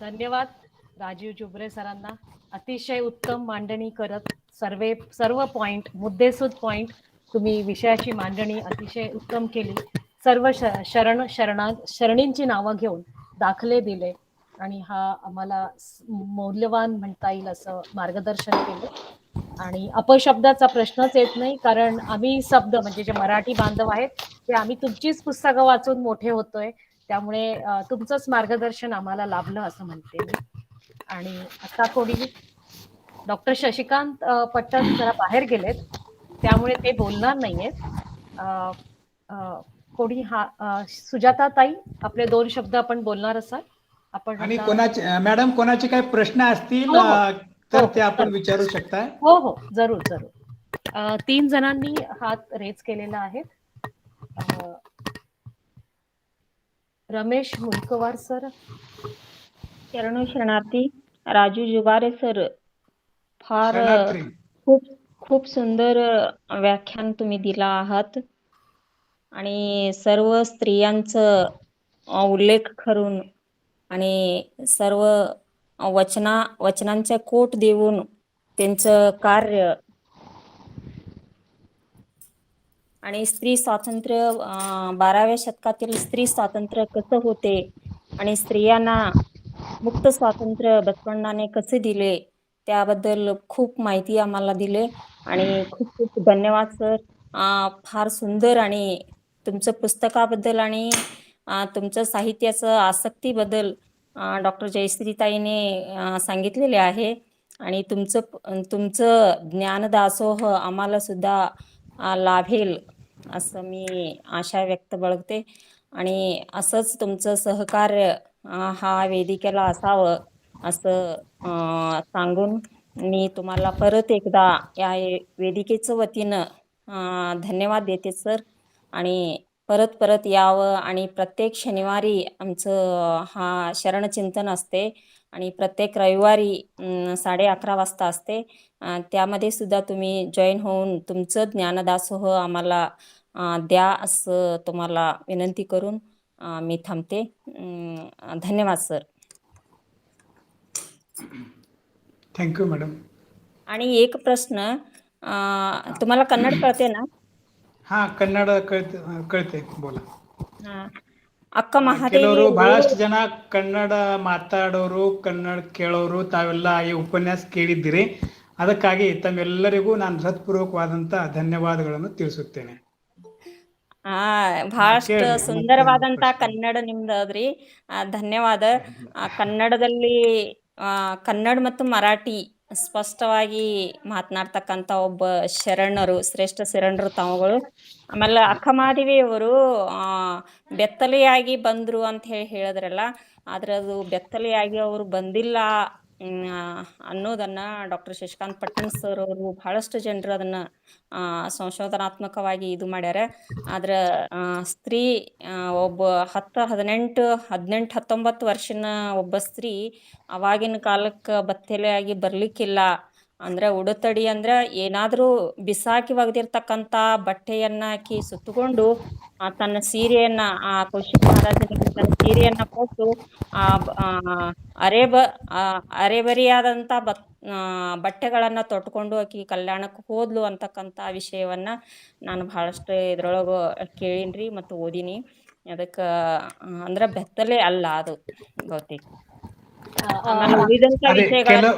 धन्यवाद राजीव जुबरे सरांना. अतिशय उत्तम मांडणी करत सर्व पॉइंट, मुद्देसूद पॉइंट, तुम्ही विषयाची मांडणी अतिशय उत्तम केली. सर्व शरणींची नावं घेऊन दाखले दिले आणि हा आम्हाला मौल्यवान म्हणता येईल असं मार्गदर्शन केलं. आणि अपशब्दाचा प्रश्नच येत नाही, कारण आम्ही शब्द म्हणजे जे मराठी बांधव आहेत ते आम्ही तुमचीच पुस्तकं वाचून मोठे होतोय. त्यामुळे तुमचंच मार्गदर्शन आम्हाला लाभलं असं म्हणते मी. आणि आता कोणी डॉक्टर शशिकांत पट्टण जरा बाहेर गेलेत, त्यामुळे ते बोलणार नाहीयेत. कोणी सुजाता ताई, आपले 2 शब्द आपण बोलणार असाल? आपण आणि मॅडम कोणाचे काही प्रश्न असतील तर ते आपण विचारू शकताय. हो, जरूर. 3 जणांनी हात रेज केलेला आहे. रमेश मुलकवार सर. शरणू शरणार्थी. राजू जुबारे सर, फार खूप सुंदर व्याख्यान तुम्ही दिला आहात आणि सर्व स्त्रियांचं उल्लेख करून आणि सर्व वचनांचे कोट देऊन त्यांचं कार्य आणि स्त्री स्वातंत्र्य 12व्या शतकातील स्त्री स्वातंत्र्य कसं होते आणि स्त्रियांना मुक्त स्वातंत्र्य बसवण्णाने कसे दिले त्याबद्दल खूप माहिती आम्हाला दिले आणि खूप खूप धन्यवाद सर. फार सुंदर आणि तुमचं पुस्तकाबद्दल आणि तुमचं साहित्याचं आसक्तीबद्दल डॉक्टर जयश्रीताईने सांगितलेले आहे आणि तुमचं ज्ञानदासोह आम्हाला सुद्धा लाभेल असं मी आशा व्यक्त बाळगते आणि असंच तुमचं सहकार्य हा वेदिकेला असावं असं सांगून मी तुम्हाला परत एकदा या वेदिकेचं वतीनं धन्यवाद देते सर. आणि परत यावं आणि प्रत्येक शनिवारी आमचं हा शरणचिंतन असते आणि प्रत्येक रविवारी 11:30 वाजता असते. त्यामध्ये सुद्धा तुम्ही जॉईन होऊन तुमचं ज्ञानदासोह आम्हाला द्या असं तुम्हाला विनंती करून मी थांबते. धन्यवाद सर. Thank you madam. आणि एक प्रश्न, तुम्हाला कन्नड कळते ना? हा, कन्नड कळते, बोला. ಅಕ್ಕ ಮಹಾದೇವಿ ಕೆಲವರು ಬಹಳಷ್ಟು ಜನ ಕನ್ನಡ ಮಾತಾಡೋರು, ಕನ್ನಡ ಕೇಳೋರು ತಾವೆಲ್ಲ ಈ ಉಪನ್ಯಾಸ ಕೇಳಿದ್ದೀರಿ. ಅದಕ್ಕಾಗಿ ತಮ್ಮೆಲ್ಲರಿಗೂ ನಾನು ಹೃತ್ಪೂರ್ವಕವಾದಂತ ಧನ್ಯವಾದಗಳನ್ನು ತಿಳಿಸುತ್ತೇನೆ. ಬಹಳಷ್ಟು ಸುಂದರವಾದಂತ ಕನ್ನಡ ನಿಮ್ದು ಅದ್ರಿ. ಧನ್ಯವಾದ. ಕನ್ನಡದಲ್ಲಿ ಕನ್ನಡ ಮತ್ತು ಮರಾಠಿ ಸ್ಪಷ್ಟವಾಗಿ ಮಾತನಾಡ್ತಕ್ಕಂಥ ಒಬ್ಬ ಶರಣರು, ಶ್ರೇಷ್ಠ ಶರಣರು ತಾವುಗಳು. ಆಮೇಲೆ ಅಕ್ಕಮಹಾದೇವಿಯವರು ಬೆತ್ತಲೆಯಾಗಿ ಬಂದ್ರು ಅಂತ ಹೇಳಿದ್ರಲ್ಲ, ಆದ್ರೆ ಅದು ಬೆತ್ತಲೆಯಾಗಿ ಅವರು ಬಂದಿಲ್ಲ ಅನ್ನೋದನ್ನ ಡಾಕ್ಟರ್ ಶಶಿಕಾಂತ್ ಪಟ್ಟಣ್ ಸರ್ ಅವರು ಬಹಳಷ್ಟು ಜನರು ಅದನ್ನ ಸಂಶೋಧನಾತ್ಮಕವಾಗಿ ಇದು ಮಾಡ್ಯಾರ. ಆದ್ರ ಸ್ತ್ರೀ ಒಬ್ಬ 18-19 ವರ್ಷನ ಒಬ್ಬ ಸ್ತ್ರೀ ಅವಾಗಿನ ಕಾಲಕ್ಕೆ ಬೆತ್ತಲೆಯಾಗಿ ಬರ್ಲಿಕ್ಕಿಲ್ಲ. ಅಂದ್ರೆ ಉಡುತಡಿ ಅಂದ್ರೆ ಏನಾದ್ರೂ ಬಿಸಾಕಿ ಒಗೆದಿರ್ತಕ್ಕಂಥ ಬಟ್ಟೆಯನ್ನ ಆಕಿ ಸುತ್ತಕೊಂಡು ತನ್ನ ಸೀರೆಯನ್ನ ಕೌಶಿಕ್ ಮಹಾರಾಜನಿಗೆ ತನ್ನ ಸೀರೆಯನ್ನ ಕೊಟ್ಟು ಅರೆಬರಿಯಾದಂಥ ಬಟ್ಟೆಗಳನ್ನ ತೊಟ್ಕೊಂಡು ಆಕಿ ಕಲ್ಯಾಣಕ್ಕೆ ಹೋದ್ಲು ಅಂತಕ್ಕಂಥ ವಿಷಯವನ್ನ ನಾನು ಬಹಳಷ್ಟು ಇದ್ರೊಳಗ ಕೇಳೀನ್ರಿ ಮತ್ತು ಓದಿನಿ. ಅದಕ್ಕೆ ಅಂದ್ರೆ ಬೆತ್ತಲೆ ಅಲ್ಲ ಅದು ಬಹುತೇಕ. ಉಳಿದಂತ ವಿಷಯಗಳನ್ನ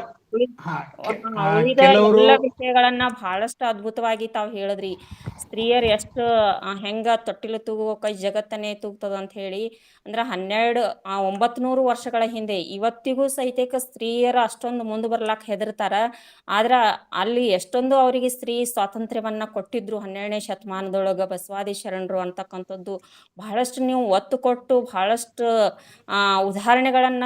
ಎಲ್ಲ ವಿಷಯಗಳನ್ನ ಬಹಳಷ್ಟು ಅದ್ಭುತವಾಗಿ ತಾವು ಹೇಳಿದ್ರಿ. ಸ್ತ್ರೀಯರ್ ಎಷ್ಟು ಹೆಂಗ ತೊಟ್ಟಿಲು ತೂಗುವ ಜಗತ್ತನ್ನೇ ತೂಗ್ತದ ಅಂತ ಹೇಳಿ. ಅಂದ್ರೆ 900 ವರ್ಷಗಳ ಹಿಂದೆ ಇವತ್ತಿಗೂ ಸಹಿತ ಸ್ತ್ರೀಯರು ಅಷ್ಟೊಂದು ಮುಂದೆ ಬರ್ಲಾಕ್ ಹೆದರ್ತಾರ. ಆದ್ರ ಅಲ್ಲಿ ಎಷ್ಟೊಂದು ಅವರಿಗೆ ಸ್ತ್ರೀ ಸ್ವಾತಂತ್ರ್ಯವನ್ನ ಕೊಟ್ಟಿದ್ರು 12ನೇ ಶತಮಾನದೊಳಗ ಬಸವಾದಿ ಶರಣರು ಅಂತಕ್ಕಂಥದ್ದು ಬಹಳಷ್ಟು ನೀವು ಒತ್ತು ಕೊಟ್ಟು ಬಹಳಷ್ಟು ಉದಾಹರಣೆಗಳನ್ನ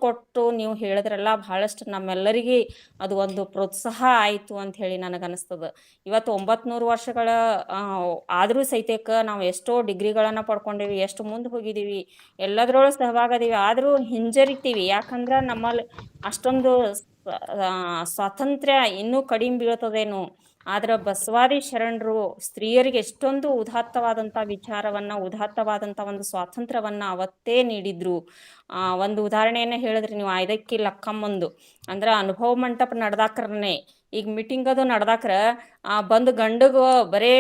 ಕೊಟ್ಟು ನೀವು ಹೇಳಿದ್ರಲ್ಲ. ಬಹಳಷ್ಟು ನಮ್ಮೆಲ್ಲರಿಗೆ ಅದು ಒಂದು ಪ್ರೋತ್ಸಾಹ ಆಯ್ತು ಅಂತ ಹೇಳಿ ನನಗನ್ನಿಸ್ತದ. ಇವತ್ತು 900 ವರ್ಷಗಳ ಆದ್ರೂ ಸಹಿತಕ್ಕ ನಾವು ಎಷ್ಟೋ ಡಿಗ್ರಿಗಳನ್ನ ಪಡ್ಕೊಂಡೇವಿ, ಎಷ್ಟು ಮುಂದೆ ಹೋಗಿದ್ದೀವಿ, ಎಲ್ಲದ್ರೊಳಗೆ ಸಹಭಾಗದೀವಿ. ಆದ್ರೂ ಹಿಂಜರಿತೀವಿ. ಯಾಕಂದ್ರ ನಮ್ಮಲ್ಲಿ ಅಷ್ಟೊಂದು ಸ್ವಾತಂತ್ರ್ಯ ಇನ್ನೂ ಕಡಿಮೆ ಬೀಳ್ತದೇನು ಆದ್ರೆ ಬಸವಾದಿ ಶರಣರು ಸ್ತ್ರೀಯರಿಗೆ ಎಷ್ಟೊಂದು ಉದಾತ್ತವಾದಂಥ ಒಂದು ಸ್ವಾತಂತ್ರ್ಯವನ್ನ ಅವತ್ತೇ ನೀಡಿದ್ರು. ಒಂದು ಉದಾಹರಣೆಯನ್ನ ಹೇಳಿದ್ರಿ ನೀವು, ಐದಕ್ಕಿ ಲಕ್ಕಮ್ಮಂದು ಅಂದ್ರ ಅನುಭವ ಮಂಟಪ ನಡ್ದಾಕ್ರನೆ. ಈಗ ಮೀಟಿಂಗ್ ಅದು ನಡ್ದಾಕ್ರ ಬಂದು ಗಂಡಗ ಬರೇ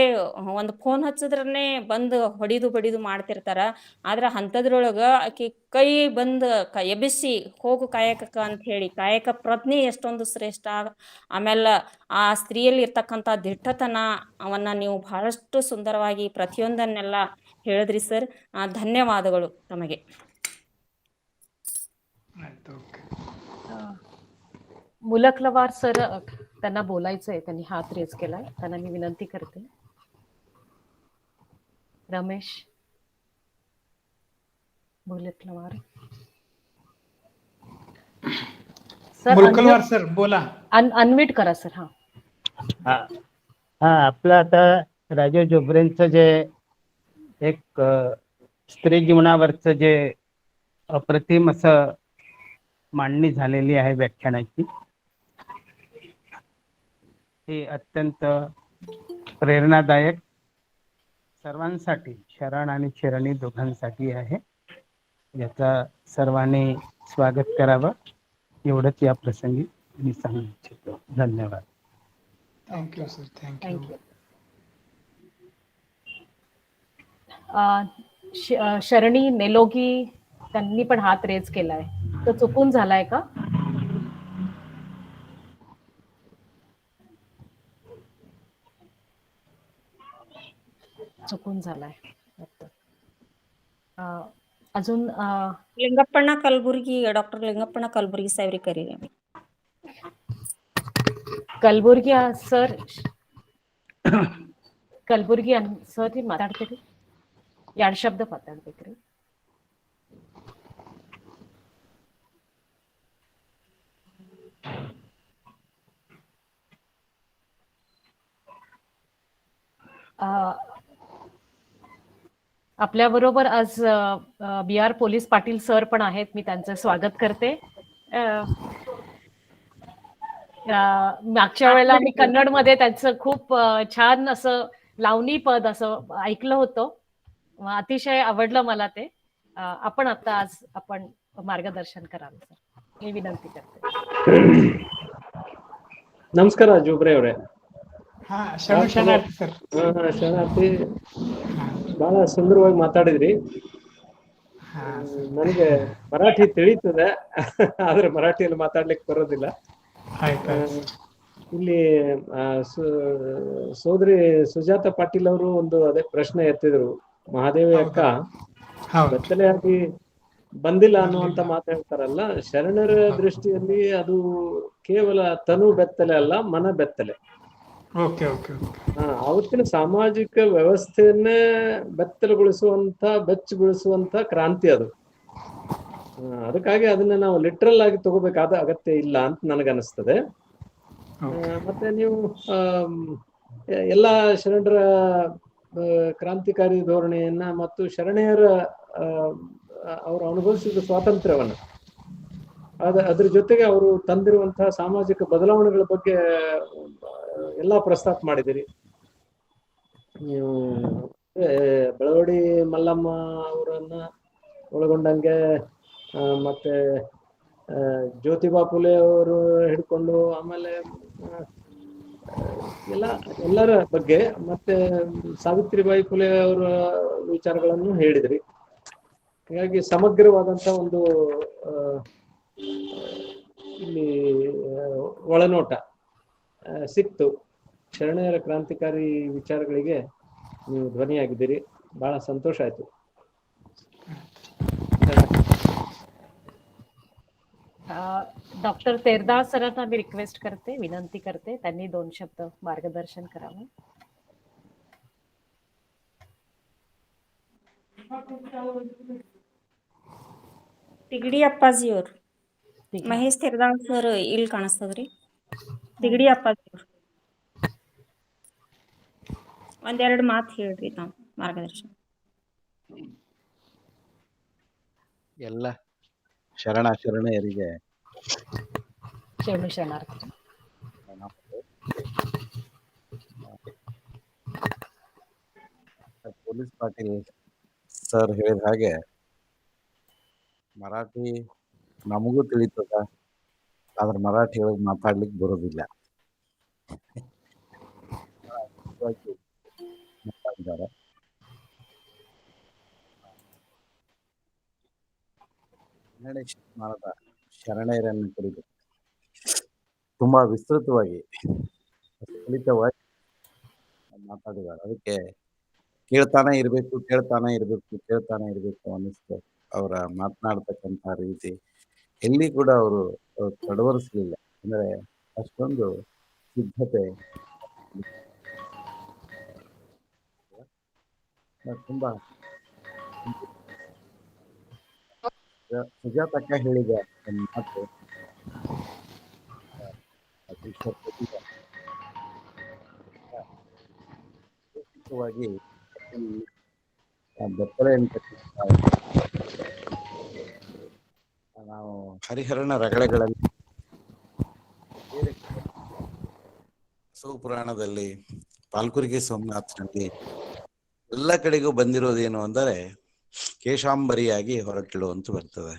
ಒಂದು ಫೋನ್ ಹಚ್ಚಿದ್ರನೆ ಬಂದು ಹೊಡಿದು ಮಾಡ್ತಿರ್ತಾರ. ಆದ್ರ ಅಂಥದ್ರೊಳಗ ಆಕಿ ಕೈ ಬಂದು ಎಬ್ಬಿಸಿ ಹೋಗು ಕಾಯಕಕ್ಕ ಅಂತ ಹೇಳಿ, ಕಾಯಕ ಪ್ರಜ್ಞೆ ಎಷ್ಟೊಂದು ಶ್ರೇಷ್ಠ. ಆಮೇಲೆ ಆ ಸ್ತ್ರೀಯಲ್ಲಿ ಇರ್ತಕ್ಕಂಥ ದಿಟ್ಟತನ ಅವನ್ನ ನೀವು ಬಹಳಷ್ಟು ಸುಂದರವಾಗಿ ಪ್ರತಿಯೊಂದನ್ನೆಲ್ಲ ಹೇಳಿದ್ರಿ ಸರ್. ಧನ್ಯವಾದಗಳು ತಮಗೆ. ಆಯ್ತು, ಓಕೆ. मुलकलवार सर त्यांना बोलायचंय, त्यांनी हात रेज केलाय, त्यांना मी विनंती करते. रमेश मुलकलवार सर, मुलकलवार सर बोला. अनम्यूट करा सर. हा हा आपलं आता राजीव जोबरेंचं जे एक स्त्री जीवनावरचं जे अप्रतिम असं मांडणी झालेली आहे व्याख्यानाची, ही अत्यंत प्रेरणादायक सर्वांसाठी, शरण आणि शरणी दोघांसाठी आहे. याचा सर्वांनी स्वागत करावं एवढंच या प्रसंगी मी सांगू इच्छितो. धन्यवाद. Thank you sir, thank you. शरणी नेलोगी त्यांनी पण हात रेज केलाय, तो चुकून झालाय का? चुकून झालाय. अजून लिंगಪ್ಪಣ್ಣ ಕಲಬುರ್ಗಿ, ಡಾಕ್ಟರ್ लिंगಪ್ಪಣ್ಣ ಕಲಬುರ್ಗಿ ಸಾಹೇಬ್ರಿಗೆ ಕರೀರಿ. ಕಲಬುರ್ಗಿ ಸರ್, ಕಲಬುರ್ಗಿ ಸರ್ ಮಾತಾಡ್ತೀರಿ? 2 ಶಬ್ದ ಮಾತಾಡ್ಬೇಕ್ರಿ. आपल्या बरोबर आज BR पोलीस पाटील सर पण आहेत. मी त्यांचं स्वागत करते. मागच्या वेळेला मी कन्नड मध्ये त्यांचं खूप छान असं लावणी पद असं ऐकलं होतं, अतिशय आवडलं मला ते. आपण आता आज आपण मार्गदर्शन करावं सर, मी विनंती करते. ನಮಸ್ಕಾರ ಜೋಬ್ರೆ ಅವರೇ. ಹಾ, ಶರಣಾರ್ಥಿ ಸರ್. ಶರಣಾರ್ಥಿ, ಬಹಳ ಸುಂದರವಾಗಿ ಮಾತಾಡಿದ್ರಿ. ನನಗೆ ಮರಾಠಿ ತಿಳಿತದೆ, ಆದ್ರೆ ಮರಾಠಿಯಲ್ಲಿ ಮಾತಾಡ್ಲಿಕ್ಕೆ ಬರೋದಿಲ್ಲ. ಇಲ್ಲಿ ಸೋದರಿ ಸುಜಾತ ಪಾಟೀಲ್ ಅವರು ಒಂದು ಅದೇ ಪ್ರಶ್ನೆ ಎತ್ತಿದ್ರು. ಮಹಾದೇವಿ ಅಕ್ಕ ಬೆತ್ತಲೆಯಾಗಿ ಬಂದಿಲ್ಲ ಅನ್ನುವಂತ ಮಾತು ಹೇಳ್ತಾರಲ್ಲ, ಶರಣರ ದೃಷ್ಟಿಯಲ್ಲಿ ಅದು ಕೇವಲ ತನು ಬೆತ್ತಲೆ ಅಲ್ಲ, ಮನ ಬೆತ್ತಲೆ. ಅವತ್ತಿನ ಸಾಮಾಜಿಕ ವ್ಯವಸ್ಥೆಯನ್ನೇ ಬೆಚ್ಚಗೊಳಿಸುವಂತ ಕ್ರಾಂತಿ ಅದು. ಅದಕ್ಕಾಗಿ ಅದನ್ನ ನಾವು ಲಿಟ್ರಲ್ ಆಗಿ ತಗೋಬೇಕಾದ ಅಗತ್ಯ ಇಲ್ಲ ಅಂತ ನನಗನ್ನಿಸ್ತದೆ. ಮತ್ತೆ ನೀವು ಎಲ್ಲಾ ಶರಣರ ಕ್ರಾಂತಿಕಾರಿ ಧೋರಣೆಯನ್ನ ಮತ್ತು ಶರಣೆಯರ ಅವರು ಅನುಭವಿಸಿದ ಸ್ವಾತಂತ್ರ್ಯವನ್ನ, ಅದ್ರ ಜೊತೆಗೆ ಅವರು ತಂದಿರುವಂತಹ ಸಾಮಾಜಿಕ ಬದಲಾವಣೆಗಳ ಬಗ್ಗೆ ಎಲ್ಲಾ ಪ್ರಸ್ತಾಪ ಮಾಡಿದಿರಿ ನೀವು. ಬೆಳವಡಿ ಮಲ್ಲಮ್ಮ ಅವರನ್ನ ಒಳಗೊಂಡಂಗೆ, ಮತ್ತೆ ಜ್ಯೋತಿಬಾ ಫುಲೆ ಅವರು ಹಿಡ್ಕೊಂಡು, ಆಮೇಲೆ ಎಲ್ಲರ ಬಗ್ಗೆ, ಮತ್ತೆ ಸಾವಿತ್ರಿಬಾಯಿ ಫುಲೆ ಅವರ ವಿಚಾರಗಳನ್ನು ಹೇಳಿದ್ರಿ. ಹಾಗಾಗಿ ಸಮಗ್ರವಾದಂತ ಒಂದು ಇಲ್ಲಿ ಒಳನೋಟ ಸಿಕ್ತು. ಶರಣೆಯರ ಕ್ರಾಂತಿಕಾರಿ ವಿಚಾರಗಳಿಗೆ ನೀವು ಧ್ವನಿಯಾಗಿದ್ದೀರಿ, ಬಹಳ ಸಂತೋಷ ಆಯ್ತು. डॉक्टर तेरदाळ सरांना मी रिक्वेस्ट करते, विनंती करते, त्यांनी 2 शब्द मार्गदर्शन करावं. ತಿಗಡಿ ಅಪ್ಪಾಜಿಯವ್ರು, ಮಹೇಶ್ ತೆರದಾಳ್ ಸರ್ ಇಲ್ಲಿ ಕಾಣಿಸ್ತದ್ರಿ. ತಿಗಡಿ ಅಪ್ಪಾಜಿಯವ್ರು ಒಂದೆರಡು ಮಾತು ಹೇಳ್ರಿ ತಾವು ಮಾರ್ಗದರ್ಶನ. ಎಲ್ಲ ಶರಣೆಯರಿಗೆ ಶರಣಾರ್ಥಿ. ಪೊಲೀಸ್ ಪಾಟೀಲ್ ಸರ್ ಹೇಳಿದ ಹಾಗೆ ಮರಾಠಿ ನಮಗೂ ತಿಳಿತದ, ಆದ್ರೆ ಮರಾಠಿ ಒಳಗೆ ಮಾತಾಡ್ಲಿಕ್ಕೆ ಬರೋದಿಲ್ಲ. ಮಾತಾಡಿದ್ದಾರೆ. ಕನ್ನಡ ಶತಮಾನದ ಶರಣೆಯರನ್ನು ಕುರಿತು ತುಂಬಾ ವಿಸ್ತೃತವಾಗಿ ಫಲಿತವಾಗಿ ಮಾತಾಡಿದ್ದಾರೆ. ಅದಕ್ಕೆ ಕೇಳ್ತಾನೆ ಇರಬೇಕು ಅನ್ನಿಸ್ತು. ಅವರ ಮಾತನಾಡ್ತಕ್ಕಂಥ ರೀತಿ ಎಲ್ಲಿ ಕೂಡ ಅವರು ತಡವರಿಸಲಿಲ್ಲ. ಅಂದ್ರೆ ಅಷ್ಟೊಂದು ಸಿದ್ಧತೆ ತುಂಬಾ ಸುಜಾತಕ್ಕ ಹೇಳಿದ ಒಂದು ಮಾತು ವೈಯಕ್ತಿಕವಾಗಿ ಬೆತ್ತಲೆಯನ್ನು ನಾವು ಹರಿಹರನ ರಗಳೆಗಳಲ್ಲಿ ಪುರಾಣದಲ್ಲಿ ಪಾಲ್ಕುರಿಗೆ ಸೋಮನಾಥನಲ್ಲಿ ಎಲ್ಲ ಕಡೆಗೂ ಬಂದಿರೋದೇನು ಅಂದರೆ ಕೇಶಾಂಬರಿಯಾಗಿ ಹೊರಟಿಳು ಅಂತ ಬರ್ತದೆ.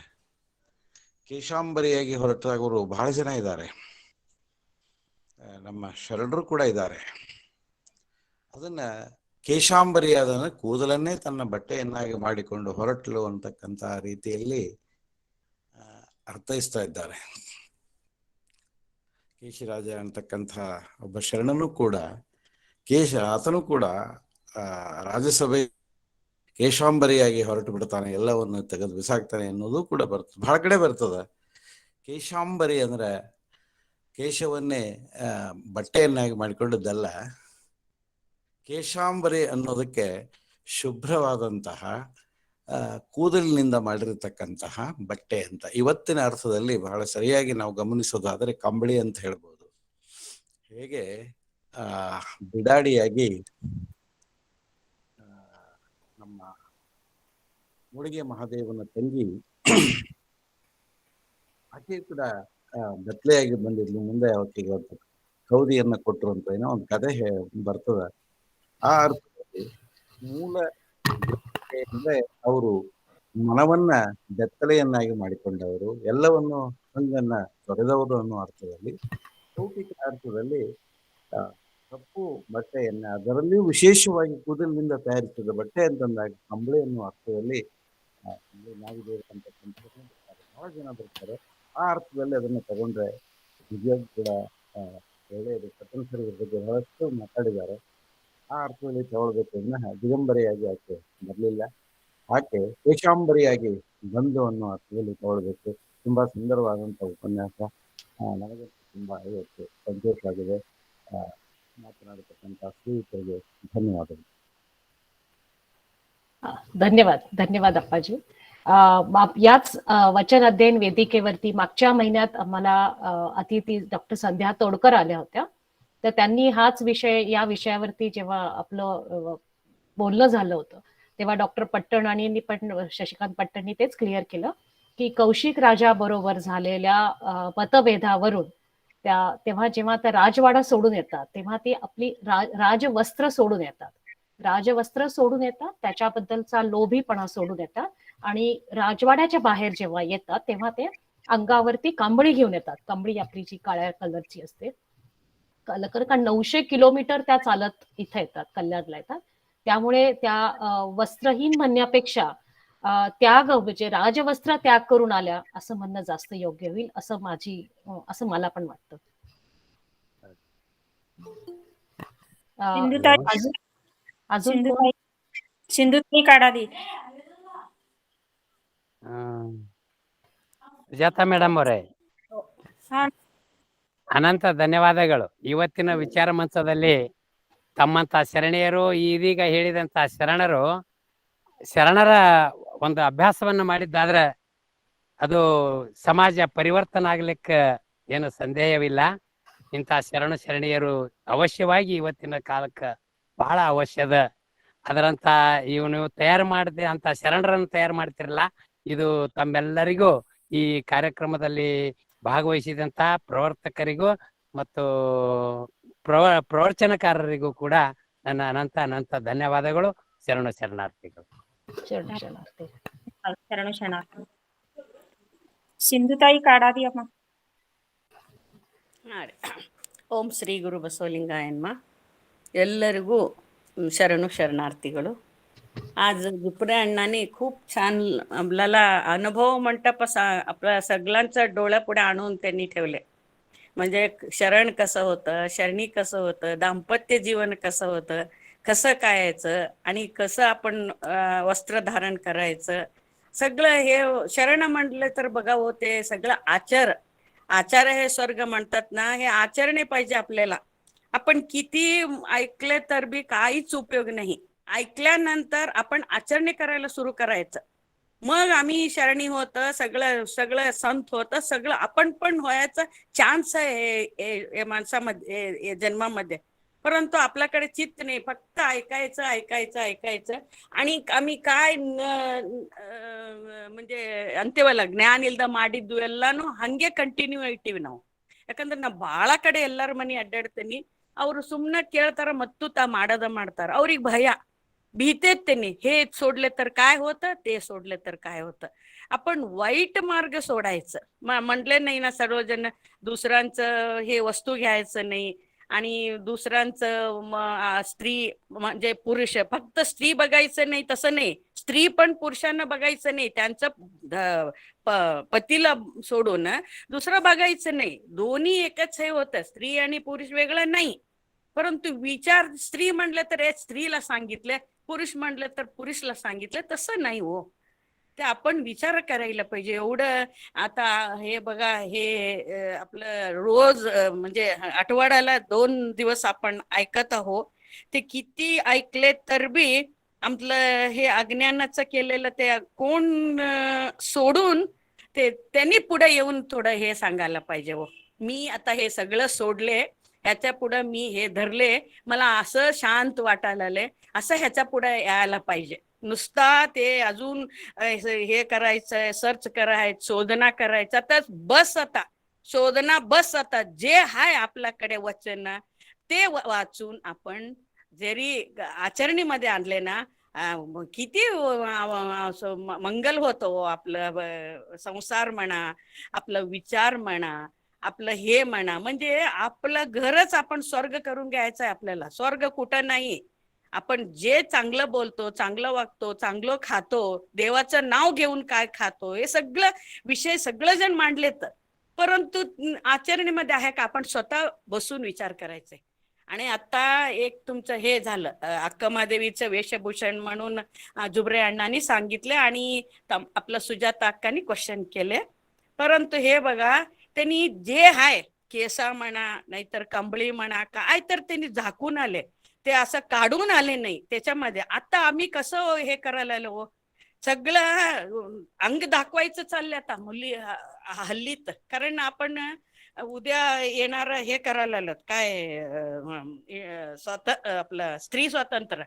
ಕೇಶಾಂಬರಿಯಾಗಿ ಹೊರಟಾಗವರು ಬಹಳ ಜನ ಇದ್ದಾರೆ, ನಮ್ಮ ಶರಣರು ಕೂಡ ಇದ್ದಾರೆ. ಅದನ್ನ ಕೇಶಾಂಬರಿಯಾದನ ಕೂದಲನ್ನೇ ತನ್ನ ಬಟ್ಟೆಯನ್ನಾಗಿ ಮಾಡಿಕೊಂಡು ಹೊರಟಳು ಅಂತಕ್ಕಂಥ ರೀತಿಯಲ್ಲಿ ಅರ್ಥೈಸ್ತಾ ಇದ್ದಾರೆ. ಕೇಶಿರಾಜ ಅಂತಕ್ಕಂಥ ಒಬ್ಬ ಶರಣನು ಕೂಡ ಆತನು ಕೂಡ ರಾಜ್ಯಸಭೆ ಕೇಶಾಂಬರಿಯಾಗಿ ಹೊರಟು ಬಿಡ್ತಾನೆ, ಎಲ್ಲವನ್ನು ತೆಗೆದು ಬಿಸಾಕ್ತಾನೆ ಅನ್ನೋದು ಕೂಡ ಬರ್ತದೆ, ಬಹಳ ಕಡೆ ಬರ್ತದ. ಕೇಶಾಂಬರಿ ಅಂದ್ರೆ ಕೇಶವನ್ನೇ ಬಟ್ಟೆಯನ್ನಾಗಿ ಮಾಡಿಕೊಂಡದ್ದಲ್ಲ. ಕೇಶಾಂಬರಿ ಅನ್ನೋದಕ್ಕೆ ಶುಭ್ರವಾದಂತಹ ಕೂದಲಿನಿಂದ ಮಾಡಿರತಕ್ಕಂತಹ ಬಟ್ಟೆ ಅಂತ ಇವತ್ತಿನ ಅರ್ಥದಲ್ಲಿ ಬಹಳ ಸರಿಯಾಗಿ ನಾವು ಗಮನಿಸೋದಾದರೆ ಕಂಬಳಿ ಅಂತ ಹೇಳ್ಬೋದು. ಹೇಗೆ ಬಿಡಾಡಿಯಾಗಿ ನಮ್ಮ ಮುಡಿಗೆ ಮಹಾದೇವನ ತಂಗಿ ಆಕೆ ಕೂಡ ಬೆತ್ತಲೆಯಾಗಿ ಬಂದಿದ್ಲು. ಮುಂದೆ ಆಕೆಗೆ ಕೌದಿಯನ್ನ ಕೊಟ್ಟರು ಅಂತ ಏನೋ ಒಂದು ಕಥೆ ಬರ್ತದ. ಆ ಅರ್ಥದಲ್ಲಿ ಮೂಲ ಅಂದ್ರೆ ಅವರು ಮನವನ್ನ ಬೆತ್ತಲೆಯನ್ನಾಗಿ ಮಾಡಿಕೊಂಡವರು, ಎಲ್ಲವನ್ನು ಹಂಗನ್ನ ತೊರೆದವರು ಅನ್ನೋ ಅರ್ಥದಲ್ಲಿ, ಲೌಕಿಕ ಅರ್ಥದಲ್ಲಿ ಕಪ್ಪು ಬಟ್ಟೆಯನ್ನ ಅದರಲ್ಲಿಯೂ ವಿಶೇಷವಾಗಿ ಕೂದಲಿನಿಂದ ತಯಾರಿಸಿದ ಬಟ್ಟೆ ಅಂತಂದಾಗ ಕಂಬಳಿ ಅನ್ನೋ ಅರ್ಥದಲ್ಲಿ ಬಹಳ ಜನ ಬರ್ತಾರೆ. ಆ ಅರ್ಥದಲ್ಲಿ ಅದನ್ನ ತಗೊಂಡ್ರೆ ನಿಜವಾಗ್ಲೂ ಕೂಡ ಒಳ್ಳೆಯದು. ಪಟ್ಟಣಸರಿ ಬಗ್ಗೆ ಬಹಳಷ್ಟು ಮಾತಾಡಿದ್ದಾರೆ. ಆ ಅರ್ಥದಲ್ಲಿ ತಗೊಳ್ಬೇಕು ಅನ್ನೋ ದಿಗಂಬರಿಯಾಗಿ ಆಕೆ ಬರಲಿಲ್ಲ, ಆಕೆ ಕೇಶಾಂಬರಿಯಾಗಿ ಬಂದು ಅನ್ನೋ ಅರ್ಥದಲ್ಲಿ ತಗೊಳ್ಬೇಕು. ತುಂಬಾ ಸುಂದರವಾದಂಥ ಉಪನ್ಯಾಸ. ನನಗೆ ತುಂಬಾ ಇವತ್ತು ಸಂತೋಷವಾಗಿದೆ. ಮಾತನಾಡತಕ್ಕಂಥ ಸ್ನೇಹಿತರಿಗೆ ಧನ್ಯವಾದಗಳು. धन्यवाद अप्पाजी. याच वचन अध्ययन वेदिकेवरती मागच्या महिन्यात आम्हाला अतिथी डॉक्टर संध्या तोडकर आल्या होत्या. तर त्यांनी हाच विषय, या विषयावरती जेव्हा आपलं बोलणं झालं होतं तेव्हा डॉक्टर पट्टण आणि शशिकांत पट्टणनी तेच क्लिअर केलं की कौशिक राजा बरोबर झालेल्या मतभेदावरून तेव्हा जेव्हा त्या राजवाडा सोडून येतात तेव्हा ती आपली राजवस्त्र सोडून येतात. राजवस्त्र सोडून येतात, त्याच्याबद्दलचा लोभीपणा सोडून येतात आणि राजवाड्याच्या बाहेर जेव्हा येतात तेव्हा ते अंगावरती कांबळी घेऊन येतात. कांबळी आपली जी काळ्या कलरची असते, का 900 किलोमीटर त्या चालत इथे येतात, कल्याणला येतात. त्यामुळे त्या वस्त्रहीन म्हणण्यापेक्षा त्याग म्हणजे राजवस्त्र त्याग करून आल्या असं म्हणणं जास्त योग्य होईल, असं मला पण वाटतं. ಸಿಂಧುತಾಯಿ ಕಾಡಾದಿ. ಸುಜಾತ ಮೇಡಮ್ ಅವರೇ, ಅನಂತ ಧನ್ಯವಾದಗಳು. ಇವತ್ತಿನ ವಿಚಾರ ಮಂಚದಲ್ಲಿ ತಮ್ಮಂತ ಶರಣೆಯರು, ಇದೀಗ ಹೇಳಿದಂತ ಶರಣರ ಒಂದು ಅಭ್ಯಾಸವನ್ನ ಮಾಡಿದ್ದಾದ್ರೆ ಅದು ಸಮಾಜ ಪರಿವರ್ತನೆ ಆಗ್ಲಿಕ್ಕೆ ಏನು ಸಂದೇಹವಿಲ್ಲ. ಇಂಥ ಶರಣೆಯರು ಅವಶ್ಯವಾಗಿ ಇವತ್ತಿನ ಕಾಲಕ್ಕೆ ಬಹಳ ಅವಶ್ಯದ. ಅದರಂತ ನೀವು ತಯಾರು ಮಾಡಿದೆ ಅಂತ ಶರಣರನ್ನು ತಯಾರು ಮಾಡ್ತಿರಲ್ಲ, ಇದು ತಮ್ಮೆಲ್ಲರಿಗೂ ಈ ಕಾರ್ಯಕ್ರಮದಲ್ಲಿ ಭಾಗವಹಿಸಿದಂತ ಪ್ರವರ್ತಕರಿಗೂ ಮತ್ತು ಪ್ರವಚನಕಾರರಿಗೂ ಕೂಡ ನನ್ನ ಅನಂತ ಧನ್ಯವಾದಗಳು. ಶರಣು ಶರಣಾರ್ಥಿಗಳು. ಶರಣಾರ್ಥಿ. ಶರಣು ಶರಣಾರ್ಥಿ. ಸಿಂಧುತಾಯಿ ಕಾಡಾದಿ ಅಮ್ಮ. ಹಾಂ ರೀ. ಓಂ ಶ್ರೀ ಗುರು ಬಸವಲಿಂಗಾಯನ್ಮ. ಎಲ್ಲರಿಗೂ शरणू शरणार्थीಗಳು. आज दुपरे अण्णांनी खूप छान आपल्याला अनुभव मंडप आपल्या सगळ्यांच्या डोळ्यापुढे आणून त्यांनी ठेवले. म्हणजे शरण कसं होतं, शरणी कसं होतं, दाम्पत्य जीवन कसं होतं, कसं कायाचं आणि कसं आपण वस्त्र धारण करायचं, सगळं हे शरण म्हणलं तर बघा होते सगळं आचार हे स्वर्ग म्हणतात ना, हे आचरणे पाहिजे आपल्याला. आपण किती ऐकले तर बी काहीच उपयोग नाही. ऐकल्यानंतर आपण आचरणे करायला सुरू करायचं. मग आम्ही शरणी होतं, सगळं संत होतं, सगळं आपण पण व्हायचं चान्स आहे माणसामध्ये जन्मामध्ये. परंतु आपल्याकडे चित्त नाही, फक्त ऐकायचं आणि आम्ही काय म्हणजे ಅಂತೆವಲ್ಲ ಜ್ಞಾನ ಇಲ್ದ ಮಾಡಿದ್ದು ಎಲ್ಲಾನು ಹಂಗೆ ಕಂಟಿನ್ಯೂ ಇಟ್ಟಿವಿ ನಾವು. ಯಾಕಂದ್ರೆ ನಾ ಬಾಳ ಕಡೆ ಎಲ್ಲಾರ ಮನೆ ಅಡ್ಡಾಡ್ತೇನಿ, ಅವ್ರು सुमने ಕೇಳ್ತಾರ ಮತ್ತು ತಾ ಮಾಡ್ತಾರ. ಅವ್ರಿಗೆ भय भीतेत त्यांनी हे सोडले तर काय होतं, ते सोडले तर काय होतं. आपण वाईट मार्ग सोडायचं म्हटले नाही ना. सर्वजण दुसऱ्यांचं हे वस्तू घ्यायचं नाही आणि दुसऱ्यांचं स्त्री म्हणजे पुरुष फक्त स्त्री बघायचं नाही तसं नाही. स्त्री पण पुरुषांना बघायचं नाही, त्यांचं पतीला सोडून दुसरं बघायचं नाही. दोन्ही एकच हे होतं, स्त्री आणि पुरुष वेगळं नाही. परंतु विचार स्त्री म्हणलं तर स्त्रीला सांगितलं, पुरुष म्हणलं तर पुरुषला सांगितलं, तसं नाही हो. ते आपण विचार करायला पाहिजे. एवढं आता हे बघा, हे आपलं रोज म्हणजे आठवड्याला 2 दिवस आपण ऐकत आहोत. ते किती ऐकले तर बी आपलं हे अज्ञानाचं केलेलं ते कोण सोडून ते त्यांनी पुढे येऊन थोडं हे सांगायला पाहिजे हो. मी आता हे सगळं सोडले, ह्याच्या पुढे मी हे धरले, मला असं शांत वाटायला आले, असं ह्याच्या पुढे यायला पाहिजे. नुसता ते अजून हे करायचंय, सर्च करायचं, शोधना करायचा, तर बस आता जे आहे आपल्याकडे वचन ते वाचून आपण जरी आचरणीमध्ये आणले ना, किती मंगल होतो. आपलं संसार म्हणा, आपलं विचार म्हणा, आपलं हे म्हणा, म्हणजे आपलं घरच आपण स्वर्ग करून घ्यायचं आहे. आपल्याला स्वर्ग कुठं नाही. आपण जे चांगलं बोलतो, चांगलं वागतो, चांगलं खातो, देवाचं नाव घेऊन काय खातो, हे सगळं विषय सगळं जण मांडलेत. परंतु आचरणीमध्ये आहे का, आपण स्वतः बसून विचार करायचे. आणि आता एक तुमचं हे झालं, अक्कमादेवीचं वेशभूषण म्हणून जुबरे अण्णांनी सांगितले आणि आपलं सुजाता अक्कांनी क्वेश्चन केले. परंतु हे बघा, त्यांनी जे आहे केसा म्हणा नाहीतर कंबळी म्हणा, काय तर त्यांनी झाकून आले, ते असं काढून आले नाही त्याच्यामध्ये. आता आम्ही कसं हे करायला आलो, सगळं अंग दाखवायचं चाललंय आता मुली हल्लीत. कारण आपण उद्या येणार हे करायला आलो काय, आपलं स्त्री स्वातंत्र्य.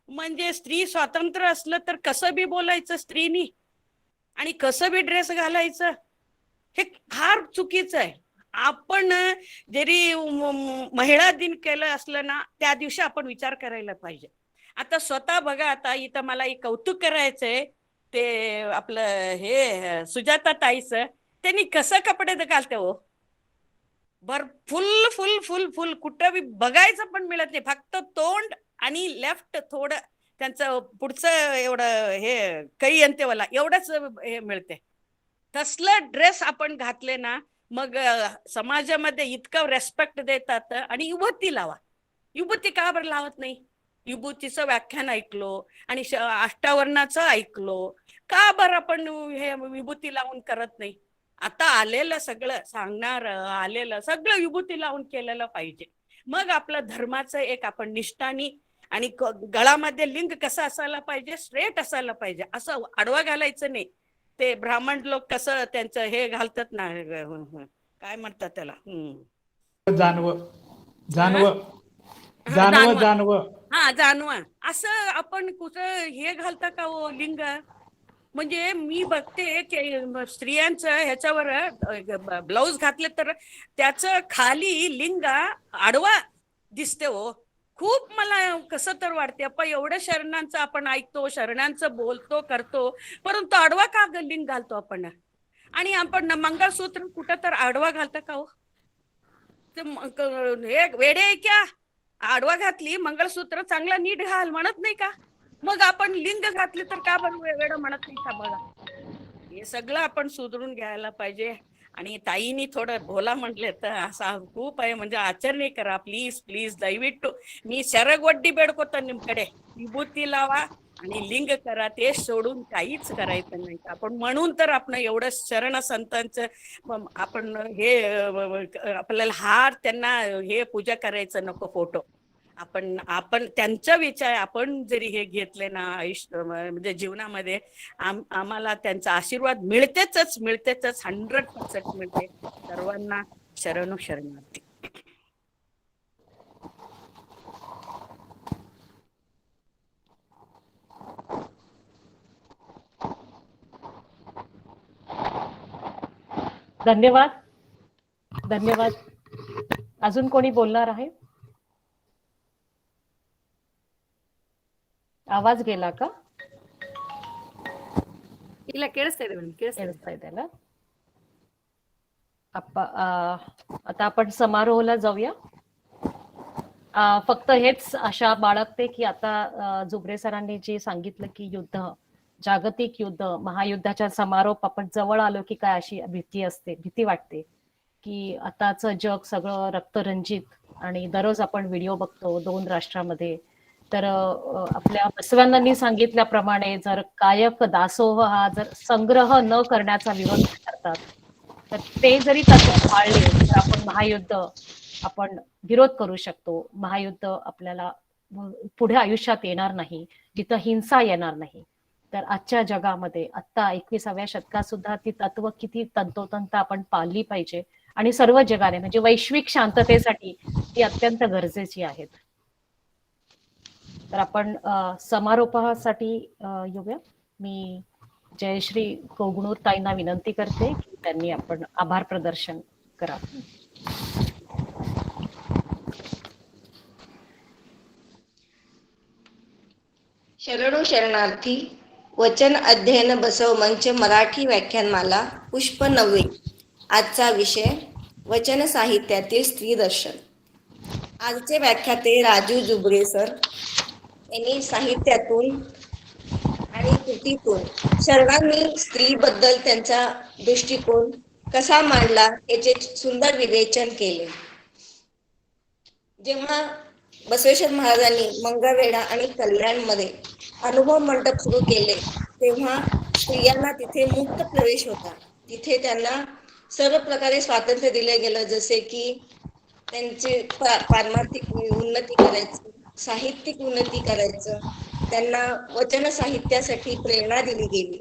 म्हणजे स्त्री स्वातंत्र्य असलं तर कसं बी बोलायचं स्त्रीनी आणि कसं बी ड्रेस घालायचं, हे फार चुकीचं आहे. आपण जरी महिला दिन केलं असलं ना, त्या दिवशी आपण विचार करायला पाहिजे. आता स्वतः बघा, आता इथं मला एक कौतुक करायचंय, ते आपलं हे सुजाता ताईचं, त्यांनी कसं कपडे घालते हो, फुल फुल फुल फुल कुठं बी बघायचं पण मिळत नाही. फक्त तोंड आणि लेफ्ट थोडं त्यांचं पुढचं एवढं हे काही अंतेवाला एवढंच हे मिळते. तसलं ड्रेस आपण घातले ना, मग समाजामध्ये इतकं रेस्पेक्ट देतात. आणि युवती लावा, युवती का बरं लावत नाही? युवतीचं व्याख्यान ऐकलो आणि अष्टावरणाचं ऐकलो, का बरं आपण हे विभूती लावून करत नाही? आता आलेलं सगळं सांगणार, आलेलं सगळं विभूती लावून केलेलं पाहिजे. मग आपलं धर्माचं एक आपण निष्ठानी, आणि गळामध्ये लिंग कसं असायला पाहिजे, स्ट्रेट असायला पाहिजे, असं आडवा घालायचं नाही. ते ब्राह्मण लोक कसं त्यांचं हे घालतात ना, काय म्हणतात त्याला, जानवा, असं आपण कुठं हे घालता का हो लिंग? म्हणजे मी बघते की स्त्रियांचं ह्याच्यावर ब्लाऊज घातले तर त्याचं खाली लिंग आडवा दिसते हो. खूप मला कसं तर वाटते अप्पा, एवढ्या शरणांचं आपण ऐकतो, शरणांचं बोलतो करतो, परंतु आडवा का लिंग घालतो आपण? आणि आपण मंगळसूत्र कुठं तर आडवा घालता का हो? ते हे वेडे आहे क्या? आडवा घातली मंगळसूत्र चांगला नीट घाल म्हणत नाही का? मग आपण लिंग घातली तर का बरं वेड म्हणत नाही का? बघा, हे सगळं आपण सुधरून घ्यायला पाहिजे. आणि ताईनी थोडं बोला म्हटले तर असा खूप आहे, म्हणजे आचरणे करा प्लीज प्लीज दयविಟ್ಟು. मी शरगवड्डी बेडकोता निमकडे, विभूती लावा आणि लिंग करा, ते सोडून काहीच करायचं नाही. आपण म्हणून तर आपण एवढं शरण संतांचं आपण हे आपल्याला हार त्यांना हे पूजा करायचं नको फोटो. आपण त्यांचा विचार आपण जरी हे घेतले ना आयुष्य म्हणजे जीवनामध्ये आम्हाला त्यांचा आशीर्वाद मिळतेच 100% मिळते. सर्वांना शरणार्थी. धन्यवाद. धन्यवाद. अजून कोणी बोलणार आहे? आवाज गेला का? ಇಲ್ಲ ಕೇಳಿಸ್ತಾ ಇದೆ ಮೇಡಮ್, ಕೇಳಿಸ್ತಾ ಇದೆ ना? आता आपण समारोहाला जाऊया. फक्त हेच आशा बाळगते की आता जुबरे सरांनी जे सांगितलं की युद्ध, जागतिक युद्ध, महायुद्धाच्या समारोप आपण जवळ आलो की काय अशी भीती वाटते की आताचं जग सगळं रक्तरंजित आणि दररोज आपण व्हिडिओ बघतो 2 राष्ट्रामध्ये. तर आपल्या बसवांनी सांगितल्याप्रमाणे जर कायक दासोह हा जर संग्रह न करण्याचा विरोध करतात, तर ते जरी तत्व पाळले तर आपण महायुद्ध आपण विरोध करू शकतो. महायुद्ध आपल्याला पुढे आयुष्यात येणार नाही, जिथं हिंसा येणार नाही. तर आजच्या जगामध्ये आता 21व्या शतकात सुद्धा ती तत्व किती तंतोतंत आपण पाळली पाहिजे आणि सर्व जगाने म्हणजे वैश्विक शांततेसाठी ती अत्यंत गरजेची आहेत. तर आपण समारोपासाठी येऊया. मी जयश्री कोगणूर ताईंना विनंती करते की त्यांनी आपण आभार प्रदर्शन करावं. शरणो शरणार्थी वचन अध्ययन बसव मंच मराठी व्याख्यानमाला पुष्प 9. आजचा विषय वचन साहित्यातील स्त्री दर्शन. आजचे व्याख्याते राजू जुबरे सर यांनी साहित्यातून आणि कृतीतून शरणांनी स्त्रीबद्दल त्यांचा दृष्टिकोन कसा मांडला याचे सुंदर विवेचन केले. जेव्हा बसवेश्वर महाराजांनी मंगळवेढा आणि कल्याणमध्ये अनुभव मंडप सुरू केले तेव्हा स्त्रियांना तिथे मुक्त प्रवेश होता. तिथे त्यांना सर्व प्रकारे स्वातंत्र्य दिले गेलं, जसे की त्यांचे पारमार्थिक उन्नती करायचं, साहित्यिक उन्नती करायचं, त्यांना वचन साहित्यासाठी प्रेरणा दिली गेली.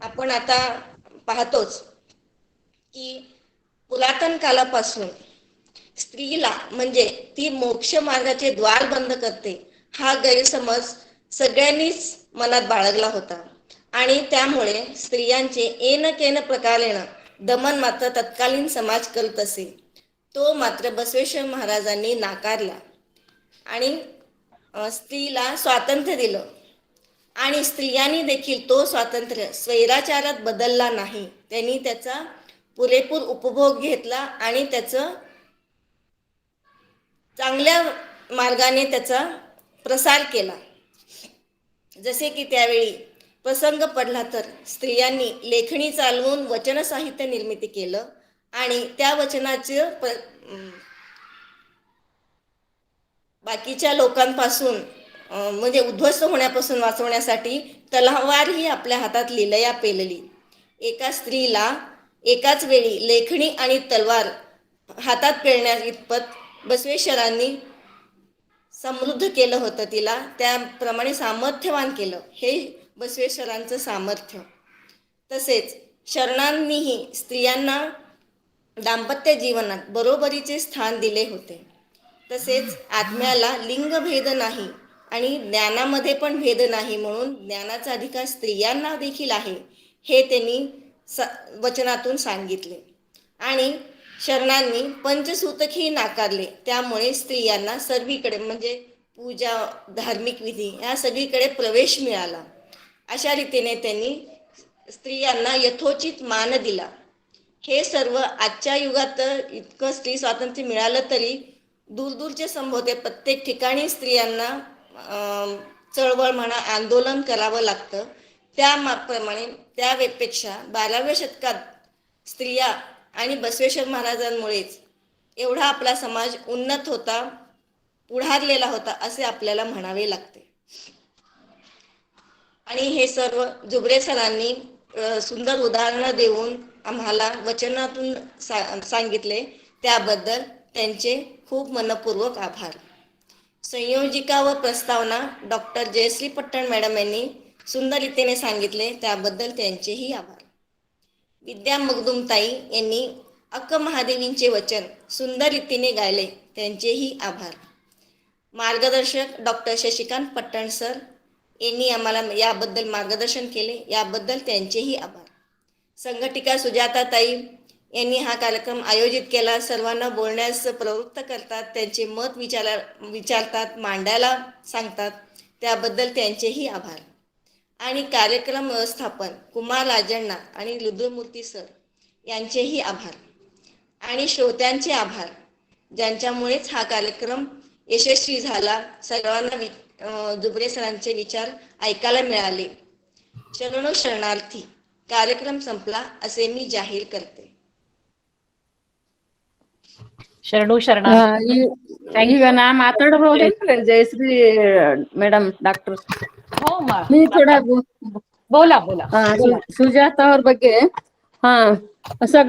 आपण आता पाहतोच की पुरातन कालापासून स्त्रीला म्हणजे ती मोक्ष मार्गाचे द्वार बंद करते हा गैरसमज सगळ्यांनीच मनात बाळगला होता आणि त्यामुळे स्त्रियांचे येन केन प्रकारेण दमन मात्र तत्कालीन समाज करत असे. तो मात्र बसवेश्वर महाराजांनी नाकारला आणि स्त्रीला स्वातंत्र्य दिलं आणि स्त्रियांनी देखील तो स्वातंत्र्य स्वैराचारात बदलला नाही. त्यांनी त्याचा पुरेपूर उपभोग घेतला आणि त्याचं चांगल्या मार्गाने त्याचा प्रसार केला. जसे की त्यावेळी प्रसंग पडला तर स्त्रियांनी लेखणी चालवून वचन साहित्य निर्मिती केलं आणि त्या वचनाचे बाकीच्या लोकांपासून म्हणजे उद्ध्वस्त होण्यापासून वाचवण्यासाठी तलवार ही आपल्या हातात लिलया पेलली. एका स्त्रीला एकाच वेळी लेखणी आणि तलवार हातात पेलण्यास इतपत बसवेश्वरांनी समृद्ध केलं होतं, तिला त्याप्रमाणे सामर्थ्यवान केलं. हे बसवेश्वरांचं सामर्थ्य. तसेच शरणांनीही स्त्रियांना दाम्पत्य जीवनात बरोबरीचे स्थान दिले होते. तसेच आत्म्याला लिंगभेद नाही आणि ज्ञानामध्ये पण भेद नाही, म्हणून ज्ञानाचा अधिकार स्त्रियांना देखील आहे हे त्यांनी वचनातून सांगितले. आणि शरणांनी पंचसूतकही नाकारले. त्यामुळे स्त्रियांना सर्वीकडे म्हणजे पूजा, धार्मिक विधी या सगळीकडे प्रवेश मिळाला. अशा रीतीने त्यांनी स्त्रियांना यथोचित मान दिला. हे सर्व आजच्या युगात इतकं स्त्री स्वातंत्र्य मिळालं तरी दूरदूरचे संभवते प्रत्येक ठिकाणी स्त्रियांना चळवळ म्हणा, आंदोलन करावं लागतं. त्याप्रमाणे त्यापेक्षा 12व्या शतकात स्त्रिया आणि बसवेश्वर महाराजांमुळेच एवढा आपला समाज उन्नत होता, पुढारलेला होता असे आपल्याला म्हणावे लागते. आणि हे सर्व जुबरे सरांनी सुंदर उदाहरणं देऊन आम्हाला वचनातून सांगितले, त्याबद्दल त्यांचे खूप मनपूर्वक आभार. संयोजिका व प्रस्तावना डॉक्टर जयश्री पट्टण मॅडम यांनी सुंदर रीतीने सांगितले, त्याबद्दल त्यांचेही आभार. विद्या मगदुमताई यांनी अक्क महादेवींचे वचन सुंदर रीतीने गायले, त्यांचेही आभार. मार्गदर्शक डॉक्टर शशिकांत पट्टण सर यांनी आम्हाला याबद्दल मार्गदर्शन केले, याबद्दल त्यांचेही आभार. संघटिका सुजाताताई यांनी हा कार्यक्रम आयोजित केला, सर्वांना बोलण्यास प्रवृत्त करतात, त्यांचे मत विचारतात, मांडायला सांगतात, त्याबद्दल त्यांचेही आभार. आणि कार्यक्रम व्यवस्थापन कुमार राजण्णा आणि रुद्रमूर्ती सर यांचेही आभार. आणि श्रोत्यांचे आभार, ज्यांच्यामुळेच हा कार्यक्रम यशस्वी झाला. सर्वांना जुबरे सरांचे विचार ऐकायला मिळाले. शरणो शरणार्थी. कार्यक्रम संपला असे मी जाहीर करते. ಶರಣು ಶರಣಾರ್ಥಿ. ಈಗ ನಾ ಮಾತಾಡಬಹುದೇನ್ರಿ ಜಯಶ್ರೀ ಮೇಡಮ್ ಡಾಕ್ಟರ್? ನೀವು ಕೂಡ बोला बोला. ಸುಜಾತ ಅವ್ರ ಬಗ್ಗೆ ಸಗळं